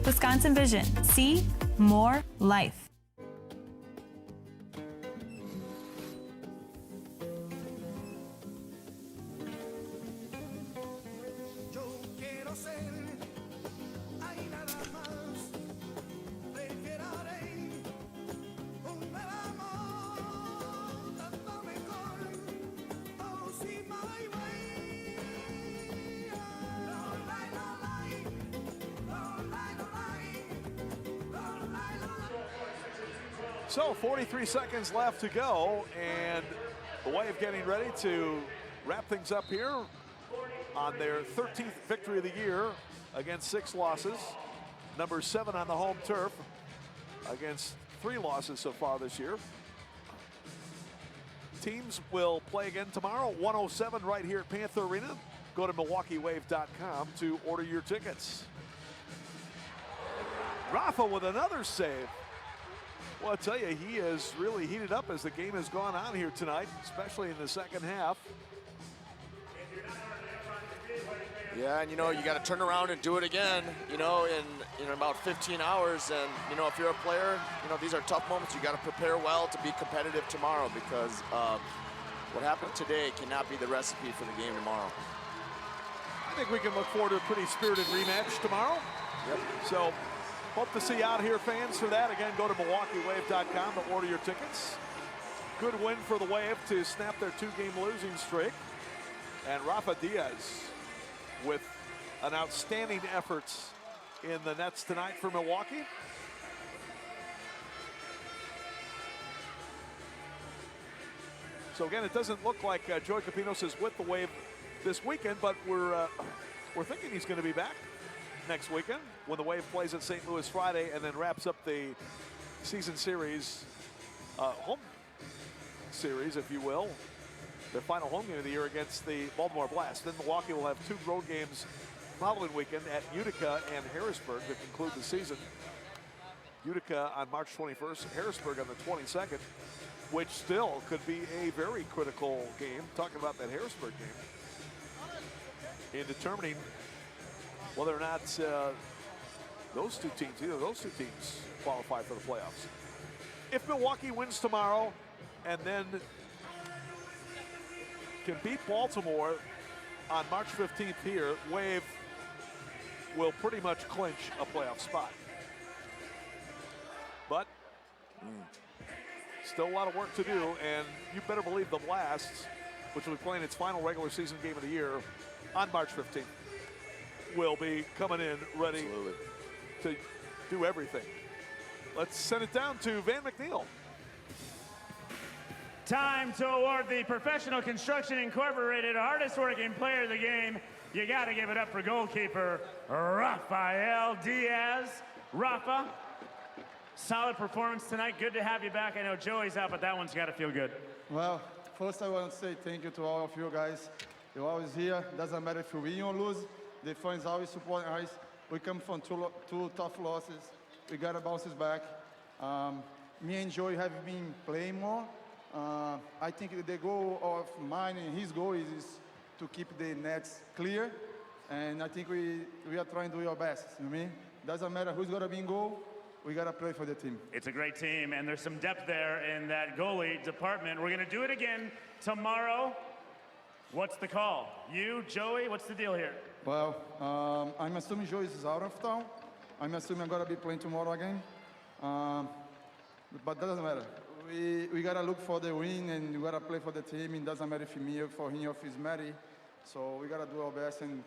Wisconsin Vision. See more life. So 43 seconds left to go, and the Wave getting ready to wrap things up here on their 13th victory of the year against 6 losses. Number 7 on the home turf against 3 losses so far this year. Teams will play again tomorrow, 107 right here at Panther Arena. Go to MilwaukeeWave.com to order your tickets. Rafa with another save. Well, I tell you, he has really heated up as the game has gone on here tonight, especially in the second half. Yeah, and you know, you got to turn around and do it again, you know, in about 15 hours. And, you know, if you're a player, you know, these are tough moments. You got to prepare well to be competitive tomorrow, because what happened today cannot be the recipe for the game tomorrow. I think we can look forward to a pretty spirited rematch tomorrow. Yep. So hope to see you out here, fans, for that. Again, go to MilwaukeeWave.com to order your tickets. Good win for the Wave to snap their 2-game losing streak. And Rafa Diaz with an outstanding effort in the nets tonight for Milwaukee. So again, it doesn't look like Joey Capinos is with the Wave this weekend, but we're thinking he's going to be back next weekend when the Wave plays at St. Louis Friday and then wraps up the season series, home series, if you will, their final home game of the year against the Baltimore Blast. Then Milwaukee will have 2 road games following weekend at Utica and Harrisburg to conclude the season. Utica on March 21st, Harrisburg on the 22nd, which still could be a very critical game. Talking about that Harrisburg game in determining whether or not those two teams qualify for the playoffs. If Milwaukee wins tomorrow and then can beat Baltimore on March 15th here, Wave will pretty much clinch a playoff spot. But still a lot of work to do, and you better believe the Blast, which will be playing its final regular season game of the year on March 15th, will be coming in ready to do everything. Let's send it down to Van McNeil. Time to award the Professional Construction Incorporated hardest working player of the game. You got to give it up for goalkeeper Rafael Diaz. Rafa, solid performance tonight. Good to have you back. I know Joey's out, but that one's got to feel good. Well, first I want to say thank you to all of you guys. You're always here. Doesn't matter if you win or lose. The fans always support us. We come from two tough losses. We got to bounce this back. Me and Joey have been playing more. I think the goal of mine and his goal is to keep the nets clear. And I think we are trying to do our best. You know what I mean? Doesn't matter who's going to be in goal. We got to play for the team. It's a great team, and there's some depth there in that goalie department. We're going to do it again tomorrow. What's the call? You, Joey, what's the deal here? Well, I'm assuming Joey is out of town. I'm assuming I'm going to be playing tomorrow again. But that doesn't matter. We got to look for the win, and we got to play for the team. It doesn't matter if me or for him or if it's Matty. So we got to do our best and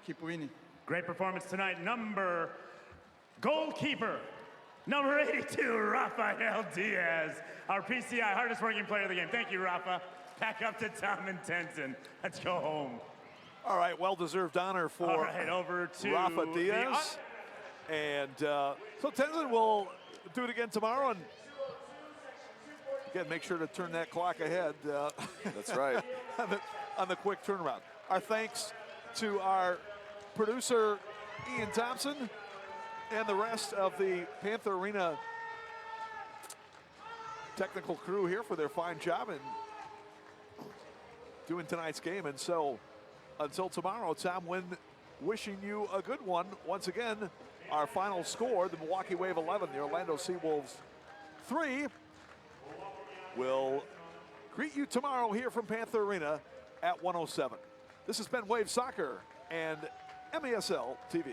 keep winning. Great performance tonight. Goalkeeper, number 82, Rafael Diaz, our PCI hardest working player of the game. Thank you, Rafa. Back up to Tom and Tenton. Let's go home. All right, well-deserved honor for over to Rafa Diaz. And so Tenzin will do it again tomorrow. And again, make sure to turn that clock ahead. That's right. on the quick turnaround. Our thanks to our producer, Ian Thompson, and the rest of the Panther Arena technical crew here for their fine job in doing tonight's game. And so until tomorrow, Tom Wynn wishing you a good one. Once again, our final score, the Milwaukee Wave 11, the Orlando SeaWolves 3. We'll greet you tomorrow here from Panther Arena at 107. This has been Wave Soccer and MASL TV.